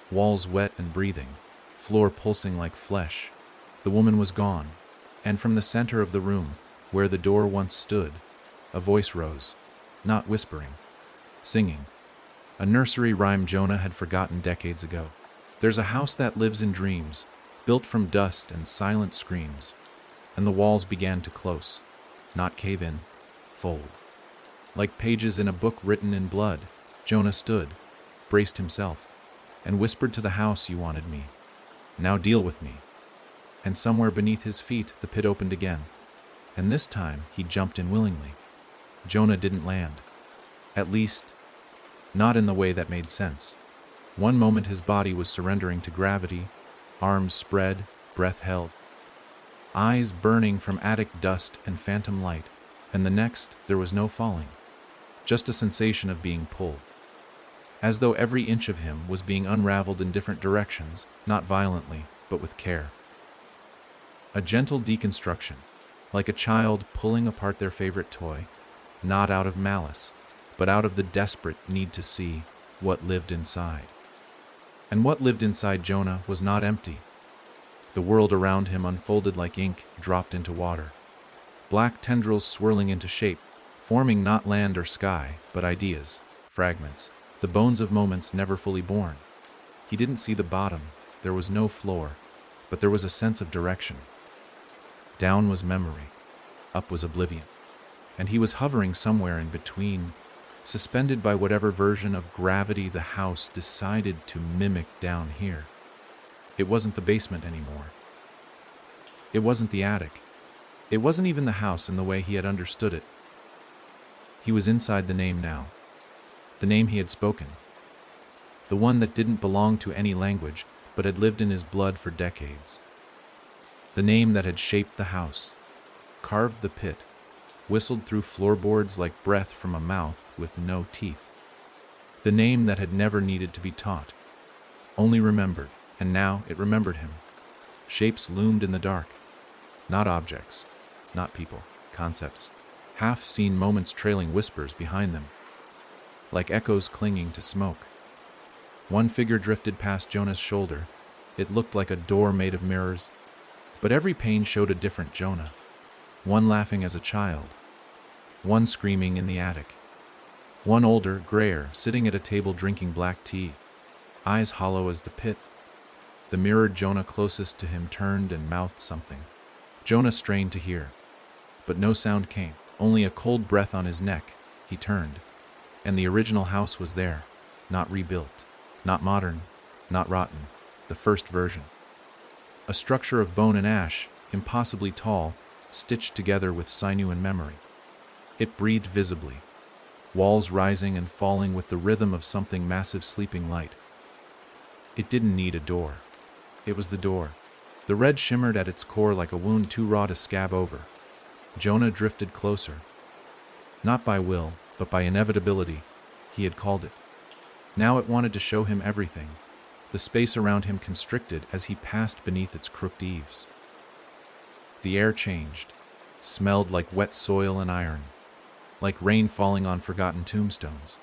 walls wet and breathing, floor pulsing like flesh. The woman was gone, and from the center of the room, where the door once stood, a voice rose, not whispering, singing. A nursery rhyme Jonah had forgotten decades ago. "There's a house that lives in dreams, built from dust and silent screams." And the walls began to close, not cave in, fold. Like pages in a book written in blood, Jonah stood, braced himself, and whispered to the house you wanted me. Now deal with me. And somewhere beneath his feet, the pit opened again. And this time, he jumped in willingly. Jonah didn't land. At least, not in the way that made sense. One moment his body was surrendering to gravity, arms spread, breath held, eyes burning from attic dust and phantom light, and the next there was no falling, just a sensation of being pulled. As though every inch of him was being unraveled in different directions, not violently, but with care. A gentle deconstruction, like a child pulling apart their favorite toy, not out of malice, but out of the desperate need to see what lived inside. And what lived inside Jonah was not empty. The world around him unfolded like ink dropped into water. Black tendrils swirling into shape, forming not land or sky, but ideas, fragments, the bones of moments never fully born. He didn't see the bottom, there was no floor, but there was a sense of direction. Down was memory, up was oblivion, and he was hovering somewhere in between, suspended by whatever version of gravity the house decided to mimic down here. It wasn't the basement anymore. It wasn't the attic. It wasn't even the house in the way he had understood it. He was inside the name now. The name he had spoken. The one that didn't belong to any language, but had lived in his blood for decades. The name that had shaped the house, carved the pit, whistled through floorboards like breath from a mouth with no teeth. The name that had never needed to be taught, only remembered, and now it remembered him. Shapes loomed in the dark, not objects, not people, concepts, half-seen moments trailing whispers behind them, like echoes clinging to smoke. One figure drifted past Jonah's shoulder. It looked like a door made of mirrors, but every pane showed a different Jonah. One laughing as a child, one screaming in the attic, one older, grayer, sitting at a table drinking black tea, eyes hollow as the pit. The mirrored Jonah closest to him turned and mouthed something. Jonah strained to hear, but no sound came, only a cold breath on his neck. He turned, and the original house was there, not rebuilt, not modern, not rotten, the first version. A structure of bone and ash, impossibly tall, stitched together with sinew and memory. It breathed visibly, walls rising and falling with the rhythm of something massive sleeping light. It didn't need a door. It was the door. The red shimmered at its core like a wound too raw to scab over. Jonah drifted closer. Not by will, but by inevitability, he had called it. Now it wanted to show him everything, the space around him constricted as he passed beneath its crooked eaves. The air changed, smelled like wet soil and iron, like rain falling on forgotten tombstones.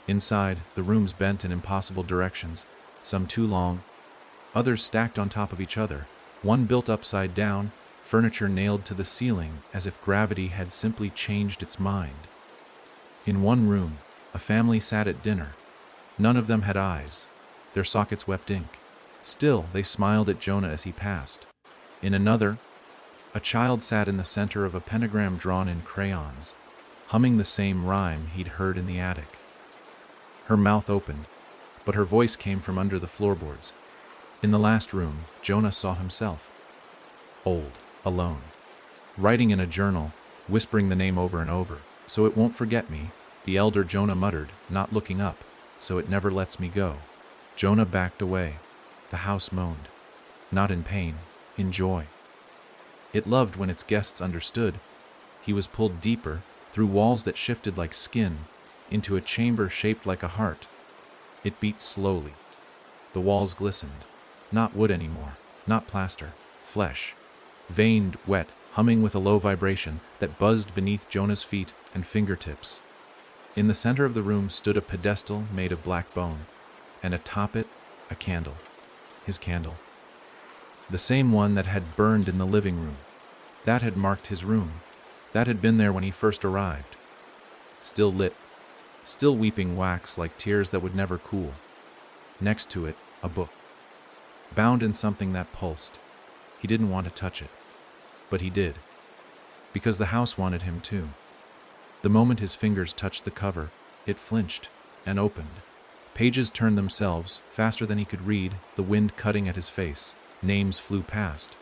Inside, the rooms bent in impossible directions, some too long, others stacked on top of each other, one built upside down, furniture nailed to the ceiling as if gravity had simply changed its mind. In one room, a family sat at dinner. None of them had eyes. Their sockets wept ink. Still, they smiled at Jonah as he passed. In another, a child sat in the center of a pentagram drawn in crayons, humming the same rhyme he'd heard in the attic. Her mouth opened, but her voice came from under the floorboards. In the last room, Jonah saw himself. Old, alone, writing in a journal, whispering the name over and over. "So it won't forget me," the elder Jonah muttered, not looking up. "So it never lets me go." Jonah backed away. The house moaned, not in pain, in joy. It loved when its guests understood. He was pulled deeper, through walls that shifted like skin, into a chamber shaped like a heart. It beat slowly. The walls glistened. Not wood anymore, not plaster, flesh. Veined, wet, humming with a low vibration that buzzed beneath Jonah's feet and fingertips. In the center of the room stood a pedestal made of black bone, and atop it, a candle. His candle. The same one that had burned in the living room. That had marked his room. That had been there when he first arrived. Still lit. Still weeping wax like tears that would never cool. Next to it, a book. Bound in something that pulsed. He didn't want to touch it. But he did. Because the house wanted him to. The moment his fingers touched the cover, it flinched and opened. Pages turned themselves, faster than he could read, the wind cutting at his face. Names flew past.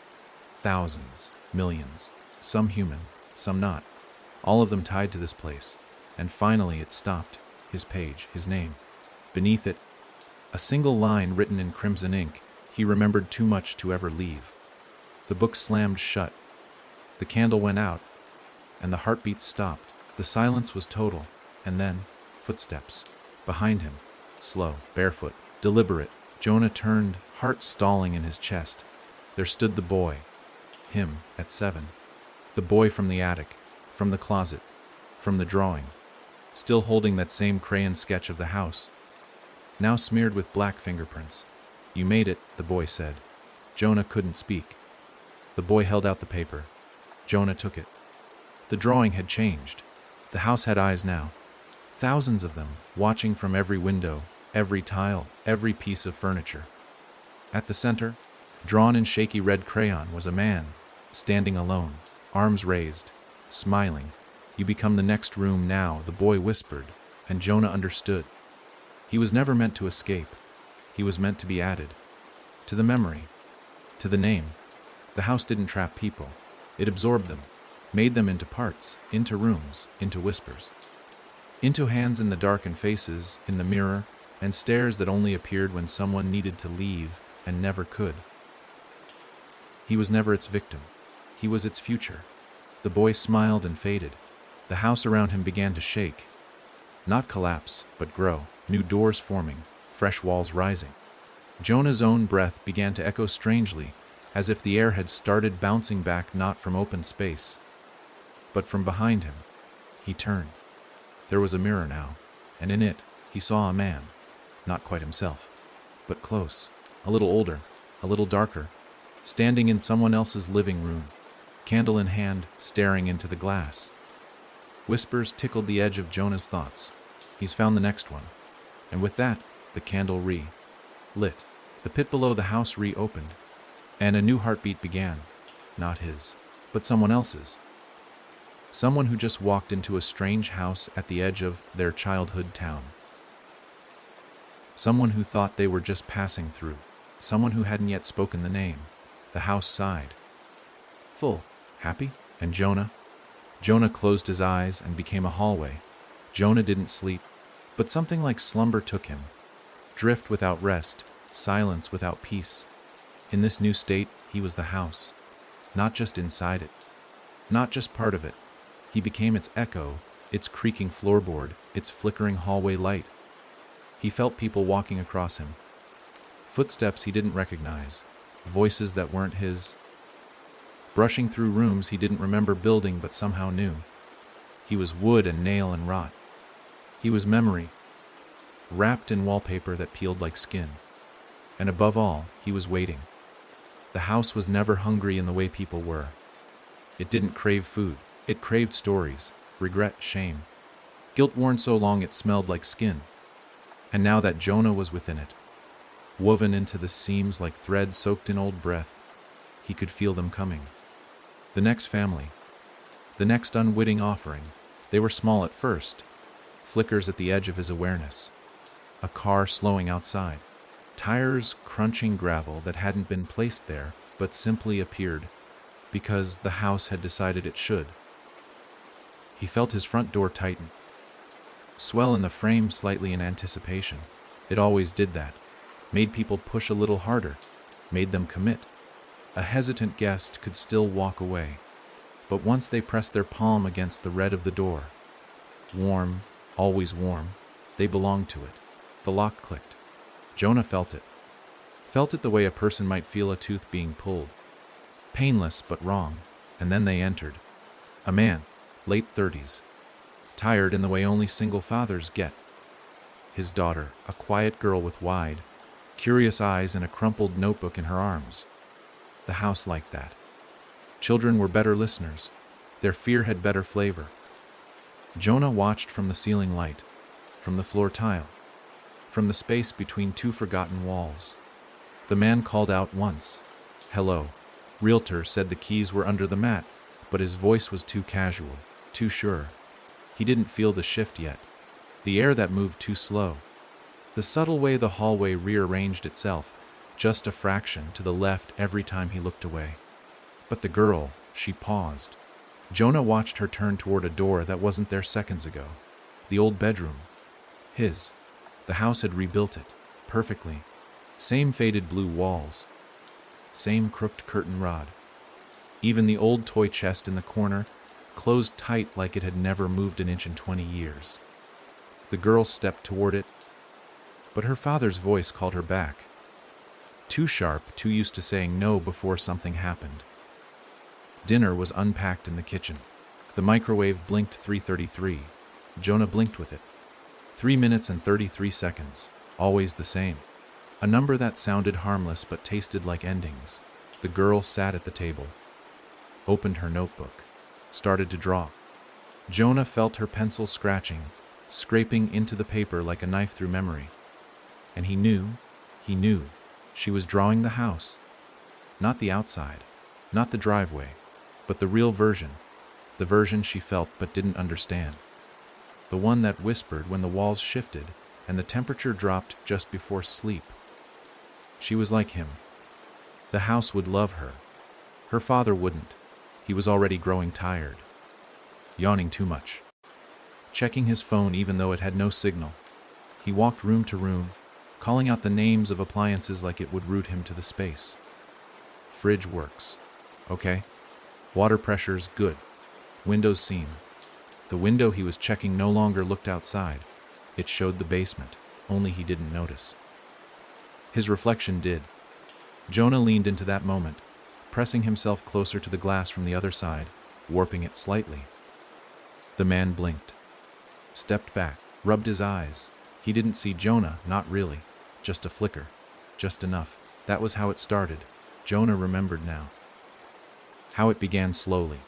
Thousands, millions, some human, some not, all of them tied to this place. And finally it stopped, his page, his name. Beneath it, a single line written in crimson ink. He remembered too much to ever leave. The book slammed shut. The candle went out, and the heartbeat stopped. The silence was total, and then, footsteps. Behind him, slow, barefoot, deliberate. Jonah turned, heart stalling in his chest. There stood the boy. Him, at 7. The boy from the attic, from the closet, from the drawing. Still holding that same crayon sketch of the house, now smeared with black fingerprints. "You made it," the boy said. Jonah couldn't speak. The boy held out the paper. Jonah took it. The drawing had changed. The house had eyes now. Thousands of them, watching from every window, every tile, every piece of furniture. At the center, drawn in shaky red crayon, was a man, standing alone, arms raised, smiling. "You become the next room now," the boy whispered, and Jonah understood. He was never meant to escape. He was meant to be added. To the memory. To the name. The house didn't trap people. It absorbed them, made them into parts, into rooms, into whispers. Into hands in the dark and faces, in the mirror, and stares that only appeared when someone needed to leave and never could. He was never its victim. He was its future. The boy smiled and faded. The house around him began to shake. Not collapse, but grow. New doors forming, fresh walls rising. Jonah's own breath began to echo strangely, as if the air had started bouncing back not from open space, but from behind him. He turned. There was a mirror now, and in it he saw a man, not quite himself, but close, a little older, a little darker, standing in someone else's living room, candle in hand, staring into the glass. Whispers tickled the edge of Jonah's thoughts. He's found the next one. And with that, the candle lit. The pit below the house reopened, and a new heartbeat began. Not his, but someone else's. Someone who just walked into a strange house at the edge of their childhood town. Someone who thought they were just passing through. Someone who hadn't yet spoken the name. The house sighed. Full. Happy? And Jonah? Jonah closed his eyes and became a hallway. Jonah didn't sleep, but something like slumber took him. Drift without rest, silence without peace. In this new state, he was the house. Not just inside it. Not just part of it. He became its echo, its creaking floorboard, its flickering hallway light. He felt people walking across him. Footsteps he didn't recognize. Voices that weren't his. Brushing through rooms he didn't remember building but somehow knew. He was wood and nail and rot. He was memory, wrapped in wallpaper that peeled like skin. And above all, he was waiting. The house was never hungry in the way people were. It didn't crave food. It craved stories, regret, shame. Guilt worn so long it smelled like skin. And now that Jonah was within it, woven into the seams like thread soaked in old breath, he could feel them coming. The next family. The next unwitting offering. They were small at first. Flickers at the edge of his awareness. A car slowing outside. Tires crunching gravel that hadn't been placed there, but simply appeared, because the house had decided it should. He felt his front door tighten. Swell in the frame slightly in anticipation. It always did that. Made people push a little harder. Made them commit. A hesitant guest could still walk away. But once they pressed their palm against the red of the door, warm, always warm, they belonged to it. The lock clicked. Jonah felt it. Felt it the way a person might feel a tooth being pulled. Painless but wrong. And then they entered. A man, late 30s. Tired in the way only single fathers get. His daughter, a quiet girl with wide, curious eyes and a crumpled notebook in her arms. The house liked that. Children were better listeners. Their fear had better flavor. Jonah watched from the ceiling light, from the floor tile, from the space between two forgotten walls. The man called out once. Hello. Realtor said the keys were under the mat, but his voice was too casual, too sure. He didn't feel the shift yet. The air that moved too slow. The The subtle way the hallway rearranged itself, just a fraction to the left every time he looked away. But the girl, she paused. Jonah watched her turn toward a door that wasn't there seconds ago. The old bedroom. His. The house had rebuilt it, perfectly. Same faded blue walls. Same crooked curtain rod. Even the old toy chest in the corner, closed tight like it had never moved an inch in 20 years. The girl stepped toward it, but her father's voice called her back. Too sharp, too used to saying no before something happened. Dinner was unpacked in the kitchen. The microwave blinked 3:33. Jonah blinked with it. 3 minutes and 33 seconds, always the same. A number that sounded harmless but tasted like endings. The girl sat at the table, opened her notebook, started to draw. Jonah felt her pencil scratching, scraping into the paper like a knife through memory. And he knew, she was drawing the house. Not the outside, not the driveway, but the real version, the version she felt but didn't understand. The one that whispered when the walls shifted and the temperature dropped just before sleep. She was like him. The house would love her. Her father wouldn't. He was already growing tired. Yawning too much. Checking his phone even though it had no signal. He walked room to room, calling out the names of appliances like it would route him to the space. Fridge works. Okay. Water pressure's good. Windows seam. The window he was checking no longer looked outside. It showed the basement, only he didn't notice. His reflection did. Jonah leaned into that moment, pressing himself closer to the glass from the other side, warping it slightly. The man blinked, stepped back, rubbed his eyes. He didn't see Jonah, not really. Just a flicker. Just enough. That was how it started. Jonah remembered now. How it began slowly.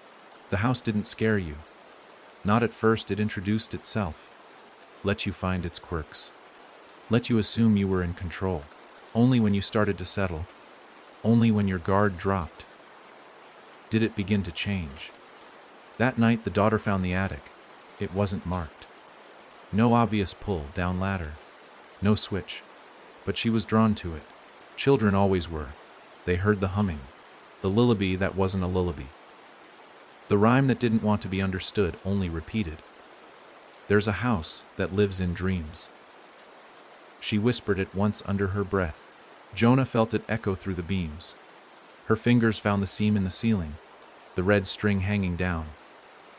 The house didn't scare you. Not at first. It introduced itself. Let you find its quirks. Let you assume you were in control. Only when you started to settle. Only when your guard dropped. Did it begin to change. That night the daughter found the attic. It wasn't marked. No obvious pull down ladder. No switch. But she was drawn to it. Children always were. They heard the humming. The lullaby that wasn't a lullaby. The rhyme that didn't want to be understood, only repeated. There's a house that lives in dreams. She whispered it once under her breath. Jonah felt it echo through the beams. Her fingers found the seam in the ceiling, the red string hanging down.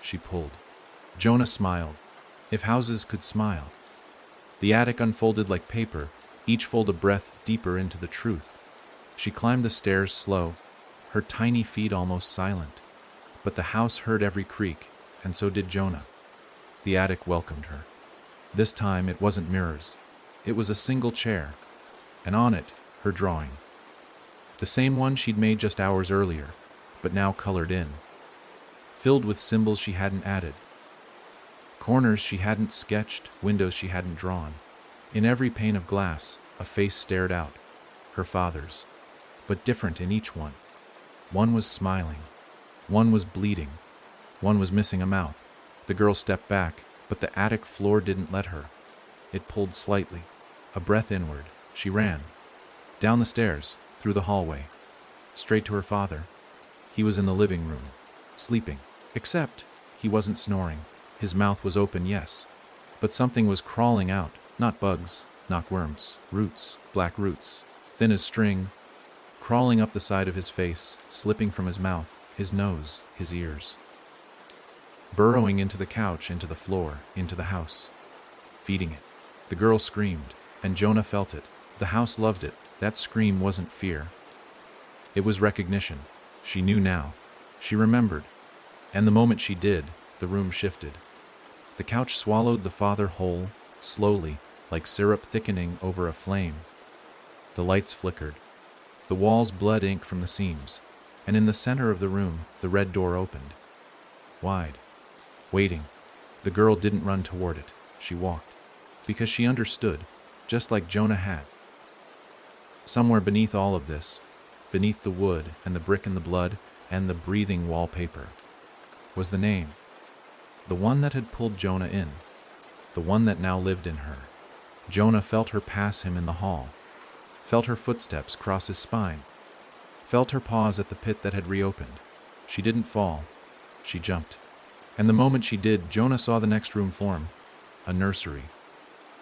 She pulled. Jonah smiled. If houses could smile. The attic unfolded like paper, each fold a breath deeper into the truth. She climbed the stairs slow, her tiny feet almost silent. But the house heard every creak, and so did Jonah. The attic welcomed her. This time it wasn't mirrors. It was a single chair, and on it, her drawing. The same one she'd made just hours earlier, but now colored in. Filled with symbols she hadn't added. Corners she hadn't sketched, windows she hadn't drawn. In every pane of glass, a face stared out. Her father's. But different in each one. One was smiling. One was bleeding. One was missing a mouth. The girl stepped back, but the attic floor didn't let her. It pulled slightly. A breath inward. She ran. Down the stairs, through the hallway. Straight to her father. He was in the living room. Sleeping. Except, he wasn't snoring. His mouth was open, yes. But something was crawling out. Not bugs, not worms. Roots, black roots. Thin as string. Crawling up the side of his face, slipping from his mouth, his nose, his ears. Burrowing into the couch, into the floor, into the house. Feeding it. The girl screamed, and Jonah felt it. The house loved it. That scream wasn't fear. It was recognition. She knew now. She remembered. And the moment she did, the room shifted. The couch swallowed the father whole, slowly, like syrup thickening over a flame. The lights flickered. The walls bled ink from the seams, and in the center of the room, the red door opened. Wide. Waiting. The girl didn't run toward it. She walked. Because she understood, just like Jonah had. Somewhere beneath all of this, beneath the wood and the brick and the blood and the breathing wallpaper, was the name. The one that had pulled Jonah in. The one that now lived in her. Jonah felt her pass him in the hall, felt her footsteps cross his spine, felt her pause at the pit that had reopened. She didn't fall. She jumped. And the moment she did, Jonah saw the next room form. A nursery.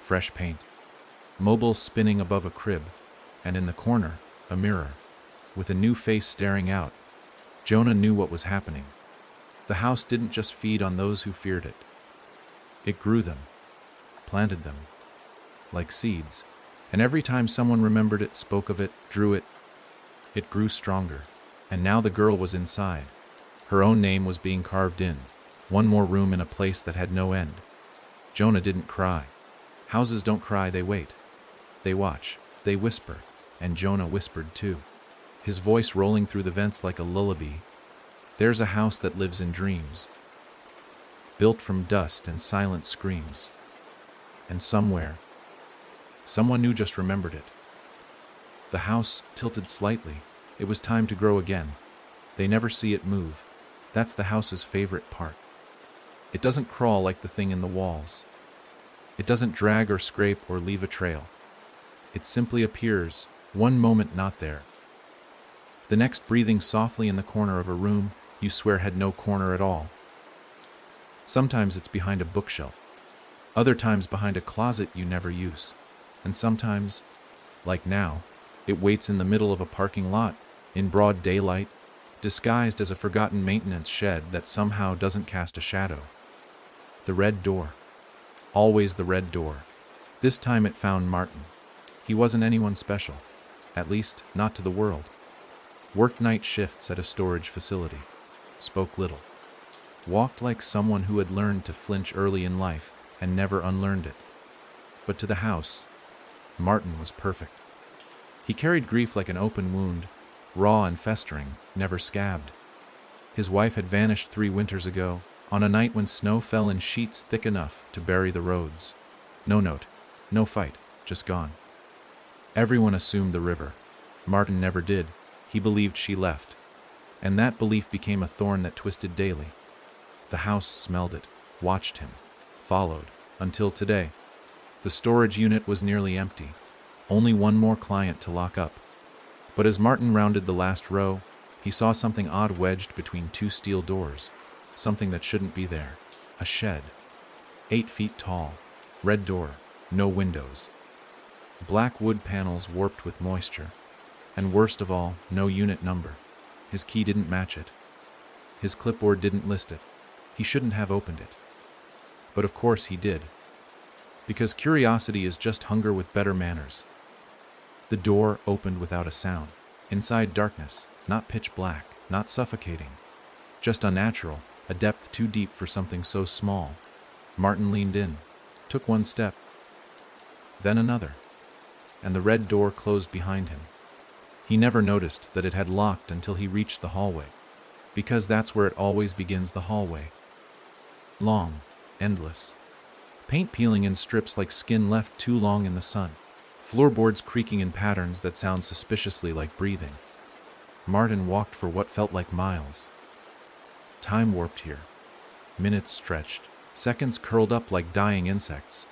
Fresh paint. Mobiles spinning above a crib. And in the corner, a mirror. With a new face staring out. Jonah knew what was happening. The house didn't just feed on those who feared it. It grew them. Planted them. Like seeds. And every time someone remembered it, spoke of it, drew it, it grew stronger. And now the girl was inside. Her own name was being carved in. One more room in a place that had no end. Jonah didn't cry. Houses don't cry, they wait. They watch. They whisper. And Jonah whispered too. His voice rolling through the vents like a lullaby. There's a house that lives in dreams. Built from dust and silent screams. And somewhere, someone new just remembered it. The house tilted slightly. It was time to grow again. They never see it move. That's the house's favorite part. It doesn't crawl like the thing in the walls. It doesn't drag or scrape or leave a trail. It simply appears, one moment not there. The next breathing softly in the corner of a room you swear had no corner at all. Sometimes it's behind a bookshelf. Other times behind a closet you never use. And sometimes, like now, it waits in the middle of a parking lot, in broad daylight, disguised as a forgotten maintenance shed that somehow doesn't cast a shadow. The red door. Always the red door. This time it found Martin. He wasn't anyone special. At least, not to the world. Worked night shifts at a storage facility. Spoke little. Walked like someone who had learned to flinch early in life and never unlearned it. But to the house, Martin was perfect. He carried grief like an open wound, raw and festering, never scabbed. His wife had vanished 3 winters ago, on a night when snow fell in sheets thick enough to bury the roads. No note, no fight, just gone. Everyone assumed the river. Martin never did. He believed she left. And that belief became a thorn that twisted daily. The house smelled it, watched him, followed, until today. The storage unit was nearly empty. Only one more client to lock up. But as Martin rounded the last row, he saw something odd wedged between 2 steel doors. Something that shouldn't be there. A shed. 8 feet tall. Red door. No windows. Black wood panels warped with moisture. And worst of all, no unit number. His key didn't match it. His clipboard didn't list it. He shouldn't have opened it. But of course he did. Because curiosity is just hunger with better manners. The door opened without a sound. Inside darkness, not pitch black, not suffocating. Just unnatural, a depth too deep for something so small. Martin leaned in, took 1 step, then another, and the red door closed behind him. He never noticed that it had locked until he reached the hallway, because that's where it always begins, the hallway. Long, endless. Paint peeling in strips like skin left too long in the sun. Floorboards creaking in patterns that sound suspiciously like breathing. Martin walked for what felt like miles. Time warped here. Minutes stretched. Seconds curled up like dying insects.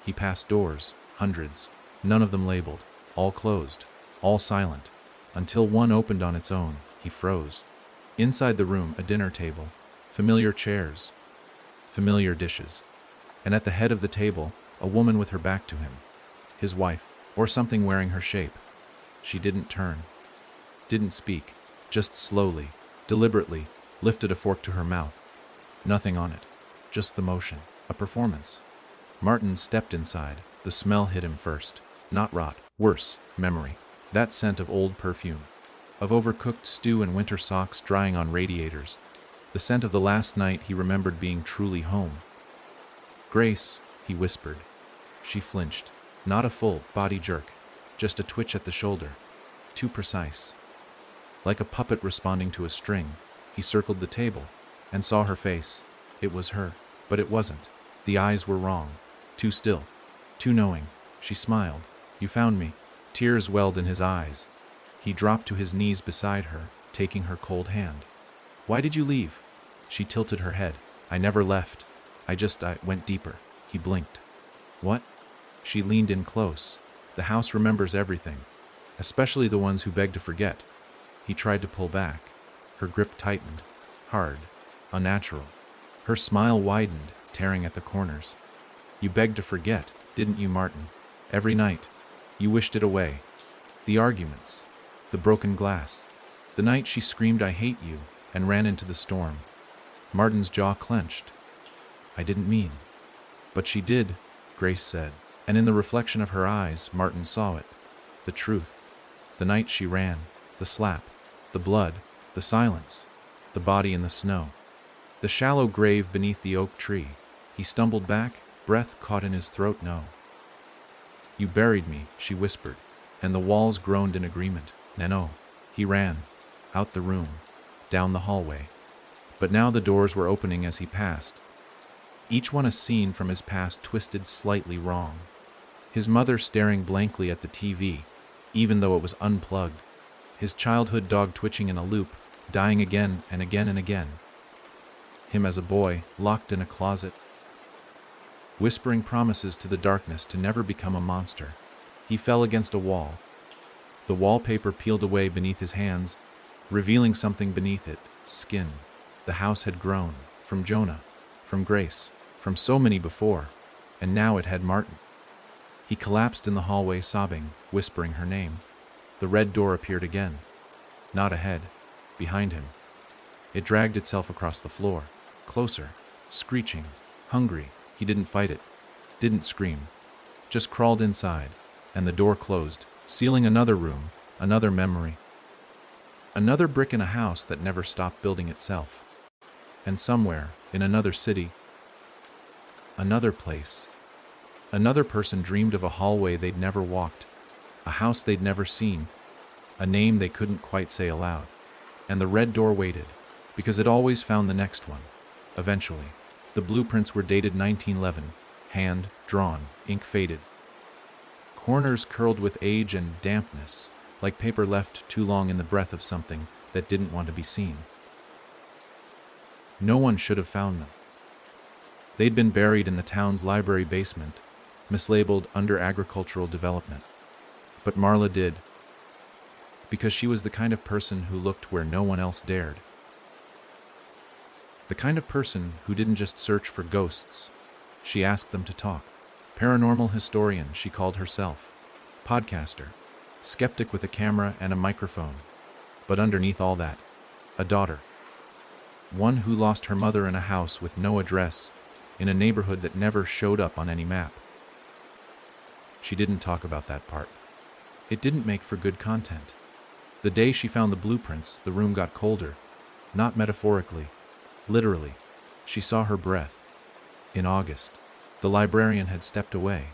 He passed doors, hundreds, none of them labeled, all closed, all silent, until one opened on its own. He froze. Inside the room, a dinner table, familiar chairs, familiar dishes, and at the head of the table, a woman with her back to him. His wife, or something wearing her shape. She didn't turn, didn't speak, just slowly, deliberately, lifted a fork to her mouth. Nothing on it, just the motion, a performance. Martin stepped inside. The smell hit him first. Not rot, worse, memory. That scent of old perfume, of overcooked stew and winter socks drying on radiators. The scent of the last night he remembered being truly home. "Grace," he whispered. She flinched. Not a full body jerk, just a twitch at the shoulder. Too precise. Like a puppet responding to a string, he circled the table and saw her face. It was her, but it wasn't. The eyes were wrong. Too still. Too knowing. She smiled. "You found me." Tears welled in his eyes. He dropped to his knees beside her, taking her cold hand. "Why did you leave?" She tilted her head. "I never left. I went deeper." He blinked. "What?" She leaned in close. The house remembers everything, especially the ones who beg to forget. He tried to pull back. Her grip tightened, hard, unnatural. Her smile widened, tearing at the corners. You begged to forget, didn't you, Martin? Every night. You wished it away. The arguments, the broken glass. The night she screamed, "I hate you," and ran into the storm. Martin's jaw clenched. I didn't mean. But she did, Grace said. And in the reflection of her eyes, Martin saw it. The truth. The night she ran. The slap. The blood. The silence. The body in the snow. The shallow grave beneath the oak tree. He stumbled back, breath caught in his throat. No. You buried me, she whispered, and the walls groaned in agreement. No. He ran. Out the room. Down the hallway. But now the doors were opening as he passed. Each one a scene from his past twisted slightly wrong. His mother staring blankly at the TV, even though it was unplugged. His childhood dog twitching in a loop, dying again and again and again. Him as a boy, locked in a closet, whispering promises to the darkness to never become a monster. He fell against a wall. The wallpaper peeled away beneath his hands, revealing something beneath it, skin. The house had grown, from Jonah, from Grace, from so many before, and now it had Martin. He collapsed in the hallway, sobbing, whispering her name. The red door appeared again. Not ahead, behind him. It dragged itself across the floor, closer, screeching, hungry. He didn't fight it, didn't scream, just crawled inside, and the door closed, sealing another room, another memory. Another brick in a house that never stopped building itself. And somewhere, in another city, another place, another person dreamed of a hallway they'd never walked, a house they'd never seen, a name they couldn't quite say aloud. And the red door waited, because it always found the next one, eventually. The blueprints were dated 1911, hand drawn, ink faded. Corners curled with age and dampness, like paper left too long in the breath of something that didn't want to be seen. No one should have found them. They'd been buried in the town's library basement, mislabeled under agricultural development. But Marla did, because she was the kind of person who looked where no one else dared. The kind of person who didn't just search for ghosts, she asked them to talk. Paranormal historian, she called herself. Podcaster. Skeptic with a camera and a microphone. But underneath all that, a daughter. One who lost her mother in a house with no address, in a neighborhood that never showed up on any map. She didn't talk about that part. It didn't make for good content. The day she found the blueprints, the room got colder. Not metaphorically. Literally. She saw her breath. In August, the librarian had stepped away.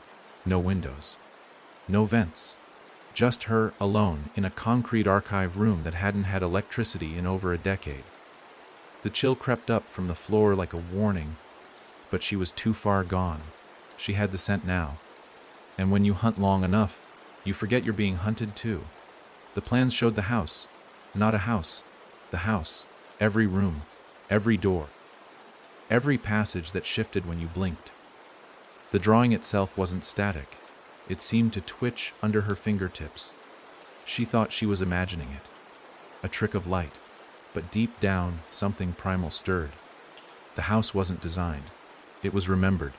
No windows. No vents. Just her, alone, in a concrete archive room that hadn't had electricity in over a decade. The chill crept up from the floor like a warning, but she was too far gone. She had the scent now. And when you hunt long enough, you forget you're being hunted too. The plans showed the house. Not a house. The house. Every room. Every door. Every passage that shifted when you blinked. The drawing itself wasn't static. It seemed to twitch under her fingertips. She thought she was imagining it. A trick of light. But deep down, something primal stirred. The house wasn't designed. It was remembered.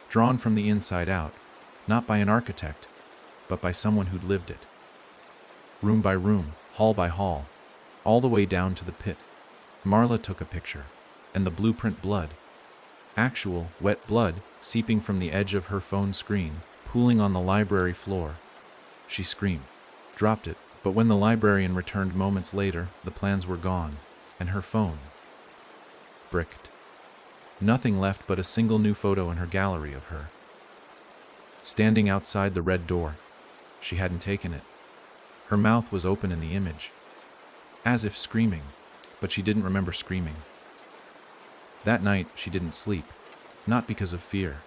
Drawn from the inside out. Not by an architect, but by someone who'd lived it. Room by room, hall by hall, all the way down to the pit. Marla took a picture, and the blueprint blood. Actual, wet blood, seeping from the edge of her phone screen, pooling on the library floor. She screamed, dropped it, but when the librarian returned moments later, the plans were gone, and her phone. Bricked. Nothing left but a single new photo in her gallery of her. Standing outside the red door. She hadn't taken it. Her mouth was open in the image. As if screaming, but she didn't remember screaming. That night, she didn't sleep. Not because of fear,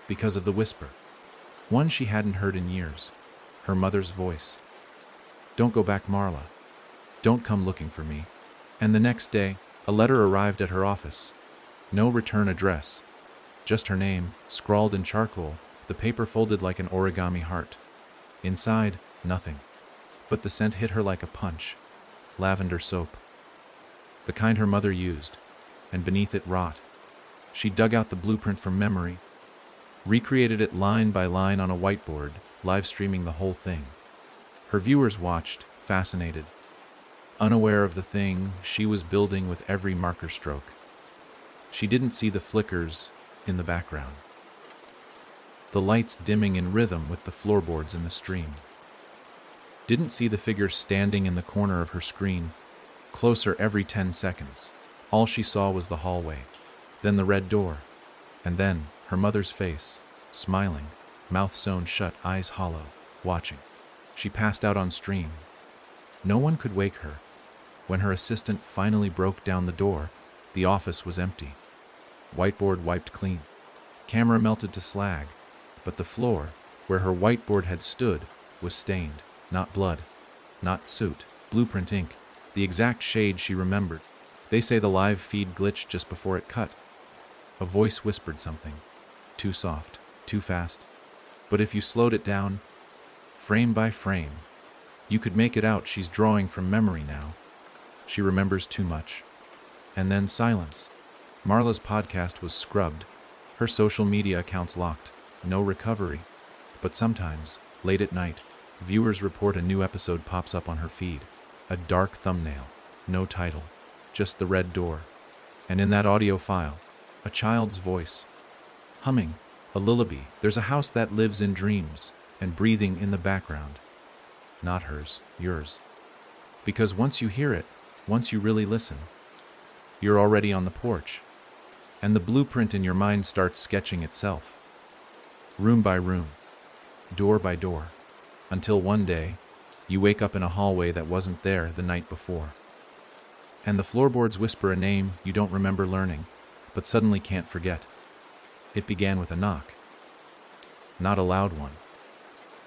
because of the whisper. One she hadn't heard in years. Her mother's voice. Don't go back, Marla. Don't come looking for me. And the next day, a letter arrived at her office. No return address. Just her name, scrawled in charcoal, The paper folded like an origami heart. Inside, nothing. But the scent hit her like a punch. Lavender soap. The kind her mother used, and beneath it rot. She dug out the blueprint from memory, recreated it line by line on a whiteboard, live streaming the whole thing. Her viewers watched, fascinated, unaware of the thing she was building with every marker stroke. She didn't see the flickers in the background, the lights dimming in rhythm with the floorboards in the stream. Didn't see the figure standing in the corner of her screen, closer every 10 seconds. All she saw was the hallway, then the red door, and then her mother's face, smiling, mouth sewn shut, eyes hollow, watching. She passed out on stream. No one could wake her. When her assistant finally broke down the door, the office was empty. Whiteboard wiped clean. Camera melted to slag, but the floor, where her whiteboard had stood, was stained. Not blood, not soot, blueprint ink, the exact shade she remembered. They say the live feed glitched just before it cut. A voice whispered something. Too soft, too fast. But if you slowed it down, frame by frame, you could make it out she's drawing from memory now. She remembers too much. And then silence. Marla's podcast was scrubbed, her social media accounts locked, no recovery. But sometimes, late at night, viewers report a new episode pops up on her feed. A dark thumbnail, no title, just the red door. And in that audio file, a child's voice, humming, a lullaby. There's a house that lives in dreams, and breathing in the background. Not hers, yours. Because once you hear it, once you really listen, you're already on the porch, and the blueprint in your mind starts sketching itself. Room by room, door by door, until one day, you wake up in a hallway that wasn't there the night before. And the floorboards whisper a name you don't remember learning, but suddenly can't forget. It began with a knock. Not a loud one.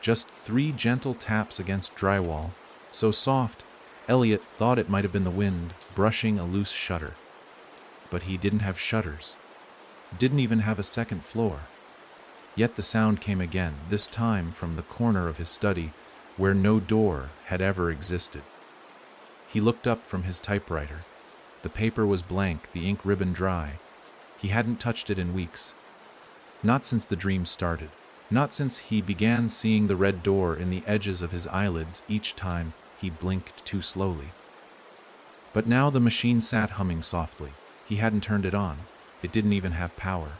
Just 3 gentle taps against drywall, so soft, Elliot thought it might have been the wind brushing a loose shutter. But he didn't have shutters. Didn't even have a second floor. Yet the sound came again, this time from the corner of his study, where no door had ever existed. He looked up from his typewriter. The paper was blank, the ink ribbon dry. He hadn't touched it in weeks. Not since the dream started. Not since he began seeing the red door in the edges of his eyelids each time he blinked too slowly. But now the machine sat humming softly. He hadn't turned it on. It didn't even have power.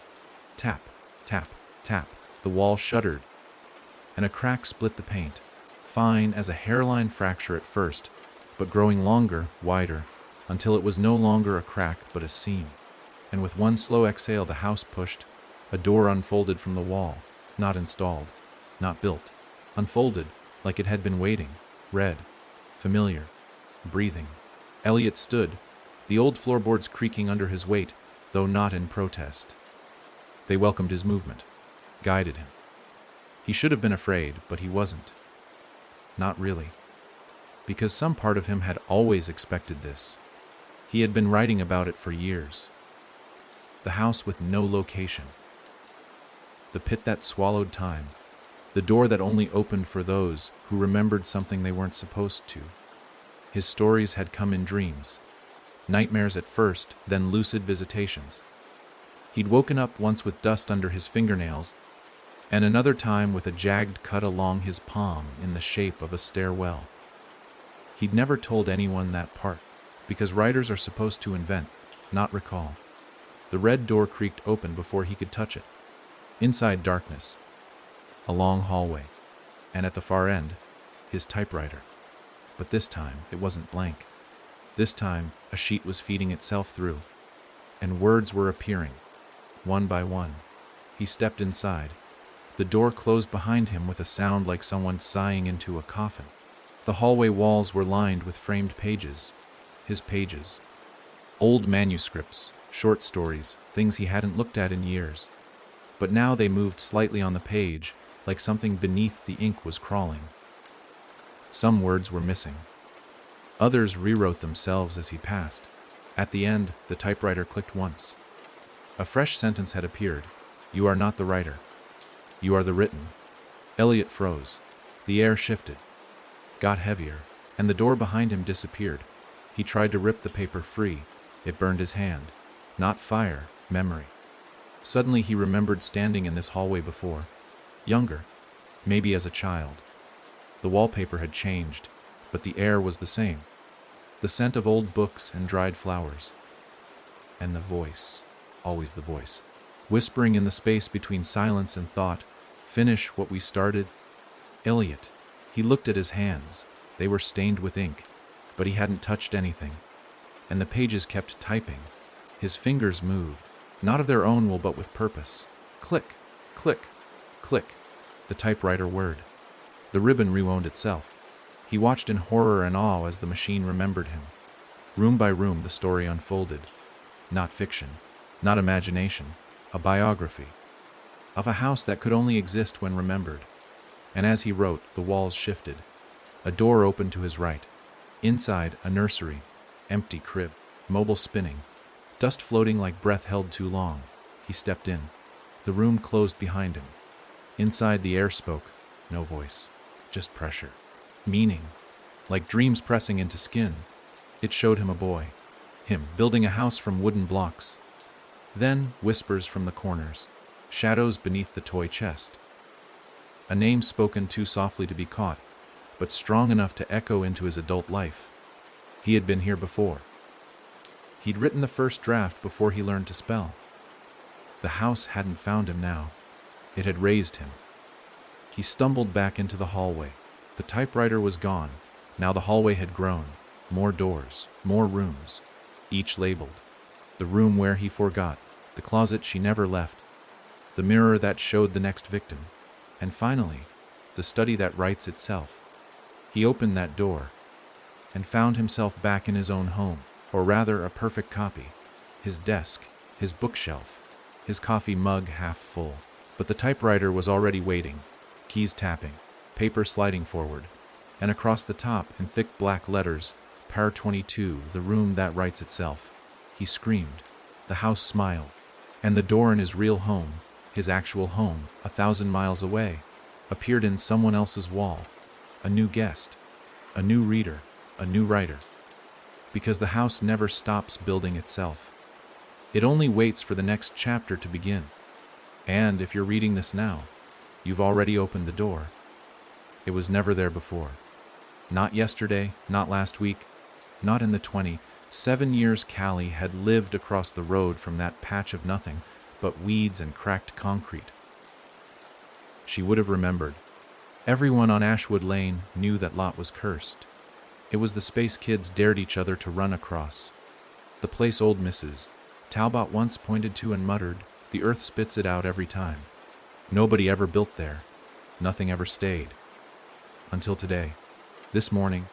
Tap, tap, tap. The wall shuddered, and a crack split the paint. Fine as a hairline fracture at first, but growing longer, wider, until it was no longer a crack but a seam. And with one slow exhale, the house pushed. A door unfolded from the wall. Not installed, not built. Unfolded, like it had been waiting. Red, familiar, breathing. Elliot stood, the old floorboards creaking under his weight, though not in protest. They welcomed his movement, guided him. He should have been afraid, but he wasn't. Not really. Because some part of him had always expected this. He had been writing about it for years. The house with no location. The pit that swallowed time. The door that only opened for those who remembered something they weren't supposed to. His stories had come in dreams. Nightmares at first, then lucid visitations. He'd woken up once with dust under his fingernails, and another time with a jagged cut along his palm in the shape of a stairwell. He'd never told anyone that part, because writers are supposed to invent, not recall. The red door creaked open before he could touch it. Inside, darkness. A long hallway. And at the far end, his typewriter. But this time, it wasn't blank. This time, a sheet was feeding itself through, and words were appearing, one by one. He stepped inside. The door closed behind him with a sound like someone sighing into a coffin. The hallway walls were lined with framed pages. His pages. Old manuscripts, short stories, things he hadn't looked at in years. But now they moved slightly on the page, like something beneath the ink was crawling. Some words were missing. Others rewrote themselves as he passed. At the end, the typewriter clicked once. A fresh sentence had appeared. You are not the writer. You are the written. Elliot froze. The air shifted, got heavier, and the door behind him disappeared. He tried to rip the paper free. It burned his hand. Not fire, memory. Suddenly he remembered standing in this hallway before. Younger, maybe as a child. The wallpaper had changed, but the air was the same. The scent of old books and dried flowers. And the voice, always the voice, whispering in the space between silence and thought, "Finish what we started." Elliot. He looked at his hands. They were stained with ink, but he hadn't touched anything. And the pages kept typing. His fingers moved, not of their own will, but with purpose. Click, click, click. The typewriter whirred. The ribbon rewound itself. He watched in horror and awe as the machine remembered him. Room by room the story unfolded. Not fiction, not imagination, a biography. Of a house that could only exist when remembered. And as he wrote, the walls shifted. A door opened to his right. Inside, a nursery, empty crib, mobile spinning, dust floating like breath held too long. He stepped in. The room closed behind him. Inside, the air spoke, no voice, just pressure. Meaning, like dreams pressing into skin. It showed him a boy, him building a house from wooden blocks. Then, whispers from the corners, shadows beneath the toy chest. A name spoken too softly to be caught, but strong enough to echo into his adult life. He had been here before. He'd written the first draft before he learned to spell. The house hadn't found him now. It had raised him. He stumbled back into the hallway. The typewriter was gone. Now the hallway had grown. More doors, more rooms, each labeled. The room where he forgot, the closet she never left, the mirror that showed the next victim, and finally, the study that writes itself. He opened that door and found himself back in his own home, or rather a perfect copy. His desk, his bookshelf, his coffee mug half full. But the typewriter was already waiting, keys tapping, paper sliding forward, and across the top, in thick black letters, Par 22, the room that writes itself. He screamed. The house smiled. And the door in his real home, his actual home, 1,000 miles away, appeared in someone else's wall. A new guest, a new reader, a new writer. Because the house never stops building itself. It only waits for the next chapter to begin. And if you're reading this now, you've already opened the door. It was never there before. Not yesterday, not last week, not in the 27 years Callie had lived across the road from that patch of nothing but weeds and cracked concrete. She would have remembered. Everyone on Ashwood Lane knew that lot was cursed. It was the space kids dared each other to run across. The place old Mrs. Talbot once pointed to and muttered, "The earth spits it out every time." Nobody ever built there. Nothing ever stayed. Until today. This morning,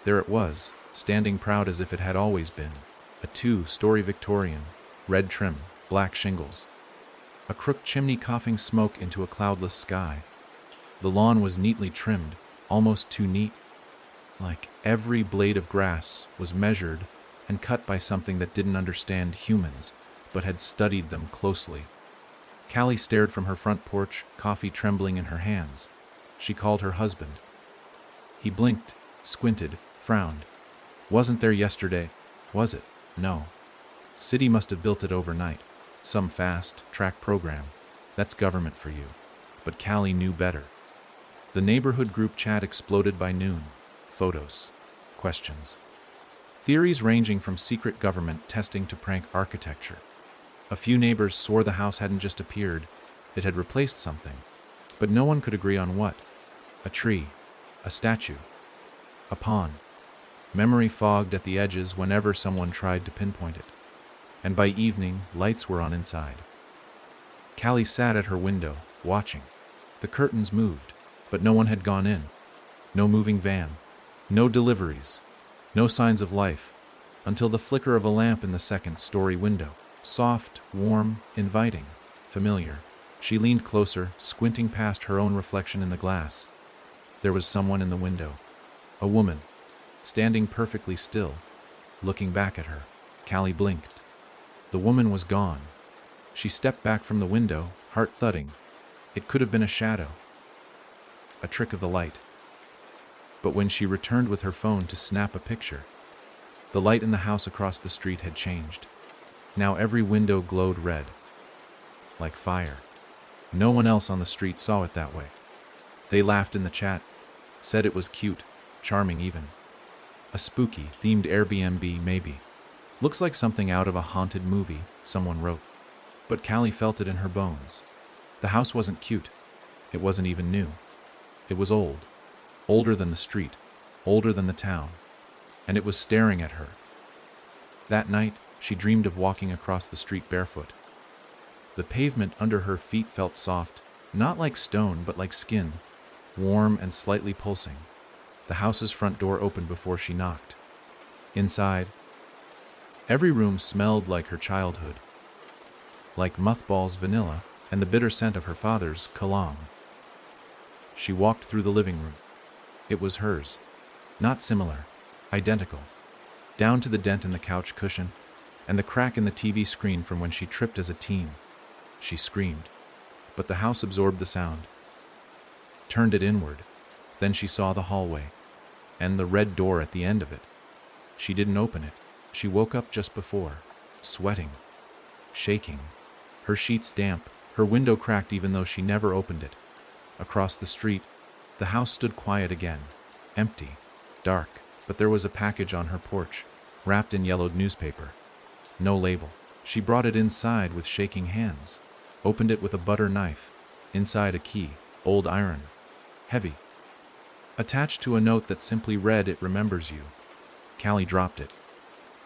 there it was, standing proud as if it had always been. A 2-story Victorian, red trim, black shingles. A crooked chimney coughing smoke into a cloudless sky. The lawn was neatly trimmed, almost too neat. Like every blade of grass was measured and cut by something that didn't understand humans, but had studied them closely. Callie stared from her front porch, coffee trembling in her hands. She called her husband. He blinked, squinted, frowned. Wasn't there yesterday, was it? No. City must have built it overnight. Some fast-track program. That's government for you. But Callie knew better. The neighborhood group chat exploded by noon. Photos. Questions. Theories ranging from secret government testing to prank architecture. A few neighbors swore the house hadn't just appeared, it had replaced something. But no one could agree on what. A tree. A statue. A pond. Memory fogged at the edges whenever someone tried to pinpoint it. And by evening, lights were on inside. Callie sat at her window, watching. The curtains moved, but no one had gone in. No moving van. No deliveries. No signs of life, until the flicker of a lamp in the second-story window. Soft, warm, inviting, familiar. She leaned closer, squinting past her own reflection in the glass. There was someone in the window. A woman, standing perfectly still, looking back at her. Callie blinked. The woman was gone. She stepped back from the window, heart thudding. It could have been a shadow, a trick of the light. But when she returned with her phone to snap a picture, the light in the house across the street had changed. Now every window glowed red, like fire. No one else on the street saw it that way. They laughed in the chat, said it was cute, charming even. A spooky, themed Airbnb maybe. Looks like something out of a haunted movie, someone wrote. But Callie felt it in her bones. The house wasn't cute. It wasn't even new. It was old. Older than the street. Older than the town. And it was staring at her. That night, she dreamed of walking across the street barefoot. The pavement under her feet felt soft, not like stone but like skin, warm and slightly pulsing. The house's front door opened before she knocked. Inside, every room smelled like her childhood, like mothballs, vanilla, and the bitter scent of her father's cologne. She walked through the living room. It was hers, not similar, identical, down to the dent in the couch cushion and the crack in the TV screen from when she tripped as a teen. She screamed, but the house absorbed the sound, turned it inward. Then she saw the hallway, and the red door at the end of it. She didn't open it. She woke up just before, sweating, shaking, her sheets damp, her window cracked even though she never opened it. Across the street, the house stood quiet again, empty, dark, but there was a package on her porch, wrapped in yellowed newspaper. No label. She brought it inside with shaking hands, opened it with a butter knife. Inside a key, old iron, heavy, attached to a note that simply read, "It remembers you." Callie dropped it.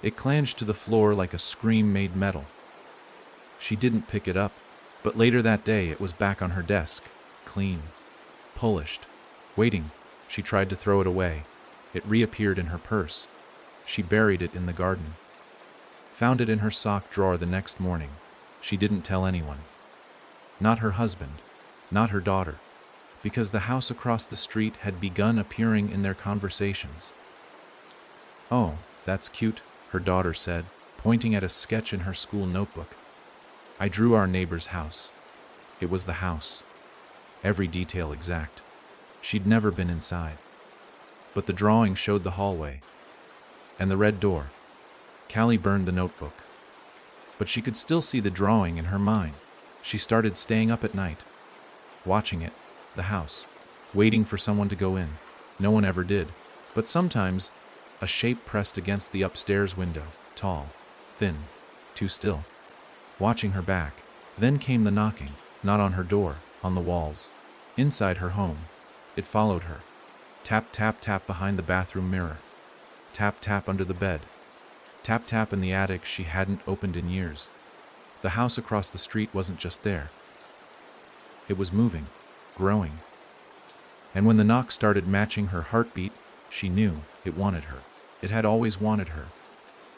It clanged to the floor like a scream made metal. She didn't pick it up, but later that day it was back on her desk, clean, polished, waiting. She tried to throw it away. It reappeared in her purse. She buried it in the garden. Found it in her sock drawer the next morning. She didn't tell anyone. Not her husband, not her daughter, because the house across the street had begun appearing in their conversations. "Oh, that's cute," her daughter said, pointing at a sketch in her school notebook. "I drew our neighbor's house." It was the house. Every detail exact. She'd never been inside. But the drawing showed the hallway and the red door. Callie burned the notebook. But she could still see the drawing in her mind. She started staying up at night, watching it, the house, waiting for someone to go in. No one ever did. But sometimes, a shape pressed against the upstairs window, tall, thin, too still, watching her back. Then came the knocking, not on her door, on the walls. Inside her home, it followed her. Tap, tap, tap behind the bathroom mirror. Tap, tap under the bed. Tap, tap in the attic she hadn't opened in years. The house across the street wasn't just there. It was moving, growing. And when the knock started matching her heartbeat, she knew it wanted her. It had always wanted her.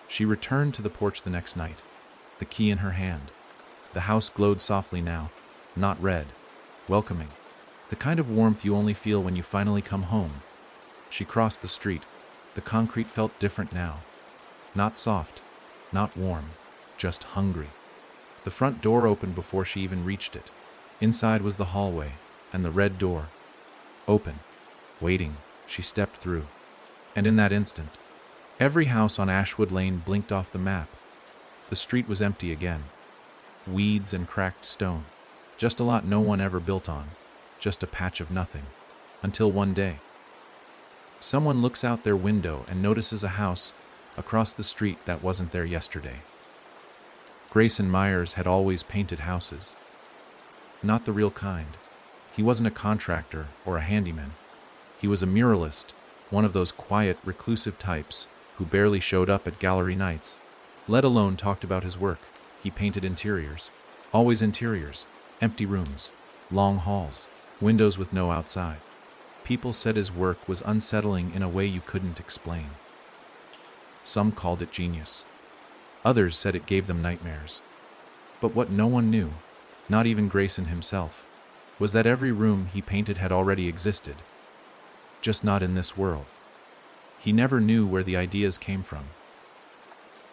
She returned to the porch the next night, the key in her hand. The house glowed softly now, not red, welcoming, the kind of warmth you only feel when you finally come home. She crossed the street. The concrete felt different now. Not soft, not warm, just hungry. The front door opened before she even reached it. Inside was the hallway, and the red door. Open, waiting, she stepped through. And in that instant, every house on Ashwood Lane blinked off the map. The street was empty again. Weeds and cracked stone. Just a lot no one ever built on. Just a patch of nothing. Until one day, someone looks out their window and notices a house across the street that wasn't there yesterday. Grayson Myers had always painted houses. Not the real kind. He wasn't a contractor or a handyman. He was a muralist, one of those quiet, reclusive types who barely showed up at gallery nights, let alone talked about his work. He painted interiors. Always interiors. Empty rooms. Long halls. Windows with no outside. People said his work was unsettling in a way you couldn't explain. Some called it genius. Others said it gave them nightmares. But what no one knew, not even Grayson himself, was that every room he painted had already existed. Just not in this world. He never knew where the ideas came from.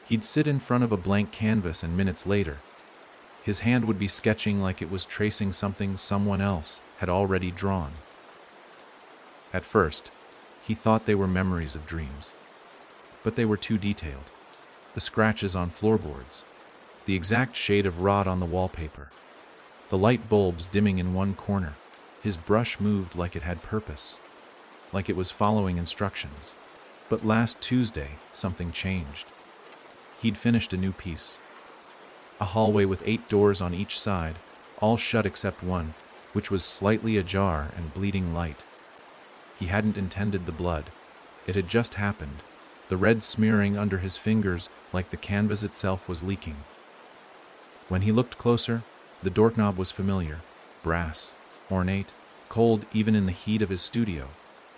He'd sit in front of a blank canvas and minutes later, His hand would be sketching like it was tracing something someone else had already drawn. At first, he thought they were memories of dreams, but they were too detailed. The scratches on floorboards, the exact shade of rot on the wallpaper, the light bulbs dimming in one corner. His brush moved like it had purpose, like it was following instructions. But last Tuesday, something changed. He'd finished a new piece. A hallway with 8 doors on each side, all shut except one, which was slightly ajar and bleeding light. He hadn't intended the blood. It had just happened, the red smearing under his fingers like the canvas itself was leaking. When he looked closer, the doorknob was familiar, brass, ornate, cold even in the heat of his studio.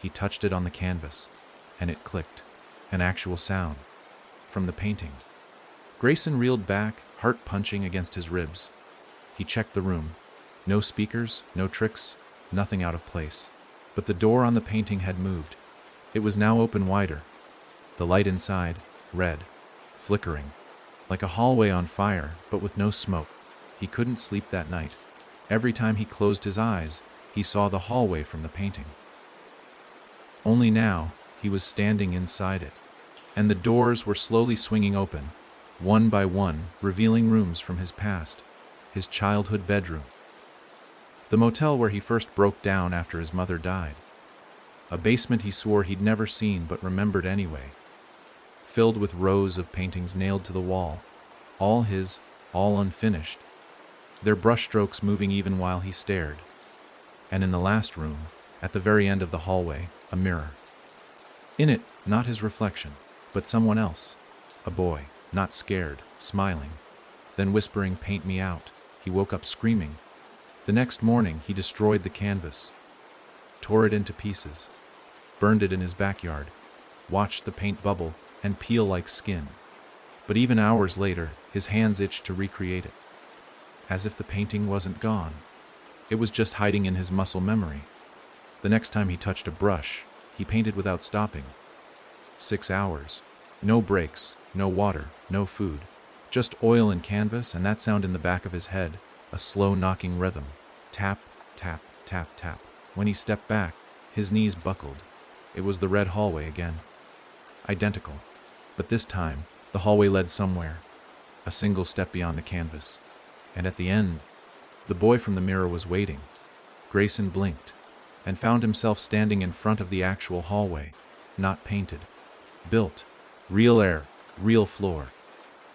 He touched it on the canvas, and it clicked, an actual sound, from the painting. Grayson reeled back, heart punching against his ribs. He checked the room. No speakers, no tricks, nothing out of place. But the door on the painting had moved. It was now open wider. The light inside, red, flickering, like a hallway on fire, but with no smoke. He couldn't sleep that night. Every time he closed his eyes, he saw the hallway from the painting. Only now, he was standing inside it, and the doors were slowly swinging open, one by one, revealing rooms from his past, his childhood bedroom. The motel where he first broke down after his mother died. A basement he swore he'd never seen but remembered anyway, filled with rows of paintings nailed to the wall, all his, all unfinished, their brushstrokes moving even while he stared. And in the last room, at the very end of the hallway, a mirror. In it, not his reflection, but someone else, a boy, not scared, smiling, then whispering, "Paint me out." He woke up screaming. The next morning, he destroyed the canvas, tore it into pieces, burned it in his backyard, watched the paint bubble and peel like skin. But even hours later, his hands itched to recreate it, as if the painting wasn't gone. It was just hiding in his muscle memory. The next time he touched a brush, he painted without stopping. 6 hours. No breaks, no water, no food. Just oil and canvas and that sound in the back of his head, a slow knocking rhythm. Tap, tap, tap, tap. When he stepped back, his knees buckled. It was the red hallway again. Identical. But this time, the hallway led somewhere. A single step beyond the canvas. And at the end, the boy from the mirror was waiting. Grayson blinked, and found himself standing in front of the actual hallway, not painted. Built. Real air, real floor.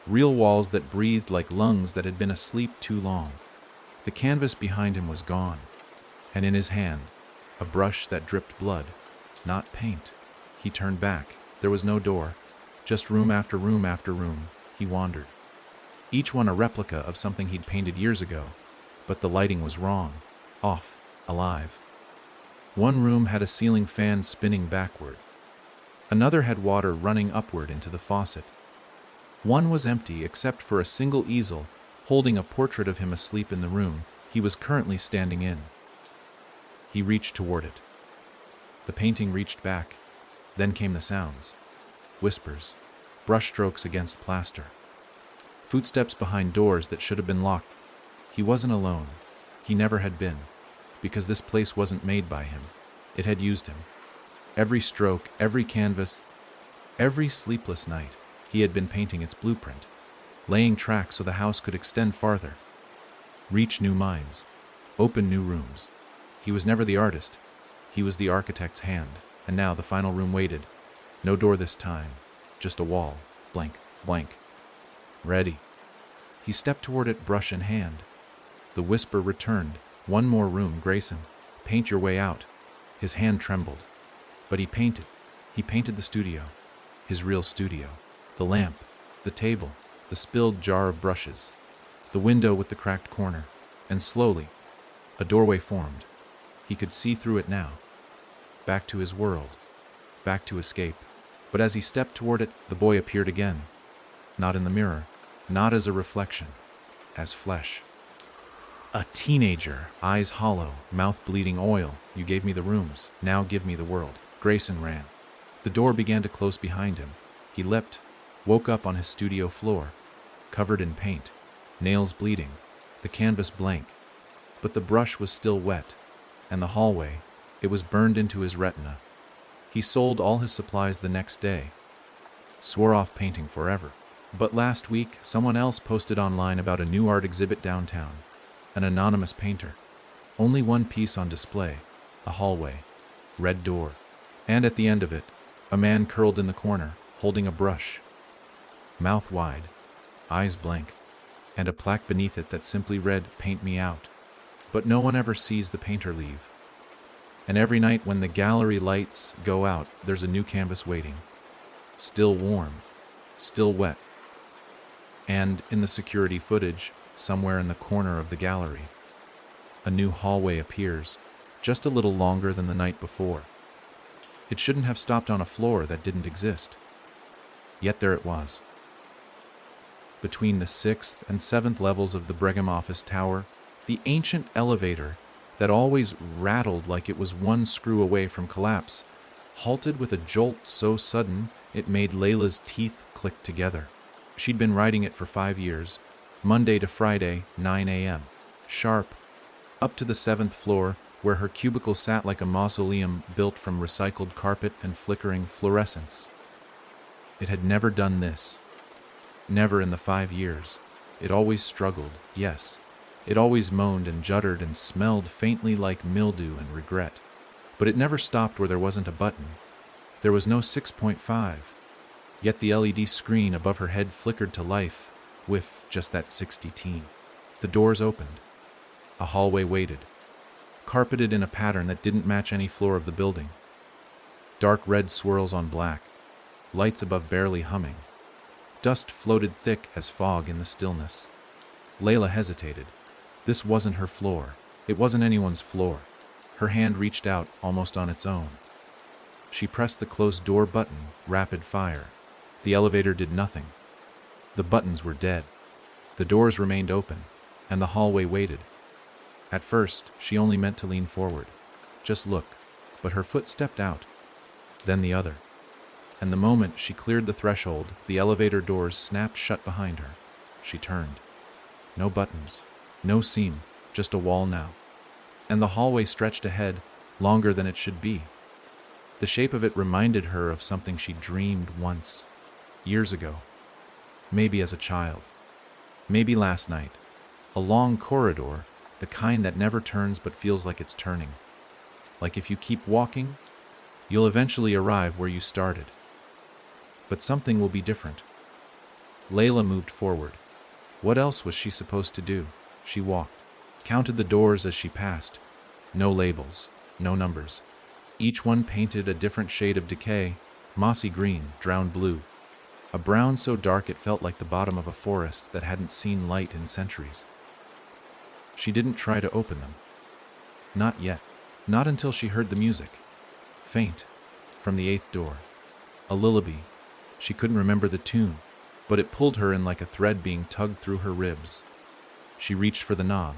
Real walls that breathed like lungs that had been asleep too long. The canvas behind him was gone, and in his hand, a brush that dripped blood, not paint. He turned back. There was no door, just room after room after room. He wandered. Each one a replica of something he'd painted years ago, but the lighting was wrong, off, alive. One room had a ceiling fan spinning backward. Another had water running upward into the faucet. One was empty except for a single easel holding a portrait of him asleep in the room he was currently standing in. He reached toward it. The painting reached back. Then came the sounds. Whispers, brushstrokes against plaster. Footsteps behind doors that should have been locked. He wasn't alone. He never had been, because this place wasn't made by him. It had used him. Every stroke, every canvas, every sleepless night, he had been painting its blueprint, laying tracks so the house could extend farther, reach new minds, open new rooms. He was never the artist. He was the architect's hand, and now the final room waited. No door this time, just a wall, blank, blank. Ready. He stepped toward it, brush in hand. The whisper returned. One more room, Grayson. Paint your way out. His hand trembled. But he painted. He painted the studio. His real studio. The lamp. The table. The spilled jar of brushes. The window with the cracked corner. And slowly, a doorway formed. He could see through it now. Back to his world. Back to escape. But as he stepped toward it, the boy appeared again. Not in the mirror. Not as a reflection. As flesh. A teenager, eyes hollow, mouth bleeding oil. You gave me the rooms, now give me the world. Grayson ran. The door began to close behind him. He leapt, woke up on his studio floor, covered in paint, nails bleeding, the canvas blank, but the brush was still wet, and the hallway, it was burned into his retina. He sold all his supplies the next day, swore off painting forever. But last week, someone else posted online about a new art exhibit downtown, an anonymous painter. Only one piece on display, a hallway, red door, and at the end of it, a man curled in the corner, holding a brush, mouth wide, eyes blank, and a plaque beneath it that simply read, "Paint me out." But no one ever sees the painter leave. And every night when the gallery lights go out, there's a new canvas waiting. Still warm, still wet. And in the security footage, somewhere in the corner of the gallery, a new hallway appears, just a little longer than the night before. It shouldn't have stopped on a floor that didn't exist. Yet there it was. Between the 6th and 7th levels of the Brigham office tower, the ancient elevator that always rattled like it was one screw away from collapse, halted with a jolt so sudden it made Layla's teeth click together. She'd been riding it for 5 years, Monday to Friday, 9 a.m., sharp, up to the 7th floor, where her cubicle sat like a mausoleum built from recycled carpet and flickering fluorescence. It had never done this. Never in the 5 years. It always struggled, yes. It always moaned and juddered and smelled faintly like mildew and regret. But it never stopped where there wasn't a button. There was no 6.5. Yet the LED screen above her head flickered to life with just that 60-teen. The doors opened. A hallway waited, carpeted in a pattern that didn't match any floor of the building. Dark red swirls on black, lights above barely humming. Dust floated thick as fog in the stillness. Layla hesitated. This wasn't her floor. It wasn't anyone's floor. Her hand reached out almost on its own. She pressed the closed door button, rapid fire. The elevator did nothing. The buttons were dead. The doors remained open, and the hallway waited. At first, she only meant to lean forward. Just look. But her foot stepped out. Then the other. And the moment she cleared the threshold, the elevator doors snapped shut behind her. She turned. No buttons. No seam. Just a wall now. And the hallway stretched ahead, longer than it should be. The shape of it reminded her of something she dreamed once, years ago. Maybe as a child. Maybe last night. A long corridor, the kind that never turns but feels like it's turning. Like if you keep walking, you'll eventually arrive where you started. But something will be different. Layla moved forward. What else was she supposed to do? She walked, counted the doors as she passed. No labels, no numbers. Each one painted a different shade of decay, mossy green, drowned blue. A brown so dark it felt like the bottom of a forest that hadn't seen light in centuries. She didn't try to open them. Not yet. Not until she heard the music. Faint, from the 8th door. A lullaby. She couldn't remember the tune, but it pulled her in like a thread being tugged through her ribs. She reached for the knob.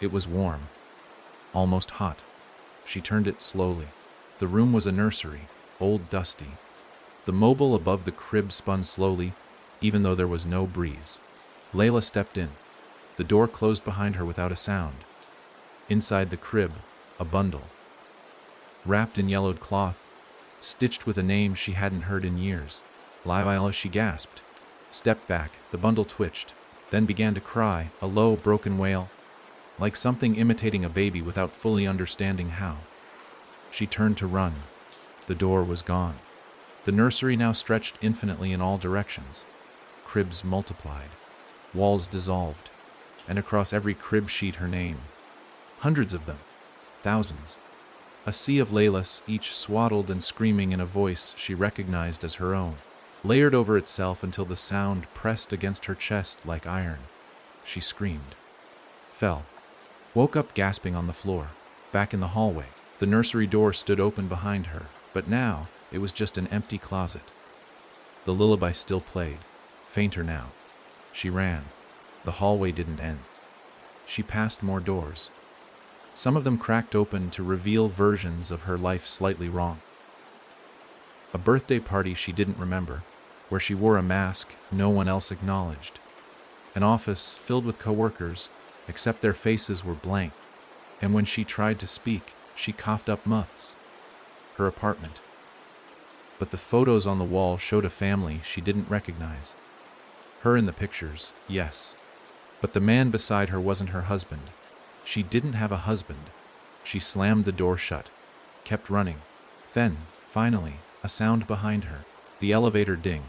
It was warm. Almost hot. She turned it slowly. The room was a nursery, old, dusty. The mobile above the crib spun slowly, even though there was no breeze. Layla stepped in. The door closed behind her without a sound. Inside the crib, a bundle. Wrapped in yellowed cloth, stitched with a name she hadn't heard in years. Layla, she gasped. Stepped back, the bundle twitched, then began to cry, a low, broken wail, like something imitating a baby without fully understanding how. She turned to run. The door was gone. The nursery now stretched infinitely in all directions. Cribs multiplied. Walls dissolved. And across every crib sheet her name. Hundreds of them. Thousands. A sea of Laylas, each swaddled and screaming in a voice she recognized as her own. Layered over itself until the sound pressed against her chest like iron. She screamed. Fell. Woke up gasping on the floor. Back in the hallway. The nursery door stood open behind her, but now it was just an empty closet. The lullaby still played, fainter now. She ran. The hallway didn't end. She passed more doors. Some of them cracked open to reveal versions of her life slightly wrong. A birthday party she didn't remember, where she wore a mask no one else acknowledged. An office filled with coworkers, except their faces were blank, and when she tried to speak, she coughed up muths. Her apartment. But the photos on the wall showed a family she didn't recognize. Her in the pictures, yes. But the man beside her wasn't her husband. She didn't have a husband. She slammed the door shut, kept running. Then, finally, a sound behind her. The elevator ding.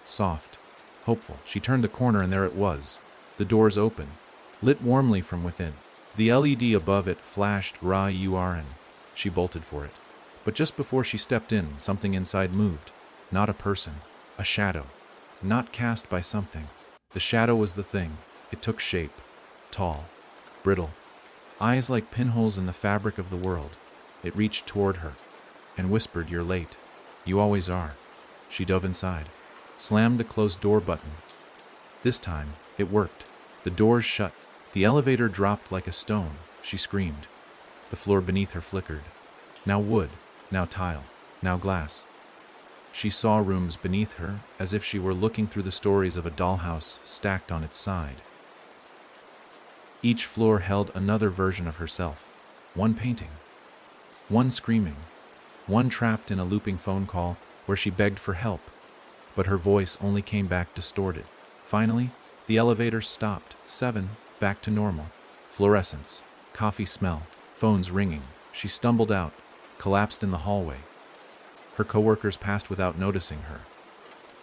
Soft. Hopeful. She turned the corner and there it was. The doors open, lit warmly from within. The LED above it flashed RA-URN. She bolted for it. But just before she stepped in, something inside moved. Not a person. A shadow. Not cast by something. The shadow was the thing. It took shape. Tall. Brittle. Eyes like pinholes in the fabric of the world. It reached toward her and whispered, "You're late. You always are." She dove inside, slammed the closed door button. This time, it worked. The doors shut. The elevator dropped like a stone. She screamed. The floor beneath her flickered. Now wood, now tile, now glass. She saw rooms beneath her as if she were looking through the stories of a dollhouse stacked on its side. Each floor held another version of herself. One painting. One screaming. One trapped in a looping phone call where she begged for help, but her voice only came back distorted. Finally, the elevator stopped. 7, back to normal. Fluorescence, coffee smell, phones ringing. She stumbled out, collapsed in the hallway. Her coworkers passed without noticing her.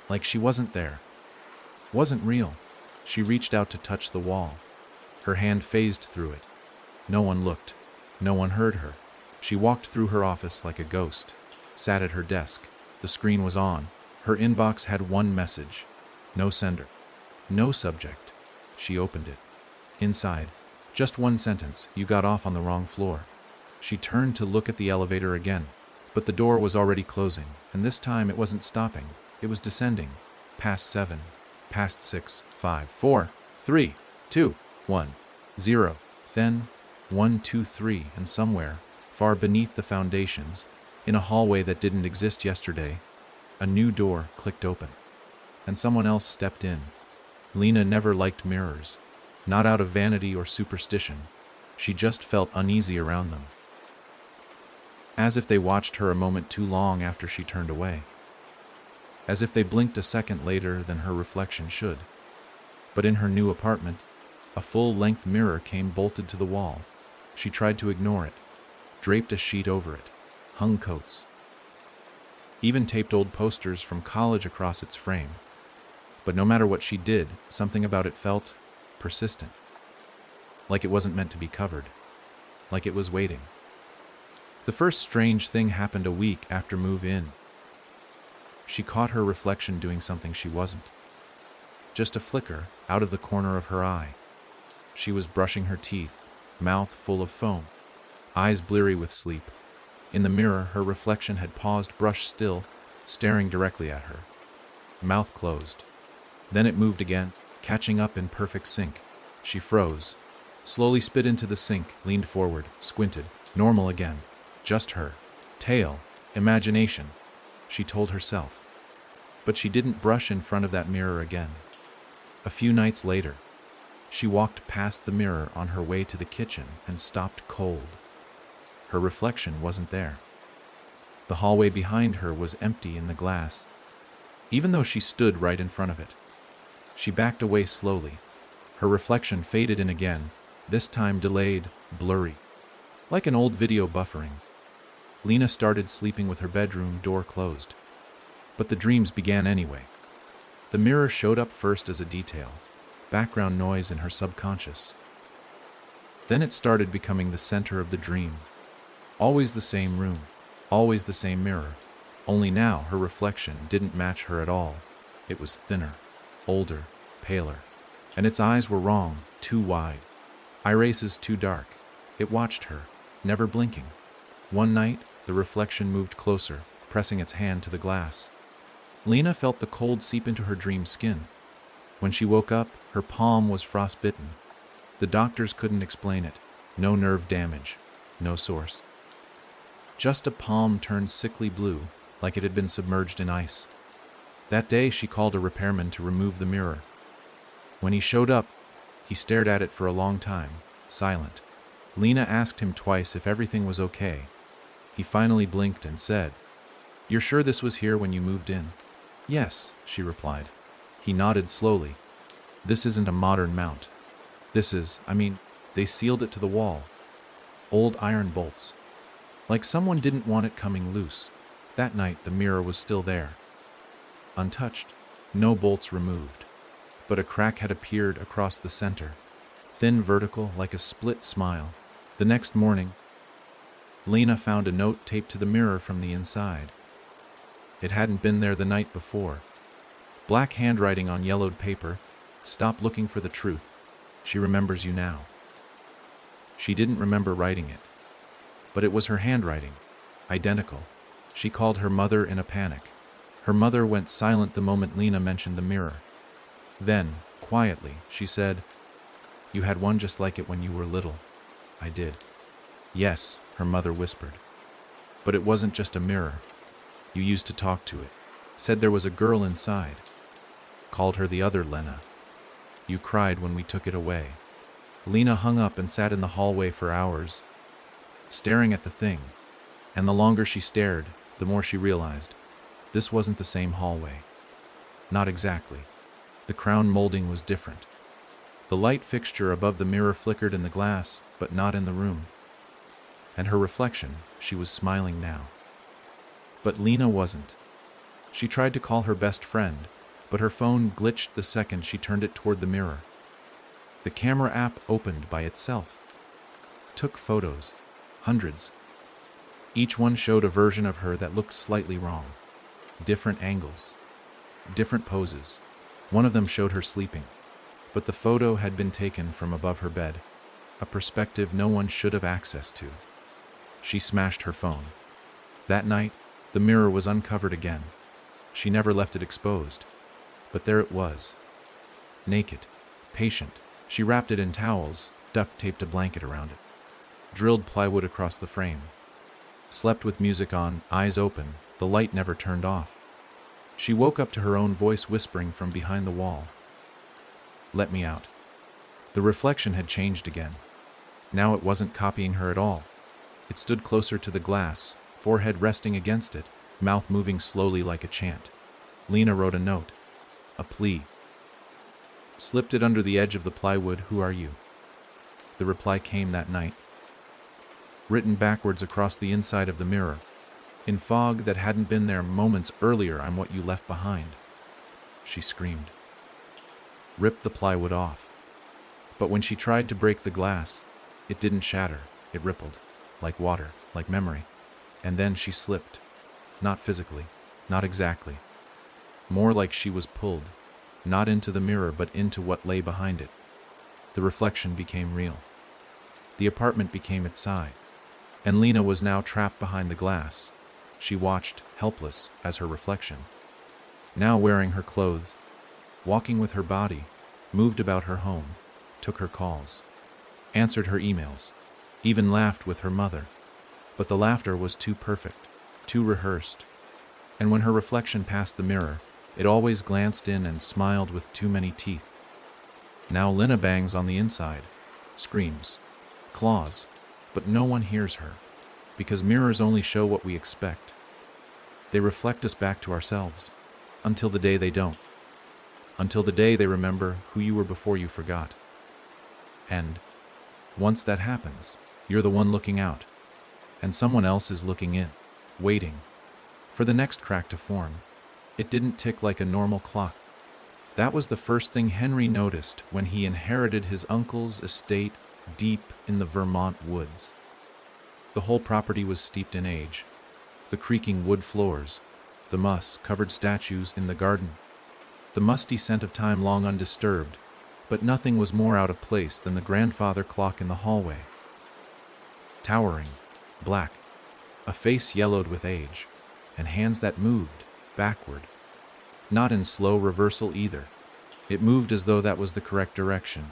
Like she wasn't there. Wasn't real. She reached out to touch the wall. Her hand phased through it. No one looked. No one heard her. She walked through her office like a ghost, sat at her desk. The screen was on. Her inbox had one message. No sender. No subject. She opened it. Inside, just one sentence: "You got off on the wrong floor." She turned to look at the elevator again, but the door was already closing, and this time it wasn't stopping. It was descending. Past 7, past 6, 5, 4, 3, 2, 1, 0. Then 1, 2, 3, and somewhere, far beneath the foundations, in a hallway that didn't exist yesterday, a new door clicked open, and someone else stepped in. Lena never liked mirrors, not out of vanity or superstition. She just felt uneasy around them. As if they watched her a moment too long after she turned away. As if they blinked a second later than her reflection should. But in her new apartment, a full-length mirror came bolted to the wall. She tried to ignore it, draped a sheet over it, hung coats, even taped old posters from college across its frame. But no matter what she did, something about it felt persistent. Like it wasn't meant to be covered. Like it was waiting. The first strange thing happened a week after move-in. She caught her reflection doing something she wasn't. Just a flicker out of the corner of her eye. She was brushing her teeth, mouth full of foam, eyes bleary with sleep. In the mirror, her reflection had paused, brush still, staring directly at her. Mouth closed. Then it moved again, catching up in perfect sync. She froze, slowly spit into the sink, leaned forward, squinted. Normal again. Just her. Tail. Imagination. She told herself. But she didn't brush in front of that mirror again. A few nights later, she walked past the mirror on her way to the kitchen and stopped cold. Her reflection wasn't there. The hallway behind her was empty in the glass, even though she stood right in front of it. She backed away slowly. Her reflection faded in again, this time delayed, blurry, like an old video buffering. Lena started sleeping with her bedroom door closed. But the dreams began anyway. The mirror showed up first as a detail, background noise in her subconscious. Then it started becoming the center of the dream. Always the same room, always the same mirror. Only now her reflection didn't match her at all. It was thinner, older, paler. And its eyes were wrong, too wide. Irises too dark. It watched her, never blinking. One night, the reflection moved closer, pressing its hand to the glass. Lena felt the cold seep into her dream skin. When she woke up, her palm was frostbitten. The doctors couldn't explain it. No nerve damage, no source. Just a palm turned sickly blue, like it had been submerged in ice. That day, she called a repairman to remove the mirror. When he showed up, He stared at it for a long time, silent. Lena asked him twice if everything was okay. He finally blinked and said, "You're sure this was here when you moved in?" "Yes," she replied. He nodded slowly. "This isn't a modern mount. They sealed it to the wall. Old iron bolts. Like someone didn't want it coming loose." That night the mirror was still there. Untouched, no bolts removed. But a crack had appeared across the center, thin vertical like a split smile. The next morning, Lena found a note taped to the mirror from the inside. It hadn't been there the night before. Black handwriting on yellowed paper. "Stop looking for the truth. She remembers you now." She didn't remember writing it, but it was her handwriting, identical. She called her mother in a panic. Her mother went silent the moment Lena mentioned the mirror. Then, quietly, she said, "You had one just like it when you were little." "I did." "Yes," her mother whispered. "But it wasn't just a mirror. You used to talk to it. Said there was a girl inside. Called her the other Lena. You cried when we took it away." Lena hung up and sat in the hallway for hours, staring at the thing. And the longer she stared, the more she realized this wasn't the same hallway. Not exactly. The crown molding was different. The light fixture above the mirror flickered in the glass, but not in the room. And her reflection, she was smiling now. But Lena wasn't. She tried to call her best friend, but her phone glitched the second she turned it toward the mirror. The camera app opened by itself. Took photos. Hundreds. Each one showed a version of her that looked slightly wrong. Different angles. Different poses. One of them showed her sleeping, but the photo had been taken from above her bed, a perspective no one should have access to. She smashed her phone. That night, the mirror was uncovered again. She never left it exposed, but there it was. Naked, patient. She wrapped it in towels, duct taped a blanket around it, drilled plywood across the frame. Slept with music on, eyes open, the light never turned off. She woke up to her own voice whispering from behind the wall. "Let me out." The reflection had changed again. Now it wasn't copying her at all. It stood closer to the glass, forehead resting against it, mouth moving slowly like a chant. Lena wrote a note. A plea. Slipped it under the edge of the plywood. "Who are you?" The reply came that night. Written backwards across the inside of the mirror. In fog that hadn't been there moments earlier. "I'm what you left behind." She screamed. Ripped the plywood off. But when she tried to break the glass, it didn't shatter. It rippled. Like water, like memory. And then she slipped. Not physically, not exactly. More like she was pulled, not into the mirror but into what lay behind it. The reflection became real. The apartment became its side. And Lena was now trapped behind the glass. She watched, helpless, as her reflection, now wearing her clothes, walking with her body, moved about her home, took her calls, answered her emails, even laughed with her mother. But the laughter was too perfect, too rehearsed. And when her reflection passed the mirror, it always glanced in and smiled with too many teeth. Now Lena bangs on the inside, screams, claws, but no one hears her, because mirrors only show what we expect. They reflect us back to ourselves, until the day they don't. Until the day they remember who you were before you forgot. And once that happens, you're the one looking out, and someone else is looking in, waiting for the next crack to form. It didn't tick like a normal clock. That was the first thing Henry noticed when he inherited his uncle's estate deep in the Vermont woods. The whole property was steeped in age. The creaking wood floors, the moss-covered statues in the garden, the musty scent of time long undisturbed, but nothing was more out of place than the grandfather clock in the hallway. Towering, black, a face yellowed with age, and hands that moved, backward. Not in slow reversal either. It moved as though that was the correct direction.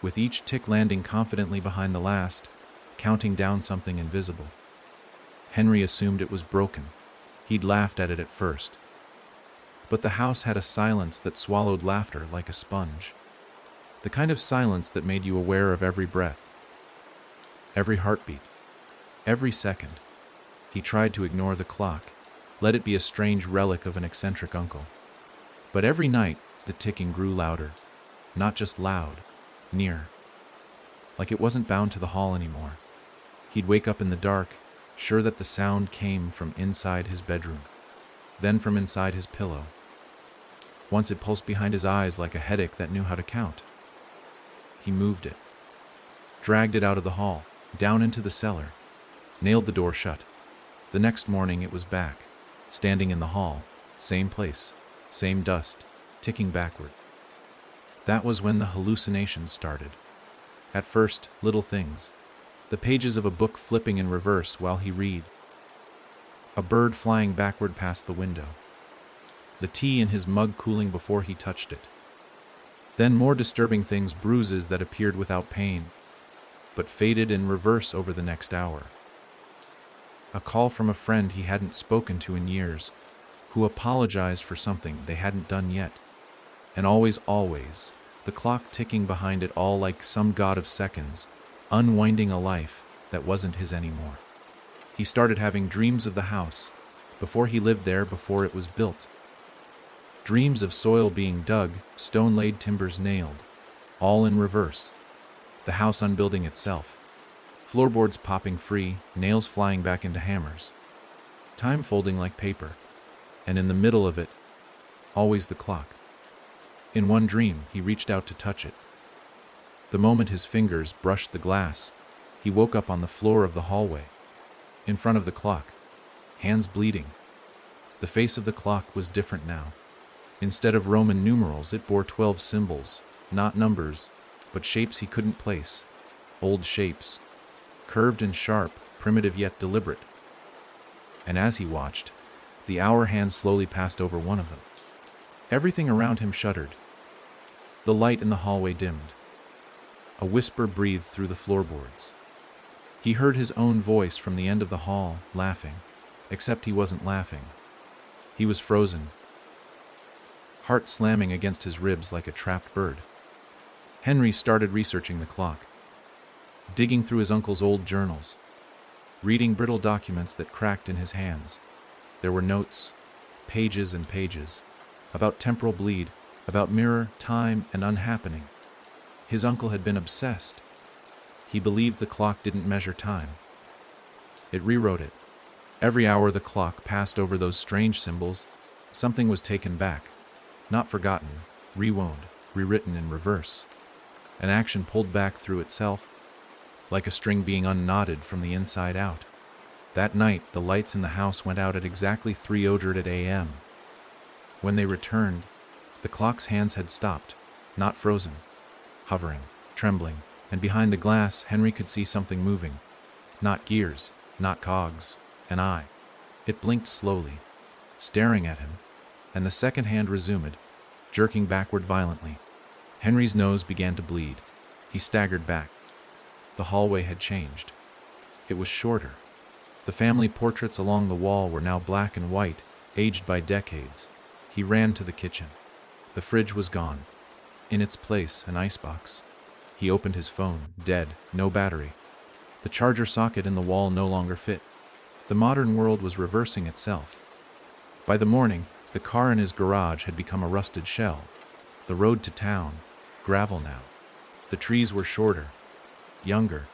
With each tick landing confidently behind the last, counting down something invisible. Henry assumed it was broken. He'd laughed at it at first. But the house had a silence that swallowed laughter like a sponge. The kind of silence that made you aware of every breath, every heartbeat, every second. He tried to ignore the clock, let it be a strange relic of an eccentric uncle. But every night, the ticking grew louder. Not just loud, near. Like it wasn't bound to the hall anymore. He'd wake up in the dark, sure that the sound came from inside his bedroom, then from inside his pillow. Once it pulsed behind his eyes like a headache that knew how to count. He moved it, dragged it out of the hall, down into the cellar, nailed the door shut. The next morning it was back, standing in the hall, same place, same dust, ticking backward. That was when the hallucinations started. At first, little things. The pages of a book flipping in reverse while he read. A bird flying backward past the window. The tea in his mug cooling before he touched it. Then more disturbing things, bruises that appeared without pain, but faded in reverse over the next hour. A call from a friend he hadn't spoken to in years, who apologized for something they hadn't done yet. And always, the clock ticking behind it all like some god of seconds, unwinding a life that wasn't his anymore. He started having dreams of the house, before he lived there, before it was built. Dreams of soil being dug, stone laid, timbers nailed, all in reverse. The house unbuilding itself. Floorboards popping free, nails flying back into hammers. Time folding like paper. And in the middle of it, always the clock. In one dream, he reached out to touch it. The moment his fingers brushed the glass, he woke up on the floor of the hallway, in front of the clock, hands bleeding. The face of the clock was different now. Instead of Roman numerals, it bore 12 symbols, not numbers, but shapes he couldn't place. Old shapes, curved and sharp, primitive yet deliberate. And as he watched, the hour hand slowly passed over one of them. Everything around him shuddered. The light in the hallway dimmed. A whisper breathed through the floorboards. He heard his own voice from the end of the hall, laughing, except he wasn't laughing. He was frozen, heart slamming against his ribs like a trapped bird. Henry started researching the clock, digging through his uncle's old journals, reading brittle documents that cracked in his hands. There were notes, pages and pages, about temporal bleed, about mirror, time, and unhappening. His uncle had been obsessed. He believed the clock didn't measure time. It rewrote it. Every hour the clock passed over those strange symbols, something was taken back, not forgotten, rewound, rewritten in reverse. An action pulled back through itself, like a string being unknotted from the inside out. That night, the lights in the house went out at exactly 3:00 a.m. When they returned, the clock's hands had stopped, not frozen, hovering, trembling, and behind the glass, Henry could see something moving. Not gears, not cogs, an eye. It blinked slowly, staring at him, and the second hand resumed, jerking backward violently. Henry's nose began to bleed. He staggered back. The hallway had changed. It was shorter. The family portraits along the wall were now black and white, aged by decades. He ran to the kitchen. The fridge was gone. In its place, an icebox. He opened his phone, dead, no battery. The charger socket in the wall no longer fit. The modern world was reversing itself. By the morning, the car in his garage had become a rusted shell. The road to town, gravel now. The trees were shorter, younger.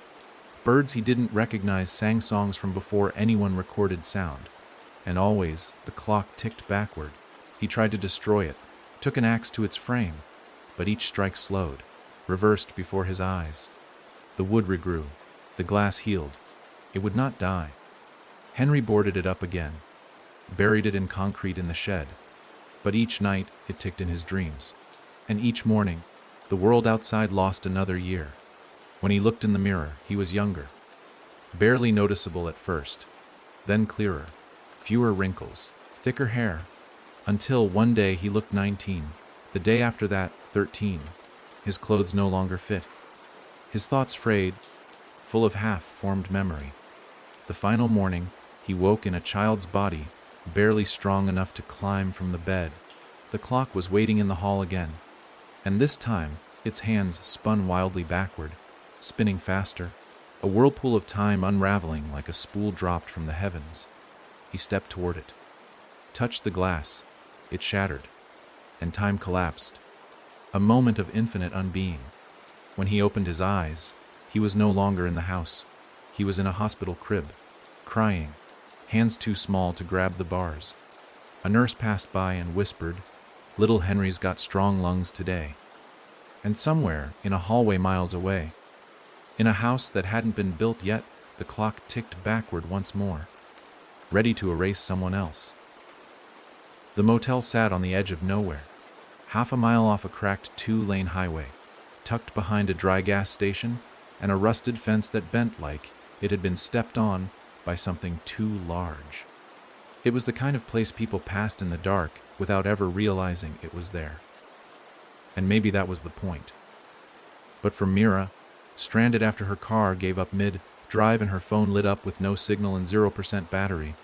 Birds he didn't recognize sang songs from before anyone recorded sound. And always, the clock ticked backward. He tried to destroy it, took an axe to its frame, but each strike slowed, reversed before his eyes. The wood regrew, the glass healed. It would not die. Henry boarded it up again, buried it in concrete in the shed. But each night, it ticked in his dreams. And each morning, the world outside lost another year. When he looked in the mirror, he was younger. Barely noticeable at first, then clearer, fewer wrinkles, thicker hair, until one day he looked 19. The day after that, 13. His clothes no longer fit. His thoughts frayed, full of half-formed memory. The final morning, he woke in a child's body, barely strong enough to climb from the bed. The clock was waiting in the hall again, and this time, Its hands spun wildly backward, spinning faster, a whirlpool of time unraveling like a spool dropped from the heavens. He stepped toward it, touched the glass. It shattered, and time collapsed. A moment of infinite unbeing. When he opened his eyes, he was no longer in the house. He was in a hospital crib, crying, hands too small to grab the bars. A nurse passed by and whispered, "Little Henry's got strong lungs today." And somewhere, in a hallway miles away, in a house that hadn't been built yet, the clock ticked backward once more, ready to erase someone else. The motel sat on the edge of nowhere, half a mile off a cracked 2-lane highway, tucked behind a dry gas station and a rusted fence that bent like it had been stepped on by something too large. It was the kind of place people passed in the dark without ever realizing it was there. And maybe that was the point. But for Mira, stranded after her car gave up mid-drive and her phone lit up with no signal and 0% battery,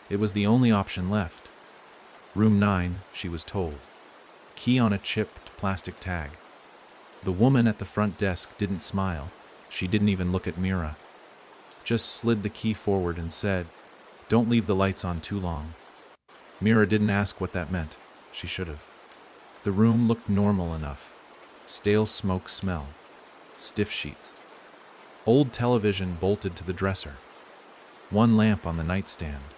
it was the only option left. Room 9, she was told. Key on a chipped plastic tag. The woman at the front desk didn't smile. She didn't even look at Mira. Just slid the key forward and said, "Don't leave the lights on too long." Mira didn't ask what that meant. She should have. The room looked normal enough. Stale smoke smell. Stiff sheets. Old television bolted to the dresser. One lamp on the nightstand.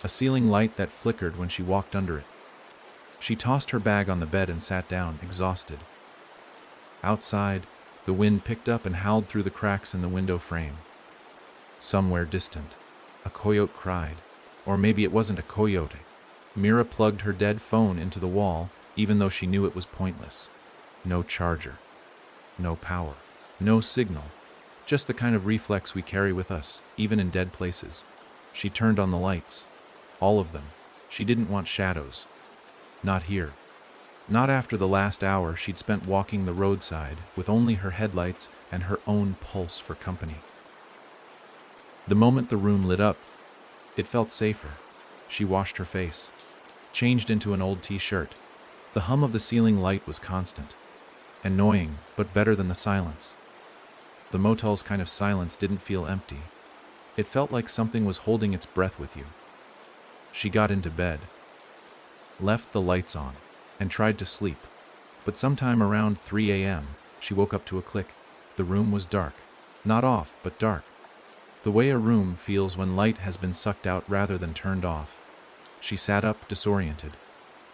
A ceiling light that flickered when she walked under it. She tossed her bag on the bed and sat down, exhausted. Outside, the wind picked up and howled through the cracks in the window frame. Somewhere distant, a coyote cried. Or maybe it wasn't a coyote. Mira plugged her dead phone into the wall, even though she knew it was pointless. No charger. No power. No signal. Just the kind of reflex we carry with us, even in dead places. She turned on the lights. All of them. She didn't want shadows. Not here. Not after the last hour she'd spent walking the roadside with only her headlights and her own pulse for company. The moment the room lit up, it felt safer. She washed her face, changed into an old t-shirt. The hum of the ceiling light was constant. Annoying, but better than the silence. The motel's kind of silence didn't feel empty. It felt like something was holding its breath with you. She got into bed, left the lights on, and tried to sleep. But sometime around 3 a.m., she woke up to a click. The room was dark. Not off, but dark. The way a room feels when light has been sucked out rather than turned off. She sat up, disoriented.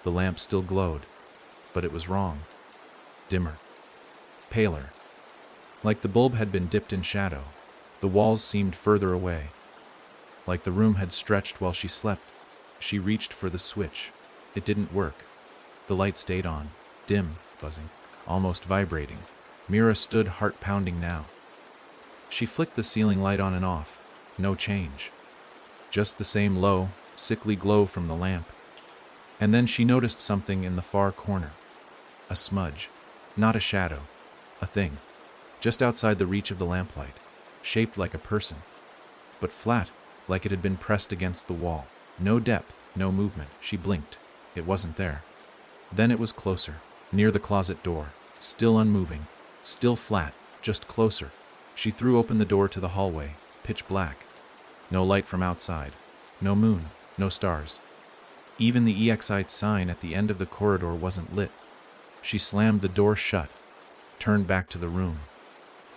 The lamp still glowed, but it was wrong. Dimmer. Paler. Like the bulb had been dipped in shadow. The walls seemed further away. Like the room had stretched while she slept. She reached for the switch. It didn't work. The light stayed on, dim, buzzing, almost vibrating. Mira stood, heart pounding now. She flicked the ceiling light on and off. No change. Just the same low, sickly glow from the lamp. And then she noticed something in the far corner. A smudge. Not a shadow. A thing. Just outside the reach of the lamplight. Shaped like a person. But flat, like it had been pressed against the wall. No depth, no movement. She blinked. It wasn't there. Then it was closer, near the closet door. Still unmoving. Still flat, just closer. She threw open the door to the hallway. Pitch black. No light from outside. No moon. No stars. Even the EXIT sign at the end of the corridor wasn't lit. She slammed the door shut, turned back to the room.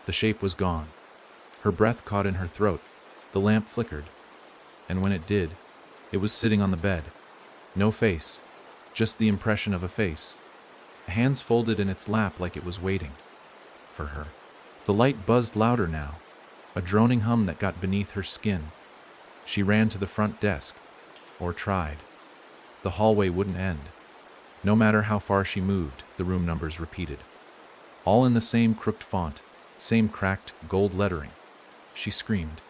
The shape was gone. Her breath caught in her throat. The lamp flickered. And when it did, it was sitting on the bed. No face, just the impression of a face. Hands folded in its lap like it was waiting for her. The light buzzed louder now, a droning hum that got beneath her skin. She ran to the front desk, or tried. The hallway wouldn't end. No matter how far she moved, the room numbers repeated. All in the same crooked font, same cracked gold lettering. She screamed,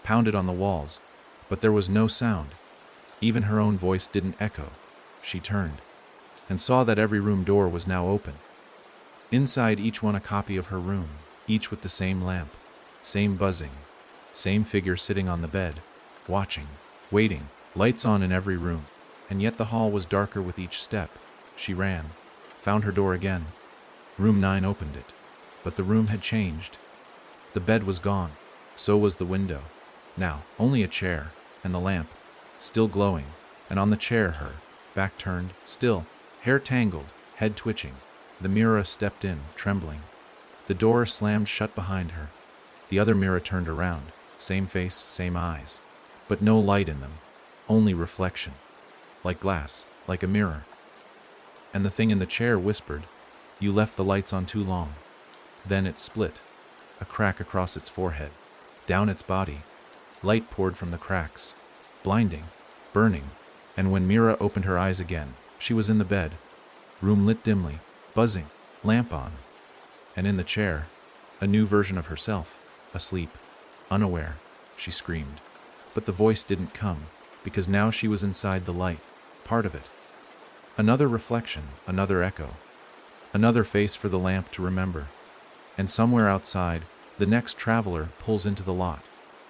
pounded on the walls, but there was no sound. Even her own voice didn't echo. She turned, and saw that every room door was now open. Inside each one a copy of her room, each with the same lamp, same buzzing, same figure sitting on the bed, watching, waiting, lights on in every room. And yet the hall was darker with each step. She ran, found her door again. Room 9 opened it, but the room had changed. The bed was gone, so was the window. Now, only a chair, and the lamp, still glowing, and on the chair her, back turned, still, hair tangled, head twitching. The mirror stepped in, trembling. The door slammed shut behind her. The other mirror turned around, same face, same eyes, but no light in them, only reflection, like glass, like a mirror. And the thing in the chair whispered, "You left the lights on too long." Then it split, a crack across its forehead, down its body. Light poured from the cracks, blinding, burning, and when Mira opened her eyes again, she was in the bed, room lit dimly, buzzing, lamp on. And in the chair, a new version of herself, asleep, unaware, she screamed. But the voice didn't come, because now she was inside the light, part of it. Another reflection, another echo, another face for the lamp to remember. And somewhere outside, the next traveler pulls into the lot,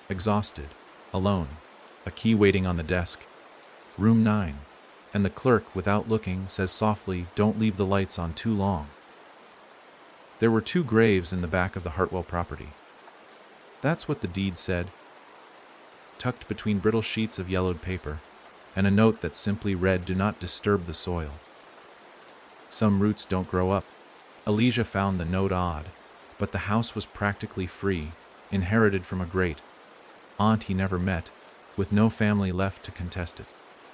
exhausted, alone, a key waiting on the desk. Room 9, and the clerk, without looking, says softly, "Don't leave the lights on too long." There were 2 graves in the back of the Hartwell property. That's what the deed said, tucked between brittle sheets of yellowed paper, and a note that simply read, "Do not disturb the soil." Some roots don't grow up. Elijah found the note odd, but the house was practically free, inherited from a great aunt he never met, with no family left to contest it.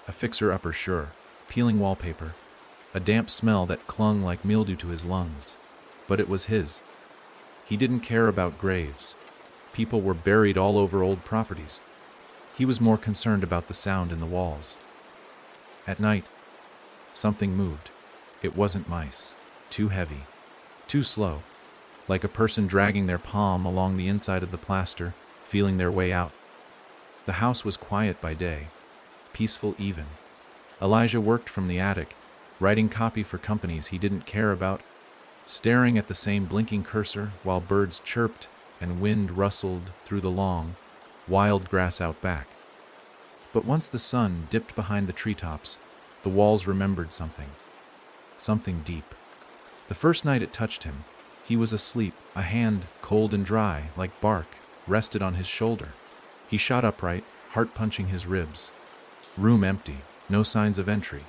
A fixer-upper sure, peeling wallpaper, a damp smell that clung like mildew to his lungs. But it was his. He didn't care about graves. People were buried all over old properties. He was more concerned about the sound in the walls. At night, something moved. It wasn't mice. Too heavy. Too slow. Like a person dragging their palm along the inside of the plaster, feeling their way out. The house was quiet by day, peaceful even. Elijah worked from the attic, writing copy for companies he didn't care about, staring at the same blinking cursor while birds chirped and wind rustled through the long, wild grass out back. But once the sun dipped behind the treetops, the walls remembered something. Something deep. The first night it touched him, he was asleep, a hand, cold and dry, like bark, rested on his shoulder. He shot upright, heart punching his ribs. Room empty, no signs of entry.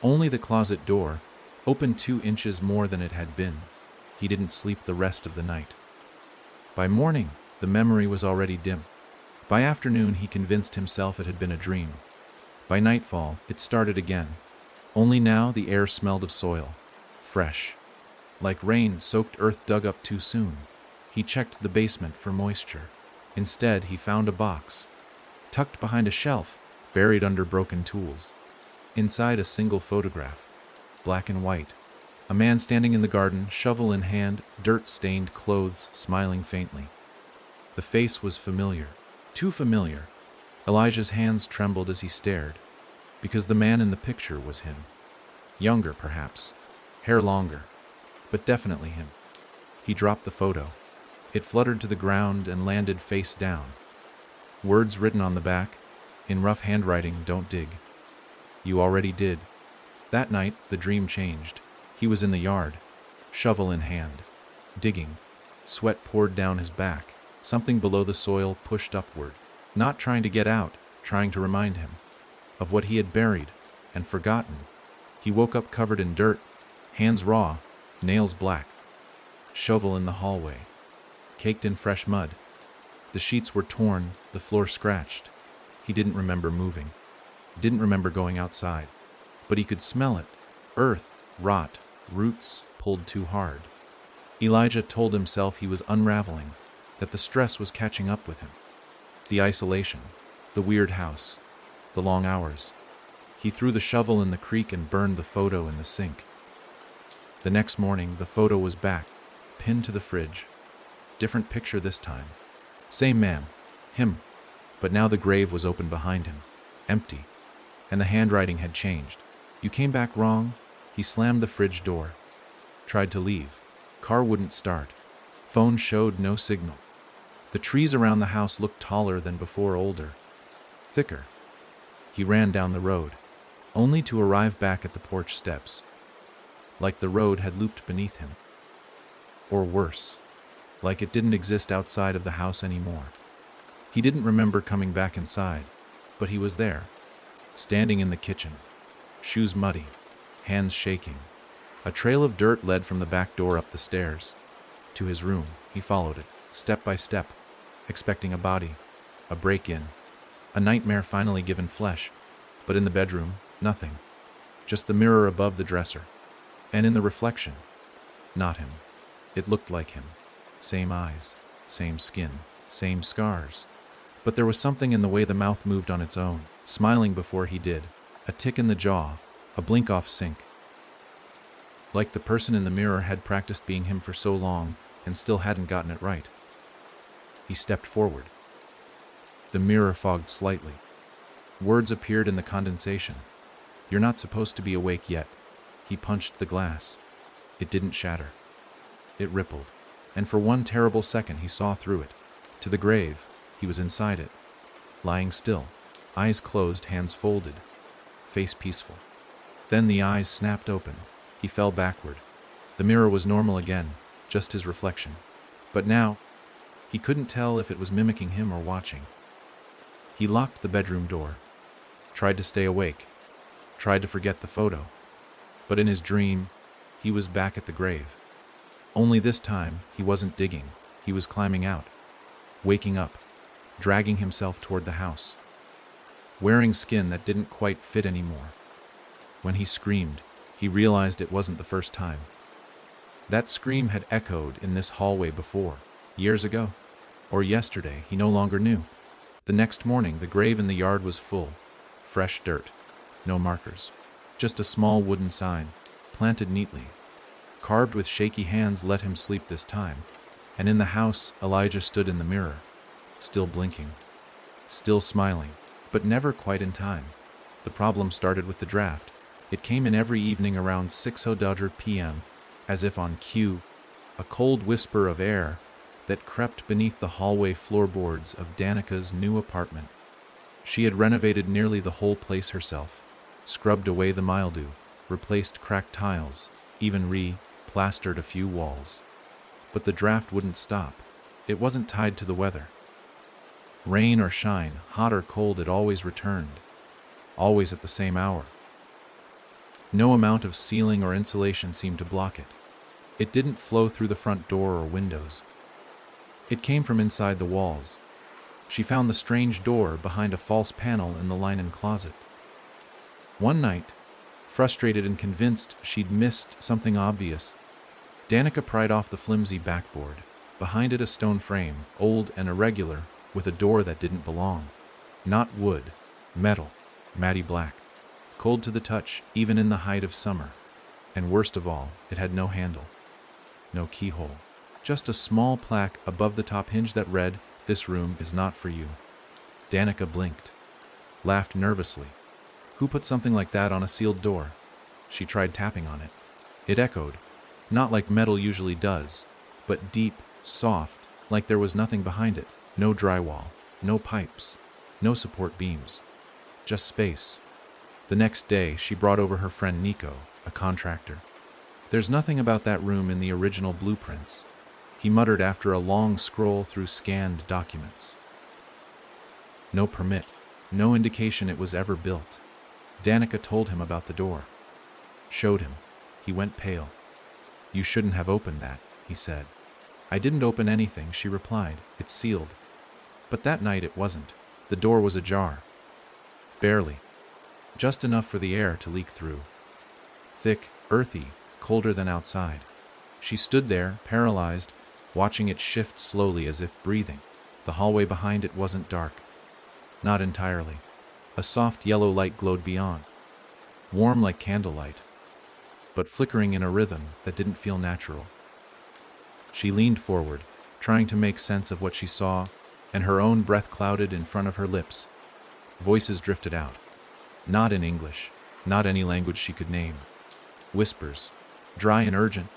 Only the closet door, open 2 inches more than it had been. He didn't sleep the rest of the night. By morning, the memory was already dim. By afternoon, he convinced himself it had been a dream. By nightfall, it started again. Only now the air smelled of soil, fresh. Like rain-soaked earth dug up too soon. He checked the basement for moisture. Instead, he found a box, tucked behind a shelf, buried under broken tools. Inside, a single photograph, black and white. A man standing in the garden, shovel in hand, dirt-stained clothes, smiling faintly. The face was familiar, too familiar. Elijah's hands trembled as he stared, because the man in the picture was him. Younger, perhaps, hair longer, but definitely him. He dropped the photo. It fluttered to the ground and landed face down. Words written on the back, in rough handwriting, "Don't dig. You already did." That night, the dream changed. He was in the yard, shovel in hand, digging. Sweat poured down his back. Something below the soil pushed upward, not trying to get out, trying to remind him of what he had buried and forgotten. He woke up covered in dirt, hands raw, nails black. Shovel in the hallway, caked in fresh mud. The sheets were torn, the floor scratched. He didn't remember moving, didn't remember going outside, but he could smell it. Earth, rot, roots pulled too hard. Elijah told himself he was unraveling, that the stress was catching up with him. The isolation, the weird house, the long hours. He threw the shovel in the creek and burned the photo in the sink. The next morning, the photo was back, pinned to the fridge. Different picture this time. Same man, him, but now the grave was open behind him, empty, and the handwriting had changed. "You came back wrong." He slammed the fridge door, tried to leave. Car wouldn't start. Phone showed no signal. The trees around the house looked taller than before, older, thicker. He ran down the road, only to arrive back at the porch steps. like the road had looped beneath him. Or worse, like it didn't exist outside of the house anymore. He didn't remember coming back inside, but he was there, standing in the kitchen, shoes muddy, hands shaking. A trail of dirt led from the back door up the stairs. To his room, he followed it, step by step, expecting a body, a break-in, a nightmare finally given flesh. But in the bedroom, nothing. Just the mirror above the dresser. And in the reflection, not him. It looked like him. Same eyes, same skin, same scars. But there was something in the way the mouth moved on its own, smiling before he did, a tick in the jaw, a blink off sync. Like the person in the mirror had practiced being him for so long and still hadn't gotten it right. He stepped forward. The mirror fogged slightly. Words appeared in the condensation. "You're not supposed to be awake yet." He punched the glass. It didn't shatter. It rippled, and for one terrible second he saw through it. To the grave, he was inside it, lying still, eyes closed, hands folded, face peaceful. Then the eyes snapped open. He fell backward. The mirror was normal again, just his reflection. But now, he couldn't tell if it was mimicking him or watching. He locked the bedroom door, tried to stay awake, tried to forget the photo. But in his dream, he was back at the grave. Only this time, he wasn't digging. He was climbing out, waking up, dragging himself toward the house, wearing skin that didn't quite fit anymore. When he screamed, he realized it wasn't the first time. That scream had echoed in this hallway before, years ago, or yesterday, he no longer knew. The next morning, the grave in the yard was full, fresh dirt, no markers, just a small wooden sign, planted neatly, carved with shaky hands, "Let him sleep this time." And in the house, Elijah stood in the mirror, still blinking, still smiling, but never quite in time. The problem started with the draft. It came in every evening around 6:00 p.m., as if on cue, a cold whisper of air that crept beneath the hallway floorboards of Danica's new apartment. She had renovated nearly the whole place herself, scrubbed away the mildew, replaced cracked tiles, even plastered a few walls. But the draft wouldn't stop. It wasn't tied to the weather. Rain or shine, hot or cold, it always returned, always at the same hour. No amount of ceiling or insulation seemed to block it. It didn't flow through the front door or windows. It came from inside the walls. She found the strange door behind a false panel in the linen closet. One night, frustrated and convinced she'd missed something obvious, Danica pried off the flimsy backboard. Behind it a stone frame, old and irregular, with a door that didn't belong. Not wood, metal, matty black, cold to the touch even in the height of summer. And worst of all, it had no handle, no keyhole. Just a small plaque above the top hinge that read, "This room is not for you." Danica blinked, laughed nervously. Who put something like that on a sealed door? She tried tapping on it. It echoed, not like metal usually does, but deep, soft, like there was nothing behind it. No drywall, no pipes, no support beams, just space. The next day, she brought over her friend Nico, a contractor. "There's nothing about that room in the original blueprints," he muttered after a long scroll through scanned documents. No permit, no indication it was ever built. Danica told him about the door. Showed him. He went pale. "You shouldn't have opened that," he said. "I didn't open anything," she replied. "It's sealed." But that night it wasn't. The door was ajar. Barely. Just enough for the air to leak through. Thick, earthy, colder than outside. She stood there, paralyzed, watching it shift slowly as if breathing. The hallway behind it wasn't dark. Not entirely. A soft yellow light glowed beyond, warm like candlelight, but flickering in a rhythm that didn't feel natural. She leaned forward, trying to make sense of what she saw, and her own breath clouded in front of her lips. Voices drifted out. Not in English, not any language she could name. Whispers, dry and urgent,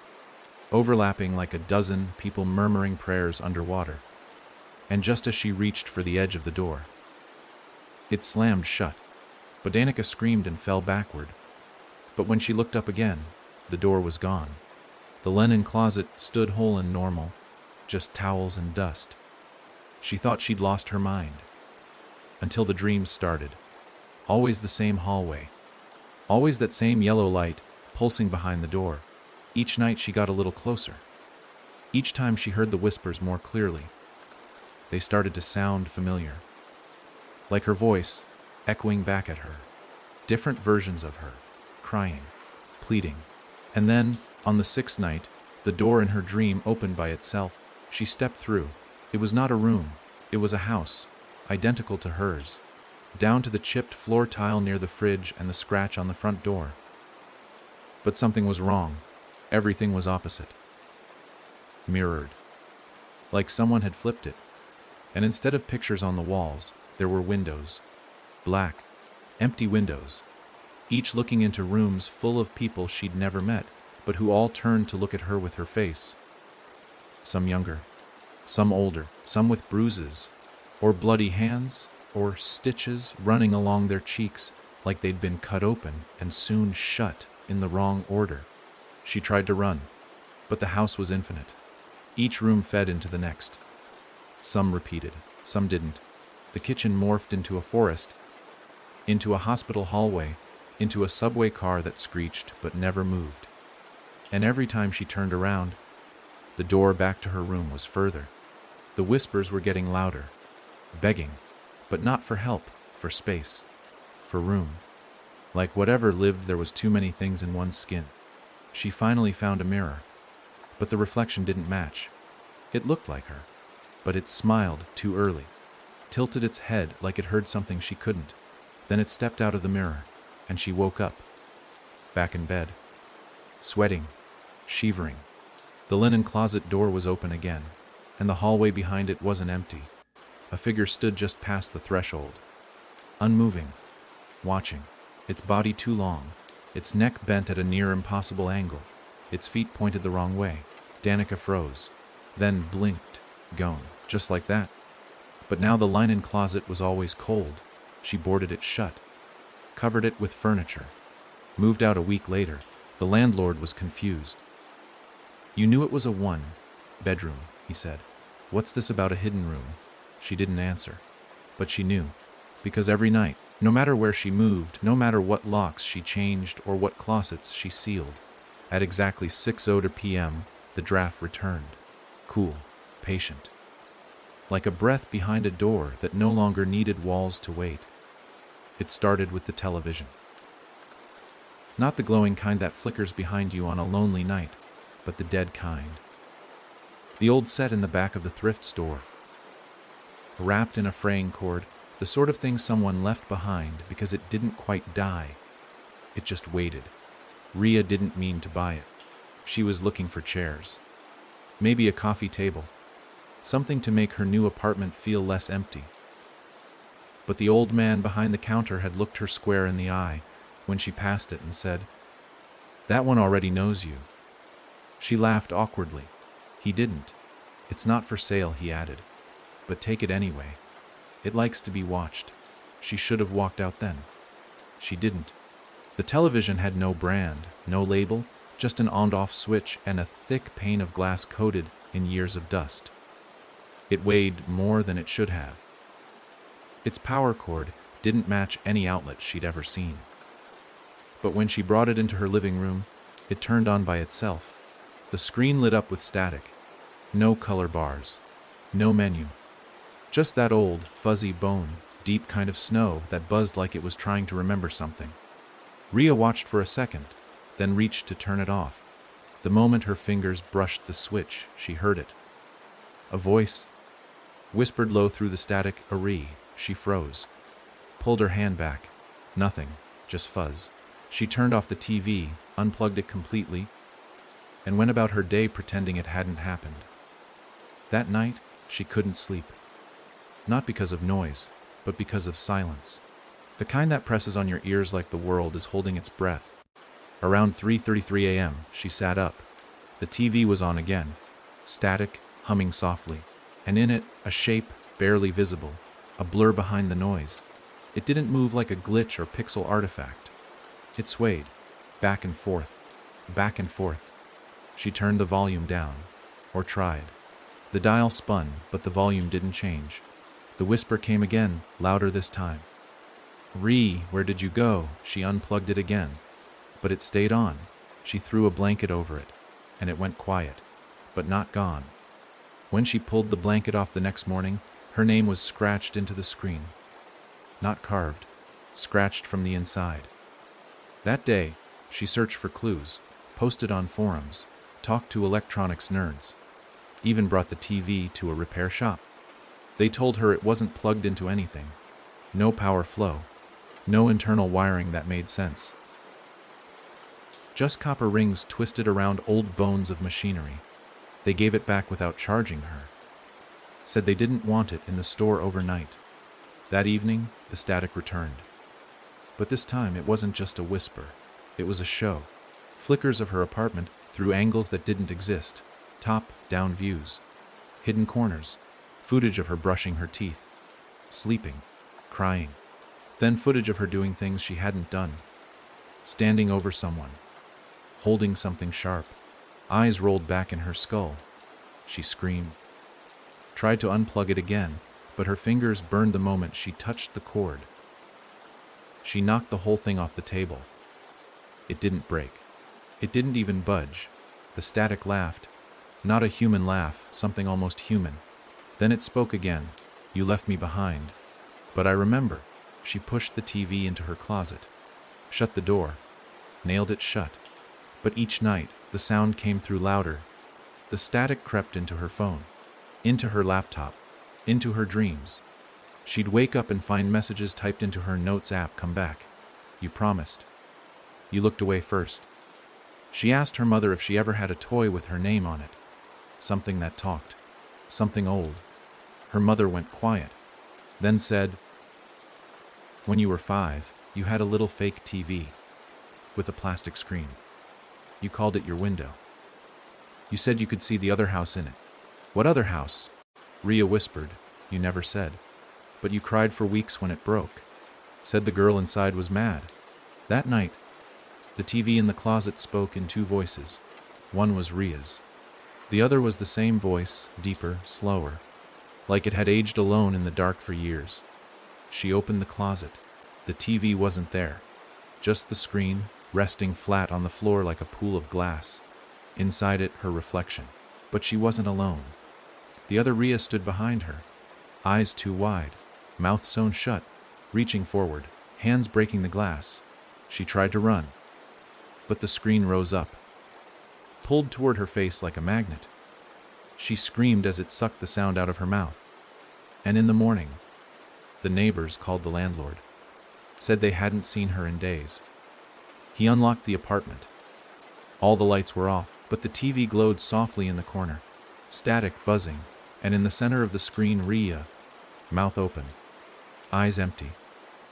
overlapping like a dozen people murmuring prayers underwater. And just as she reached for the edge of the door, it slammed shut. Danica screamed and fell backward. But when she looked up again, The door was gone. The linen closet stood whole and normal, just towels and dust. She thought she'd lost her mind. Until the dreams started. Always the same hallway. Always that same yellow light pulsing behind the door. Each night she got a little closer. Each time she heard the whispers more clearly. They started to sound familiar. Like her voice, echoing back at her. Different versions of her, crying, pleading. And then, on the sixth night, the door in her dream opened by itself. She stepped through. It was not a room. It was a house, identical to hers, down to the chipped floor tile near the fridge and the scratch on the front door. But something was wrong. Everything was opposite. Mirrored. Like someone had flipped it. And instead of pictures on the walls, there were windows. Black, empty windows. Each looking into rooms full of people she'd never met, but who all turned to look at her with her face. Some younger, some older, some with bruises, or bloody hands, or stitches running along their cheeks like they'd been cut open and soon shut in the wrong order. She tried to run, but the house was infinite. Each room fed into the next. Some repeated, some didn't. The kitchen morphed into a forest, into a hospital hallway, into a subway car that screeched but never moved. And every time she turned around, the door back to her room was further. The whispers were getting louder, begging, but not for help, for space, for room. Like whatever lived, there was too many things in one skin. She finally found a mirror, but the reflection didn't match. It looked like her, but it smiled too early, tilted its head like it heard something she couldn't. Then it stepped out of the mirror, and she woke up, back in bed, sweating, shivering. The linen closet door was open again, and the hallway behind it wasn't empty. A figure stood just past the threshold, unmoving, watching, its body too long, its neck bent at a near impossible angle, its feet pointed the wrong way. Danica froze, then blinked, gone, just like that. But now the linen closet was always cold. She boarded it shut, covered it with furniture, moved out a week later. The landlord was confused. "You knew it was a one-bedroom," he said. "What's this about a hidden room?" She didn't answer, but she knew, because every night, no matter where she moved, no matter what locks she changed or what closets she sealed, at exactly 6:00 p.m., the draft returned, cool, patient, like a breath behind a door that no longer needed walls to wait. It started with the television. Not the glowing kind that flickers behind you on a lonely night, but the dead kind. The old set in the back of the thrift store, wrapped in a fraying cord, the sort of thing someone left behind because it didn't quite die. It just waited. Rhea didn't mean to buy it. She was looking for chairs. Maybe a coffee table. Something to make her new apartment feel less empty. But the old man behind the counter had looked her square in the eye when she passed it and said, "That one already knows you." She laughed awkwardly. He didn't. "It's not for sale," he added. "But take it anyway. It likes to be watched." She should have walked out then. She didn't. The television had no brand, no label, just an on-off switch and a thick pane of glass coated in years of dust. It weighed more than it should have. Its power cord didn't match any outlet she'd ever seen. But when she brought it into her living room, it turned on by itself. The screen lit up with static. No color bars. No menu. Just that old, fuzzy bone, deep kind of snow that buzzed like it was trying to remember something. Rhea watched for a second, then reached to turn it off. The moment her fingers brushed the switch, she heard it. A voice whispered low through the static, "Eerie." She froze, pulled her hand back. Nothing, just fuzz. She turned off the TV, unplugged it completely, and went about her day pretending it hadn't happened. That night, she couldn't sleep. Not because of noise, but because of silence. The kind that presses on your ears like the world is holding its breath. Around 3:33 a.m., she sat up. The TV was on again, static, humming softly, and in it, a shape barely visible, a blur behind the noise. It didn't move like a glitch or pixel artifact. It swayed, back and forth, back and forth. She turned the volume down, or tried. The dial spun, but the volume didn't change. The whisper came again, louder this time. "Ree, where did you go?" She unplugged it again, but it stayed on. She threw a blanket over it, and it went quiet, but not gone. When she pulled the blanket off the next morning, her name was scratched into the screen. Not carved, scratched from the inside. That day, she searched for clues, posted on forums, talked to electronics nerds, even brought the TV to a repair shop. They told her it wasn't plugged into anything. No power flow. No internal wiring that made sense. Just copper rings twisted around old bones of machinery. They gave it back without charging her. Said they didn't want it in the store overnight. That evening, the static returned. But this time it wasn't just a whisper. It was a show. Flickers of her apartment through angles that didn't exist. Top-down views. Hidden corners. Footage of her brushing her teeth. Sleeping. Crying. Then footage of her doing things she hadn't done. Standing over someone. Holding something sharp. Eyes rolled back in her skull. She screamed. Tried to unplug it again, but her fingers burned the moment she touched the cord. She knocked the whole thing off the table. It didn't break. It didn't even budge. The static laughed. Not a human laugh, something almost human. Then it spoke again. "You left me behind. But I remember." She pushed the TV into her closet. Shut the door. Nailed it shut. But each night, the sound came through louder. The static crept into her phone. Into her laptop. Into her dreams. She'd wake up and find messages typed into her notes app. "Come back. You promised. You looked away first." She asked her mother if she ever had a toy with her name on it. Something that talked. Something old. Her mother went quiet. Then said, "When you were 5, you had a little fake TV. With a plastic screen. You called it your window. You said you could see the other house in it." "What other house?" Rhea whispered. "You never said. But you cried for weeks when it broke." Said the girl inside was mad. That night, the TV in the closet spoke in 2 voices. One was Rhea's. The other was the same voice, deeper, slower, like it had aged alone in the dark for years. She opened the closet. The TV wasn't there. Just the screen, resting flat on the floor like a pool of glass. Inside it, her reflection. But she wasn't alone. The other Rhea stood behind her. Eyes too wide, mouth sewn shut, reaching forward, hands breaking the glass. She tried to run. But the screen rose up. Pulled toward her face like a magnet. She screamed as it sucked the sound out of her mouth. And in the morning, the neighbors called the landlord. Said they hadn't seen her in days. He unlocked the apartment. All the lights were off, but the TV glowed softly in the corner. Static buzzing, and in the center of the screen Rhea, mouth open, eyes empty,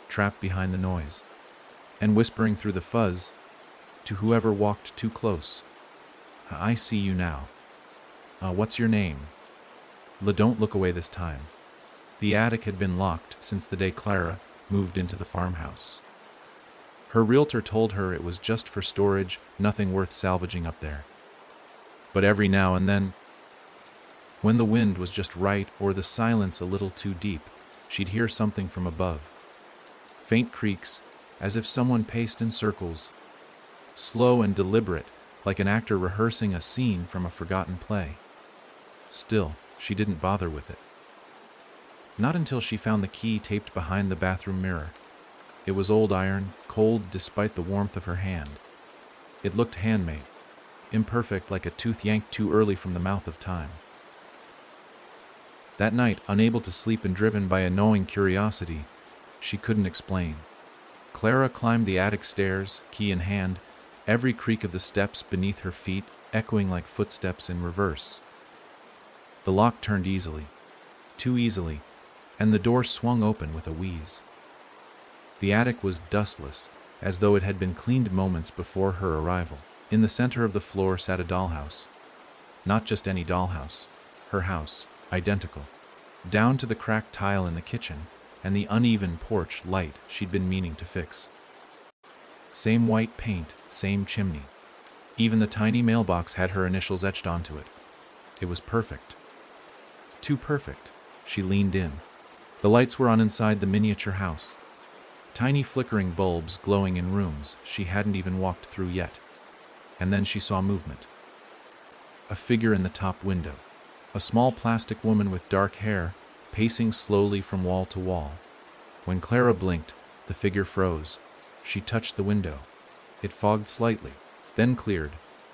trapped behind the noise, and whispering through the fuzz to whoever walked too close. "I see you now. What's your name? Don't look away this time." The attic had been locked since the day Clara moved into the farmhouse. Her realtor told her it was just for storage, nothing worth salvaging up there. But every now and then, when the wind was just right or the silence a little too deep, she'd hear something from above. Faint creaks, as if someone paced in circles. Slow and deliberate, like an actor rehearsing a scene from a forgotten play. Still, she didn't bother with it. Not until she found the key taped behind the bathroom mirror. It was old iron, cold despite the warmth of her hand. It looked handmade, imperfect like a tooth yanked too early from the mouth of time. That night, unable to sleep and driven by a gnawing curiosity she couldn't explain, Clara climbed the attic stairs, key in hand, every creak of the steps beneath her feet echoing like footsteps in reverse. The lock turned easily, too easily, and the door swung open with a wheeze. The attic was dustless, as though it had been cleaned moments before her arrival. In the center of the floor sat a dollhouse. Not just any dollhouse. Her house, identical. Down to the cracked tile in the kitchen, and the uneven porch light she'd been meaning to fix. Same white paint, same chimney. Even the tiny mailbox had her initials etched onto it. It was perfect. Too perfect. She leaned in. The lights were on inside the miniature house. Tiny flickering bulbs glowing in rooms she hadn't even walked through yet. And then she saw movement. A figure in the top window. A small plastic woman with dark hair, pacing slowly from wall to wall. When Clara blinked, the figure froze. She touched the window. It fogged slightly, then cleared.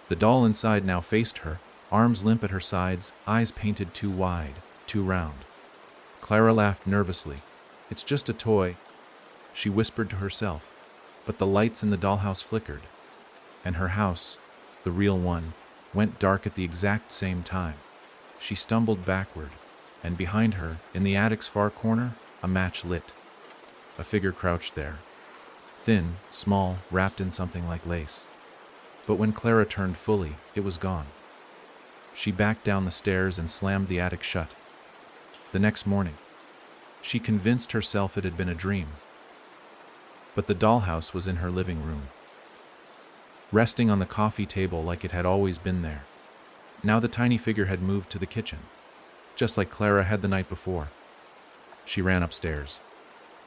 The doll inside now faced her, arms limp at her sides, eyes painted too wide, too round. Clara laughed nervously. "It's just a toy," she whispered to herself, but the lights in the dollhouse flickered, and her house, the real one, went dark at the exact same time. She stumbled backward, and behind her, in the attic's far corner, a match lit. A figure crouched there, thin, small, wrapped in something like lace. But when Clara turned fully, it was gone. She backed down the stairs and slammed the attic shut. The next morning, she convinced herself it had been a dream. But the dollhouse was in her living room, resting on the coffee table like it had always been there. Now the tiny figure had moved to the kitchen, just like Clara had the night before. She ran upstairs.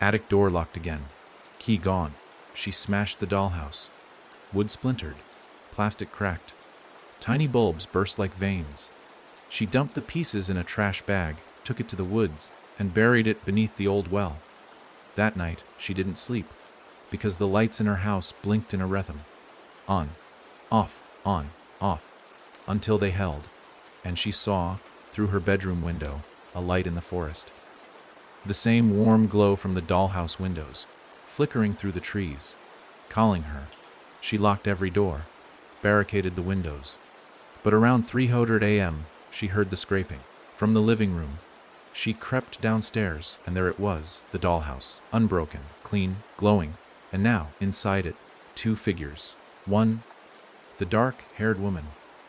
Attic door locked again. Key gone. She smashed the dollhouse. Wood splintered. Plastic cracked. Tiny bulbs burst like veins. She dumped the pieces in a trash bag, took it to the woods, and buried it beneath the old well. That night, she didn't sleep, because the lights in her house blinked in a rhythm. On, off, until they held, and she saw, through her bedroom window, a light in the forest. The same warm glow from the dollhouse windows, flickering through the trees, calling her. She locked every door, barricaded the windows. But around 3:00 a.m., she heard the scraping. From the living room, she crept downstairs, and there it was, the dollhouse, unbroken, clean, glowing, and now, inside it, two figures. One, the dark-haired woman,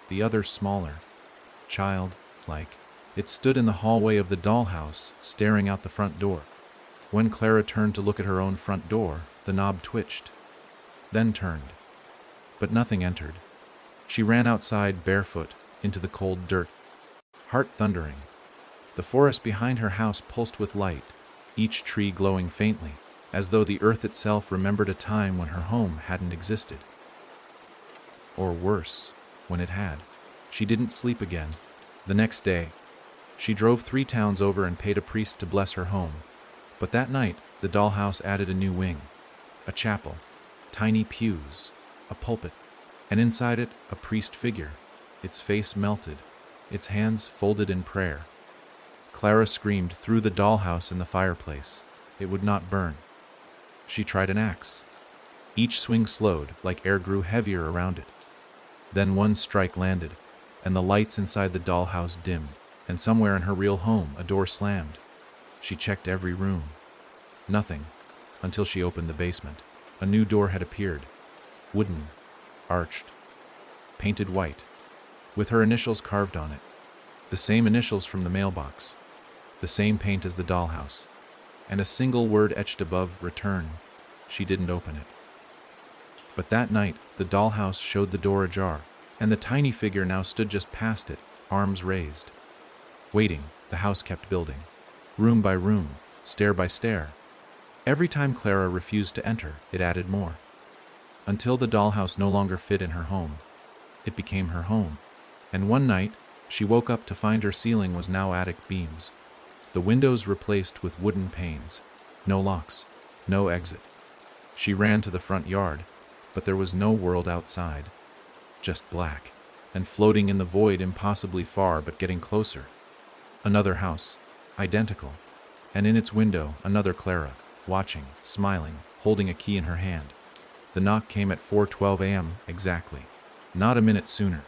the other smaller, child-like. It stood in the hallway of the dollhouse, staring out the front door. When Clara turned to look at her own front door, the knob twitched, then turned. But nothing entered. She ran outside barefoot, into the cold dirt, heart thundering. The forest behind her house pulsed with light, each tree glowing faintly, as though the earth itself remembered a time when her home hadn't existed. Or worse, when it had. She didn't sleep again. The next day, she drove 3 towns over and paid a priest to bless her home. But that night, the dollhouse added a new wing. A chapel, tiny pews, a pulpit, and inside it, a priest figure, its face melted, its hands folded in prayer. Clara screamed through the dollhouse in the fireplace. It would not burn. She tried an axe. Each swing slowed, like air grew heavier around it. Then one strike landed, and the lights inside the dollhouse dimmed, and somewhere in her real home, a door slammed. She checked every room. Nothing, until she opened the basement. A new door had appeared, wooden, arched, painted white, with her initials carved on it. The same initials from the mailbox, the same paint as the dollhouse, and a single word etched above, "Return." She didn't open it. But that night, the dollhouse showed the door ajar, and the tiny figure now stood just past it, arms raised. Waiting, the house kept building, room by room, stair by stair. Every time Clara refused to enter, it added more. Until the dollhouse no longer fit in her home. It became her home. And one night, she woke up to find her ceiling was now attic beams. The windows replaced with wooden panes. No locks, no exit. She ran to the front yard, but there was no world outside. Just black, and floating in the void impossibly far but getting closer. Another house, identical, and in its window another Clara, watching, smiling, holding a key in her hand. The knock came at 4:12 a.m. exactly. Not a minute sooner.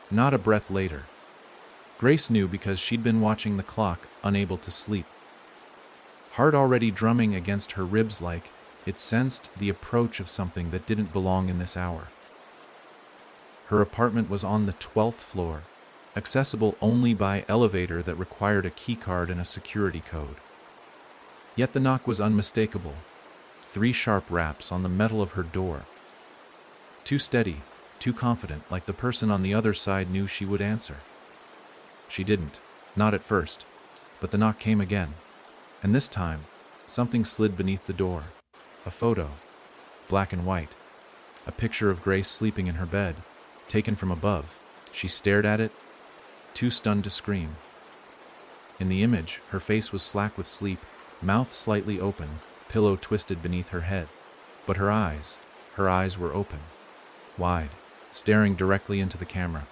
Not a breath later. Grace knew because she'd been watching the clock, unable to sleep. Heart already drumming against her ribs like it sensed the approach of something that didn't belong in this hour. Her apartment was on the 12th floor, accessible only by elevator that required a keycard and a security code. Yet the knock was unmistakable. 3 sharp raps on the metal of her door. Too steady, too confident, like the person on the other side knew she would answer. She didn't, not at first, but the knock came again, and this time, something slid beneath the door. A photo, black and white, a picture of Grace sleeping in her bed, taken from above. She stared at it, too stunned to scream. In the image, her face was slack with sleep, mouth slightly open, pillow twisted beneath her head. But her eyes were open, wide, staring directly into the camera.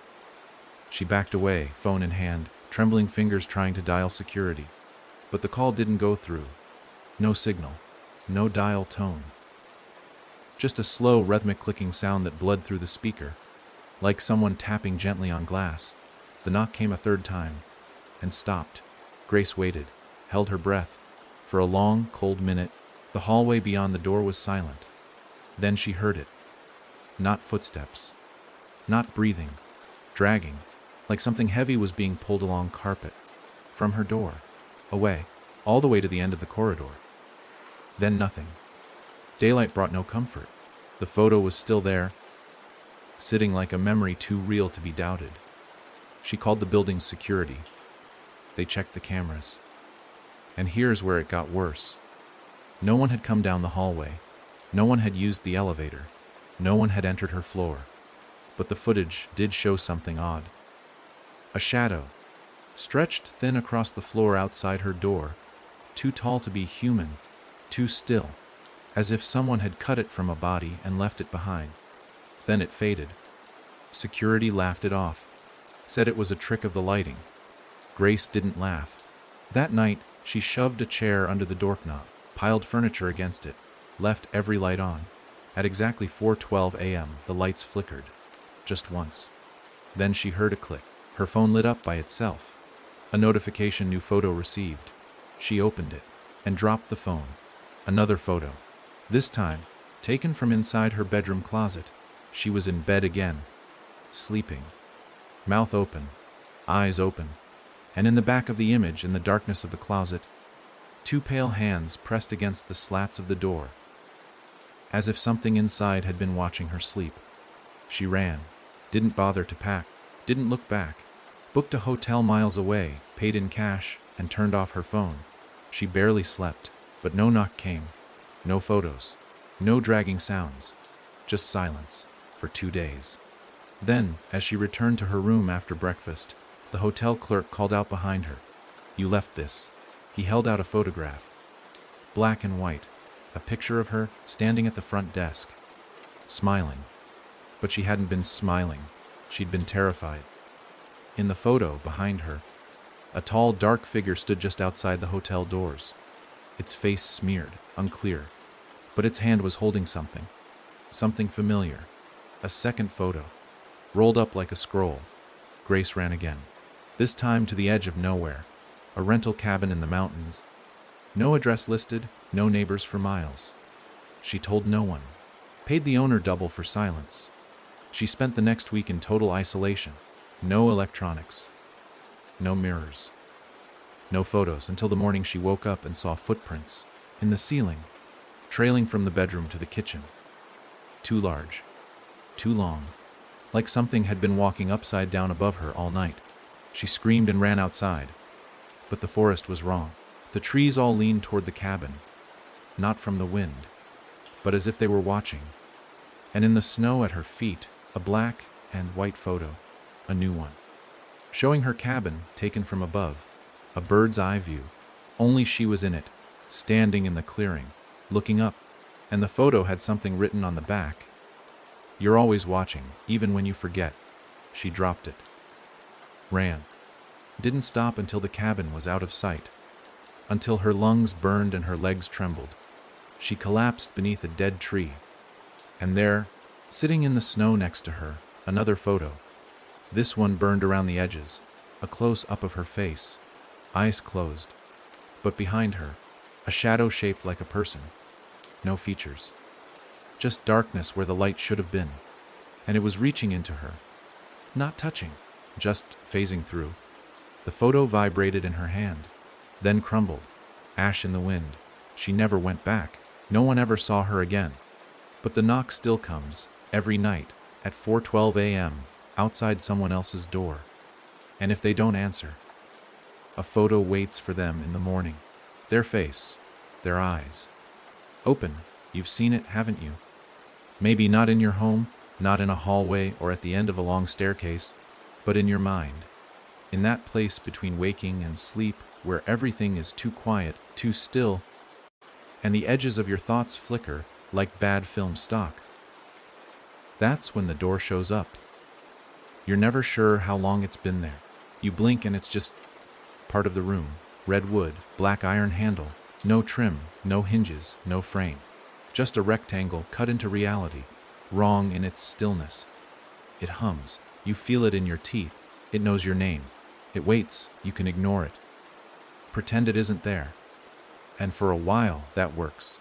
She backed away, phone in hand, trembling fingers trying to dial security. But the call didn't go through. No signal, no dial tone. Just a slow, rhythmic clicking sound that bled through the speaker, like someone tapping gently on glass. The knock came a third time, and stopped. Grace waited, held her breath. For a long, cold minute, the hallway beyond the door was silent. Then she heard it. Not footsteps. Not breathing. Dragging, like something heavy was being pulled along carpet. From her door. Away. All the way to the end of the corridor. Then nothing. Daylight brought no comfort. The photo was still there, sitting like a memory too real to be doubted. She called the building's security. They checked the cameras. And here's where it got worse. No one had come down the hallway. No one had used the elevator. No one had entered her floor. But the footage did show something odd. A shadow, stretched thin across the floor outside her door, too tall to be human, too still, as if someone had cut it from a body and left it behind. Then it faded. Security laughed it off, said it was a trick of the lighting. Grace didn't laugh. That night, she shoved a chair under the doorknob, piled furniture against it, left every light on. At exactly 4:12 a.m., the lights flickered. Just once. Then she heard a click. Her phone lit up by itself. A notification, new photo received. She opened it and dropped the phone. Another photo. This time, taken from inside her bedroom closet. She was in bed again, sleeping. Mouth open, eyes open. And in the back of the image, in the darkness of the closet, two pale hands pressed against the slats of the door, as if something inside had been watching her sleep. She ran, didn't bother to pack, didn't look back, booked a hotel miles away, paid in cash, and turned off her phone. She barely slept, but no knock came, no photos, no dragging sounds, just silence for 2 days. Then, as she returned to her room after breakfast, the hotel clerk called out behind her. "You left this." He held out a photograph. Black and white, a picture of her standing at the front desk, smiling. But she hadn't been smiling. She'd been terrified. In the photo, behind her, a tall, dark figure stood just outside the hotel doors. Its face smeared, unclear, but its hand was holding something. Something familiar. A second photo, rolled up like a scroll. Grace ran again. This time to the edge of nowhere, a rental cabin in the mountains. No address listed, no neighbors for miles. She told no one. Paid the owner double for silence. She spent the next week in total isolation. No electronics. No mirrors. No photos until the morning she woke up and saw footprints in the ceiling, trailing from the bedroom to the kitchen. Too large. Too long. Like something had been walking upside down above her all night. She screamed and ran outside. But the forest was wrong. The trees all leaned toward the cabin. Not from the wind, but as if they were watching. And in the snow at her feet, a black and white photo, a new one, showing her cabin taken from above, a bird's eye view. Only she was in it, standing in the clearing, looking up, and the photo had something written on the back. "You're always watching, even when you forget." She dropped it. Ran. Didn't stop until the cabin was out of sight. Until her lungs burned and her legs trembled. She collapsed beneath a dead tree. And there, sitting in the snow next to her, another photo. This one burned around the edges, a close-up of her face, eyes closed. But behind her, a shadow shaped like a person. No features. Just darkness where the light should have been. And it was reaching into her. Not touching, just phasing through. The photo vibrated in her hand, then crumbled, ash in the wind. She never went back. No one ever saw her again. But the knock still comes, every night, at 4:12 a.m. outside someone else's door. And if they don't answer, a photo waits for them in the morning. Their face, their eyes. Open. You've seen it, haven't you? Maybe not in your home, not in a hallway or at the end of a long staircase, but in your mind. In that place between waking and sleep where everything is too quiet, too still, and the edges of your thoughts flicker like bad film stock. That's when the door shows up. You're never sure how long it's been there. You blink and it's just part of the room. Red wood, black iron handle, no trim, no hinges, no frame. Just a rectangle cut into reality, wrong in its stillness. It hums. You feel it in your teeth. It knows your name. It waits. You can ignore it. Pretend it isn't there. And for a while, that works.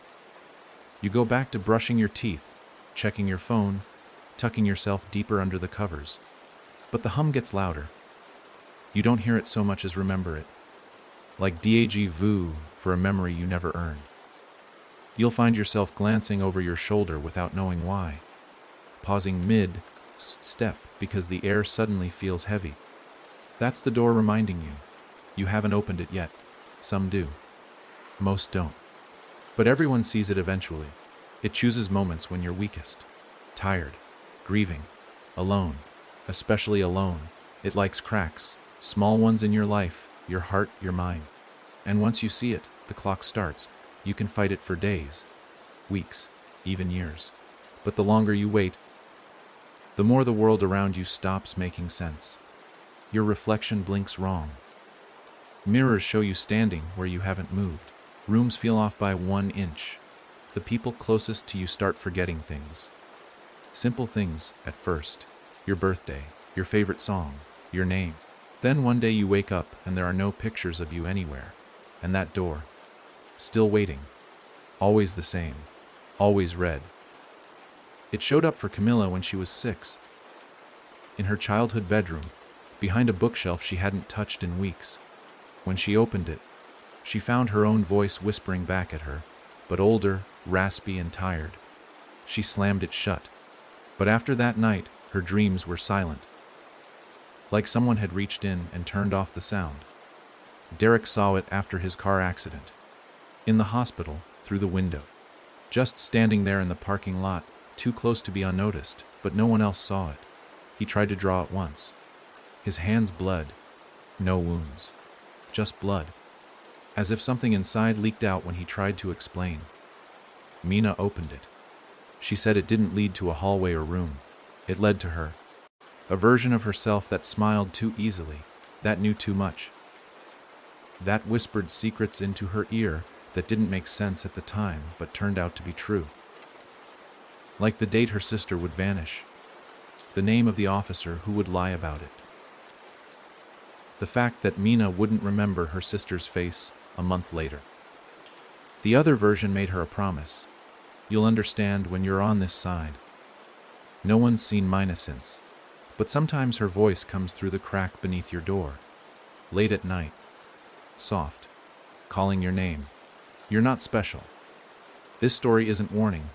You go back to brushing your teeth, checking your phone, tucking yourself deeper under the covers. But the hum gets louder. You don't hear it so much as remember it. Like déjà vu for a memory you never earned. You'll find yourself glancing over your shoulder without knowing why. Pausing mid-step because the air suddenly feels heavy. That's the door reminding you. You haven't opened it yet. Some do. Most don't. But everyone sees it eventually. It chooses moments when you're weakest. Tired. Grieving. Alone. Especially alone. It likes cracks. Small ones in your life. Your heart, your mind. And once you see it, the clock starts. You can fight it for days. Weeks. Even years. But the longer you wait, the more the world around you stops making sense. Your reflection blinks wrong. Mirrors show you standing where you haven't moved. Rooms feel off by 1 inch. The people closest to you start forgetting things. Simple things at first. Your birthday, your favorite song, your name. Then one day you wake up and there are no pictures of you anywhere. And that door, still waiting. Always the same. Always red. It showed up for Camilla when she was 6. In her childhood bedroom, behind a bookshelf she hadn't touched in weeks. When she opened it, she found her own voice whispering back at her, but older, raspy, and tired. She slammed it shut. But after that night, her dreams were silent. Like someone had reached in and turned off the sound. Derek saw it after his car accident. In the hospital, through the window. Just standing there in the parking lot, too close to be unnoticed, but no one else saw it. He tried to draw it once. His hands bled. No wounds. Just blood. As if something inside leaked out when he tried to explain. Mina opened it. She said it didn't lead to a hallway or room. It led to her. A version of herself that smiled too easily, that knew too much. That whispered secrets into her ear that didn't make sense at the time, but turned out to be true. Like the date her sister would vanish. The name of the officer who would lie about it. The fact that Mina wouldn't remember her sister's face a month later. The other version made her a promise. You'll understand when you're on this side. No one's seen Mina since, but sometimes her voice comes through the crack beneath your door. Late at night. Soft. Calling your name. You're not special. This story isn't warning.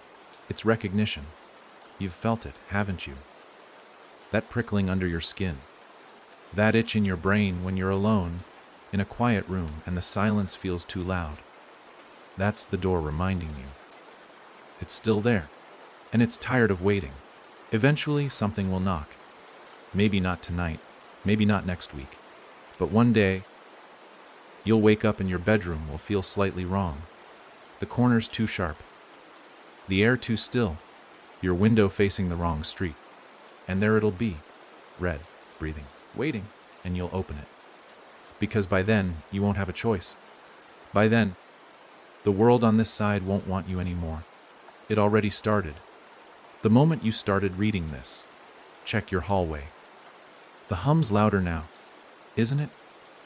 It's recognition. You've felt it, haven't you? That prickling under your skin. That itch in your brain when you're alone, in a quiet room and the silence feels too loud. That's the door reminding you. It's still there, and it's tired of waiting. Eventually, something will knock. Maybe not tonight, maybe not next week, but one day, you'll wake up and your bedroom will feel slightly wrong. The corners too sharp. The air too still. Your window facing the wrong street. And there it'll be. Red, breathing, waiting, and you'll open it. Because by then, you won't have a choice. By then, the world on this side won't want you anymore. It already started. The moment you started reading this. Check your hallway. The hum's louder now. Isn't it?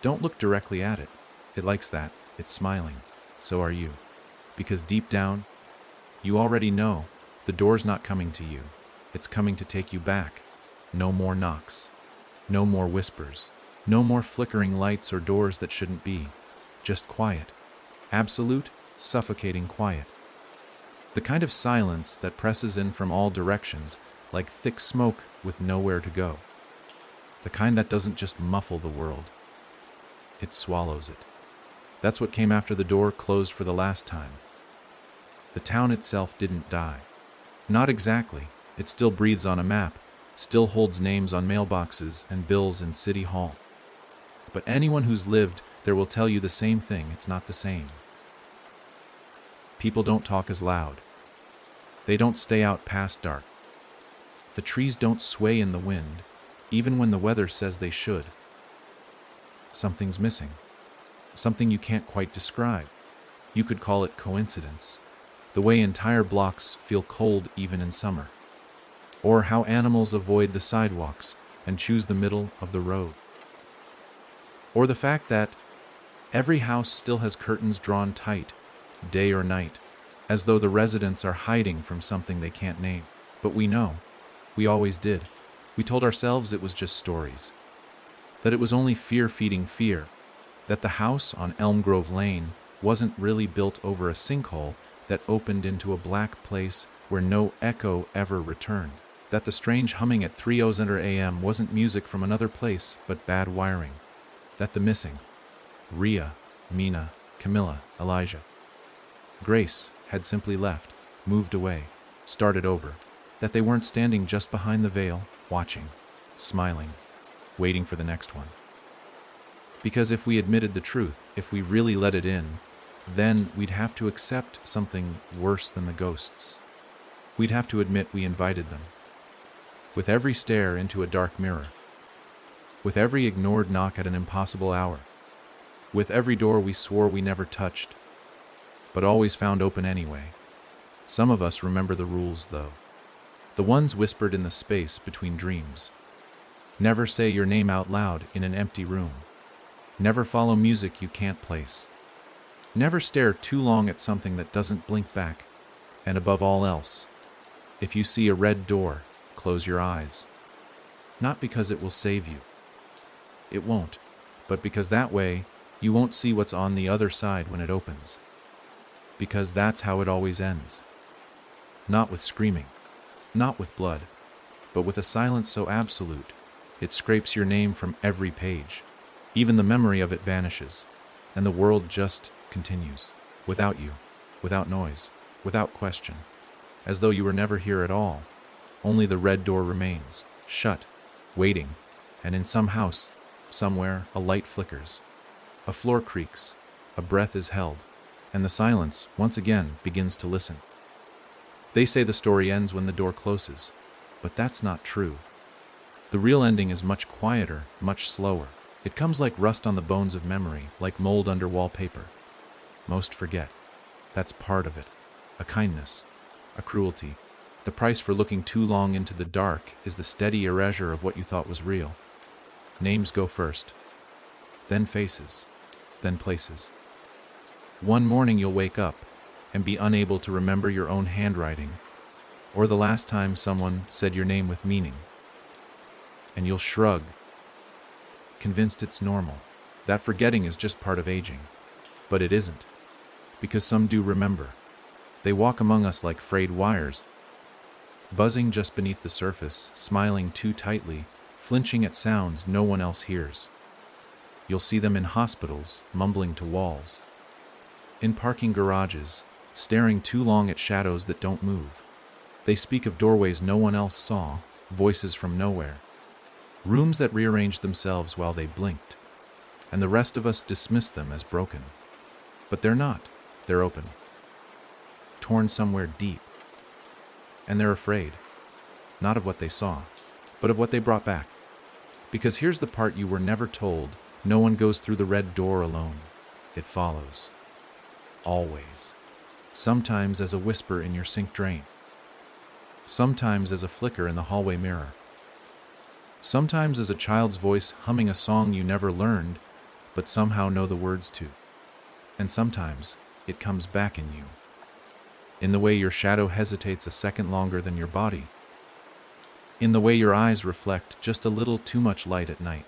Don't look directly at it. It likes that. It's smiling. So are you. Because deep down, you already know the door's not coming to you. It's coming to take you back. No more knocks. No more whispers. No more flickering lights or doors that shouldn't be. Just quiet. Absolute, suffocating quiet. The kind of silence that presses in from all directions, like thick smoke with nowhere to go. The kind that doesn't just muffle the world, it swallows it. That's what came after the door closed for the last time. The town itself didn't die. Not exactly. It still breathes on a map, still holds names on mailboxes and bills in City Hall. But anyone who's lived there will tell you the same thing. It's not the same. People don't talk as loud. They don't stay out past dark. The trees don't sway in the wind, even when the weather says they should. Something's missing. Something you can't quite describe. You could call it coincidence. The way entire blocks feel cold even in summer. Or how animals avoid the sidewalks and choose the middle of the road. Or the fact that every house still has curtains drawn tight, day or night, as though the residents are hiding from something they can't name. But we know. We always did. We told ourselves it was just stories. That it was only fear feeding fear. That the house on Elm Grove Lane wasn't really built over a sinkhole that opened into a black place where no echo ever returned. That the strange humming at 3:00 a.m. wasn't music from another place, but bad wiring. That the missing, Rhea, Mina, Camilla, Elijah, Grace, had simply left, moved away, started over. That they weren't standing just behind the veil, watching, smiling, waiting for the next one. Because if we admitted the truth, if we really let it in, then we'd have to accept something worse than the ghosts. We'd have to admit we invited them. With every stare into a dark mirror. With every ignored knock at an impossible hour. With every door we swore we never touched, but always found open anyway. Some of us remember the rules, though. The ones whispered in the space between dreams. Never say your name out loud in an empty room. Never follow music you can't place. Never stare too long at something that doesn't blink back. And above all else, if you see a red door, close your eyes. Not because it will save you. It won't, but because that way you won't see what's on the other side when it opens. Because that's how it always ends. Not with screaming, not with blood, but with a silence so absolute, it scrapes your name from every page. Even the memory of it vanishes, and the world just continues, without you, without noise, without question, as though you were never here at all. Only the red door remains, shut, waiting, and in some house, somewhere, a light flickers. A floor creaks, a breath is held, and the silence, once again, begins to listen. They say the story ends when the door closes, but that's not true. The real ending is much quieter, much slower. It comes like rust on the bones of memory, like mold under wallpaper. Most forget. That's part of it. A kindness, a cruelty. The price for looking too long into the dark is the steady erasure of what you thought was real. Names go first, then faces, then places. One morning you'll wake up and be unable to remember your own handwriting, or the last time someone said your name with meaning. And you'll shrug, convinced it's normal, that forgetting is just part of aging. But it isn't, because some do remember. They walk among us like frayed wires, buzzing just beneath the surface, smiling too tightly, flinching at sounds no one else hears. You'll see them in hospitals, mumbling to walls. In parking garages, staring too long at shadows that don't move. They speak of doorways no one else saw, voices from nowhere. Rooms that rearranged themselves while they blinked, and the rest of us dismiss them as broken. But they're not. They're open. Torn somewhere deep. And they're afraid. Not of what they saw, but of what they brought back. Because here's the part you were never told. No one goes through the red door alone. It follows. Always. Sometimes as a whisper in your sink drain. Sometimes as a flicker in the hallway mirror. Sometimes as a child's voice humming a song you never learned, but somehow know the words to. And sometimes it comes back in you. In the way your shadow hesitates a second longer than your body. In the way your eyes reflect just a little too much light at night.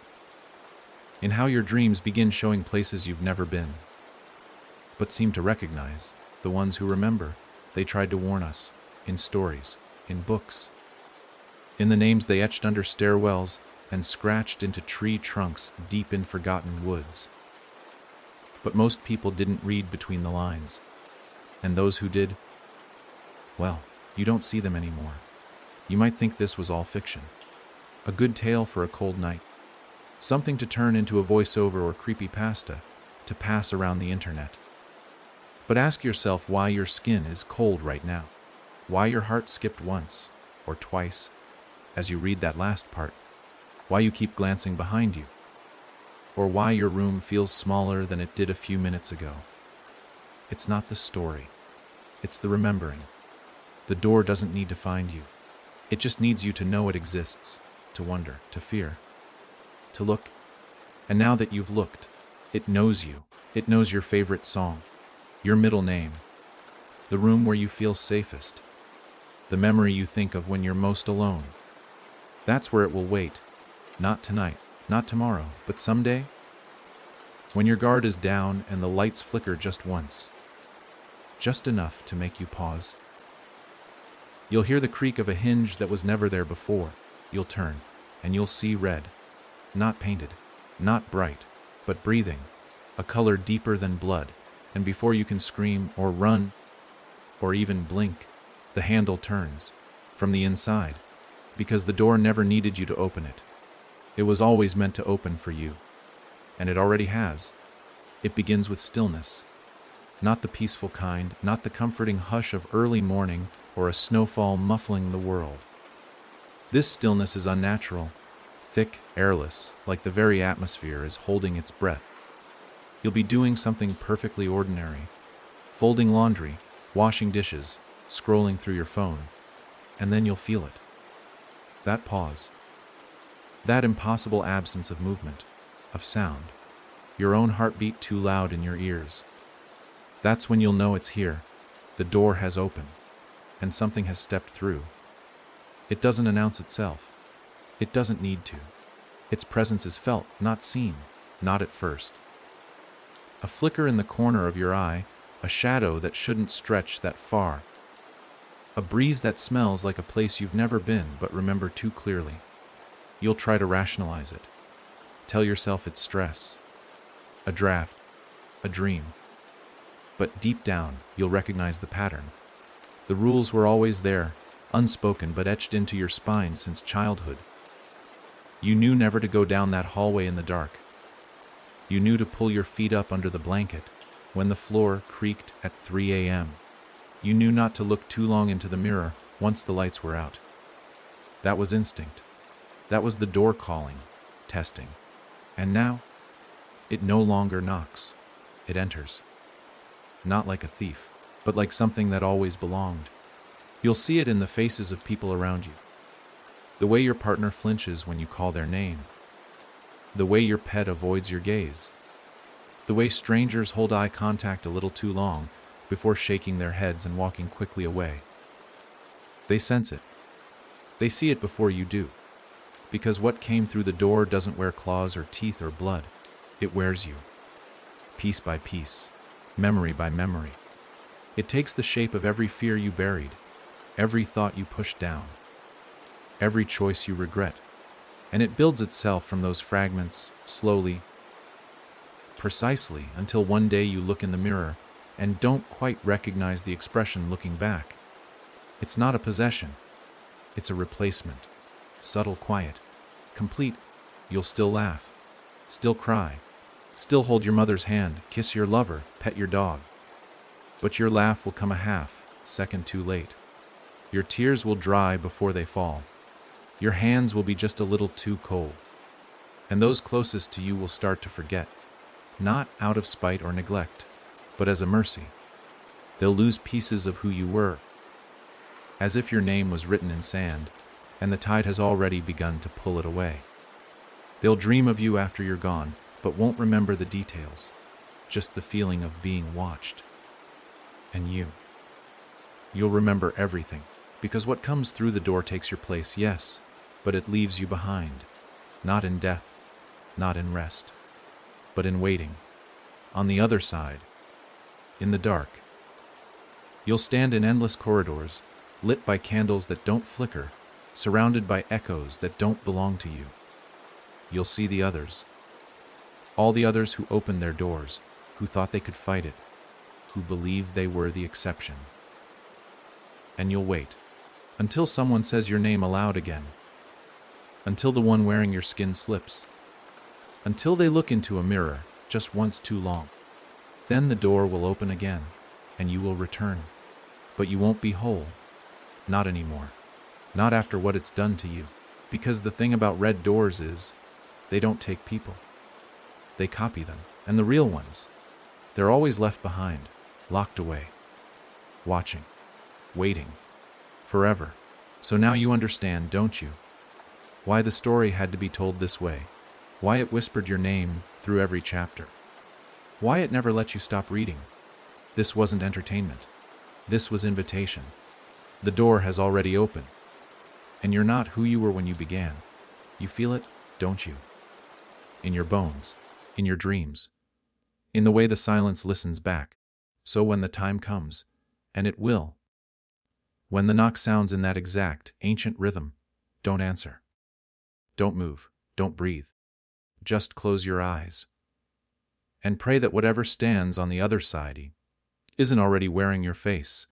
In how your dreams begin showing places you've never been, but seem to recognize. The ones who remember, they tried to warn us, in stories, in books. in the names they etched under stairwells and scratched into tree trunks deep in forgotten woods. But most people didn't read between the lines. And those who did, well, you don't see them anymore. You might think this was all fiction. A good tale for a cold night. Something to turn into a voiceover or creepypasta to pass around the internet. But ask yourself why your skin is cold right now. Why your heart skipped once or twice as you read that last part. Why you keep glancing behind you. Or why your room feels smaller than it did a few minutes ago. It's not the story. It's the remembering. The door doesn't need to find you. It just needs you to know it exists, to wonder, to fear, to look. And now that you've looked, it knows you. It knows your favorite song, your middle name, the room where you feel safest, the memory you think of when you're most alone. That's where it will wait. Not tonight, not tomorrow, but someday, when your guard is down and the lights flicker just once, just enough to make you pause. You'll hear the creak of a hinge that was never there before. You'll turn, and you'll see red. Not painted, not bright, but breathing, a color deeper than blood, and before you can scream or run, or even blink, the handle turns, from the inside, because the door never needed you to open it. It was always meant to open for you, and it already has. It begins with stillness. Not the peaceful kind, not the comforting hush of early morning or a snowfall muffling the world. This stillness is unnatural, thick, airless, like the very atmosphere is holding its breath. You'll be doing something perfectly ordinary, folding laundry, washing dishes, scrolling through your phone, and then you'll feel it. That pause. That impossible absence of movement, of sound, your own heartbeat too loud in your ears. That's when you'll know it's here. The door has opened, and something has stepped through. It doesn't announce itself. It doesn't need to. Its presence is felt, not seen, not at first. A flicker in the corner of your eye, a shadow that shouldn't stretch that far. A breeze that smells like a place you've never been but remember too clearly. You'll try to rationalize it. Tell yourself it's stress, a draft, a dream. But deep down, you'll recognize the pattern. The rules were always there, unspoken but etched into your spine since childhood. You knew never to go down that hallway in the dark. You knew to pull your feet up under the blanket when the floor creaked at 3 a.m. You knew not to look too long into the mirror once the lights were out. That was instinct. That was the door calling, testing. And now, it no longer knocks. It enters. Not like a thief, but like something that always belonged. You'll see it in the faces of people around you. The way your partner flinches when you call their name. The way your pet avoids your gaze. The way strangers hold eye contact a little too long before shaking their heads and walking quickly away. They sense it. They see it before you do. Because what came through the door doesn't wear claws or teeth or blood. It wears you. Piece by piece. Memory by memory. It takes the shape of every fear you buried, every thought you pushed down, every choice you regret, and it builds itself from those fragments, slowly, precisely, until one day you look in the mirror and don't quite recognize the expression looking back. It's not a possession. It's a replacement. Subtle, quiet, complete. You'll still laugh, still cry, still hold your mother's hand, kiss your lover, pet your dog. But your laugh will come a half second too late. Your tears will dry before they fall. Your hands will be just a little too cold. And those closest to you will start to forget, not out of spite or neglect, but as a mercy. They'll lose pieces of who you were, as if your name was written in sand, and the tide has already begun to pull it away. They'll dream of you after you're gone, but won't remember the details, just the feeling of being watched. And you'll remember everything, because what comes through the door takes your place, yes, but it leaves you behind, not in death, not in rest, but in waiting, on the other side, in the dark. You'll stand in endless corridors, lit by candles that don't flicker, surrounded by echoes that don't belong to you. You'll see the others. All the others who opened their doors, who thought they could fight it, who believed they were the exception. And you'll wait until someone says your name aloud again, until the one wearing your skin slips, until they look into a mirror just once too long. Then the door will open again, and you will return. But you won't be whole. Not anymore. Not after what it's done to you. Because the thing about red doors is, they don't take people. They copy them. And the real ones, they're always left behind, locked away, watching, waiting, forever. So now you understand, don't you? Why the story had to be told this way. Why it whispered your name through every chapter. Why it never let you stop reading. This wasn't entertainment. This was invitation. The door has already opened. And you're not who you were when you began. You feel it, don't you? In your bones, in your dreams, in the way the silence listens back. So when the time comes, and it will, when the knock sounds in that exact, ancient rhythm, don't answer. Don't move, don't breathe. Just close your eyes. And pray that whatever stands on the other side isn't already wearing your face.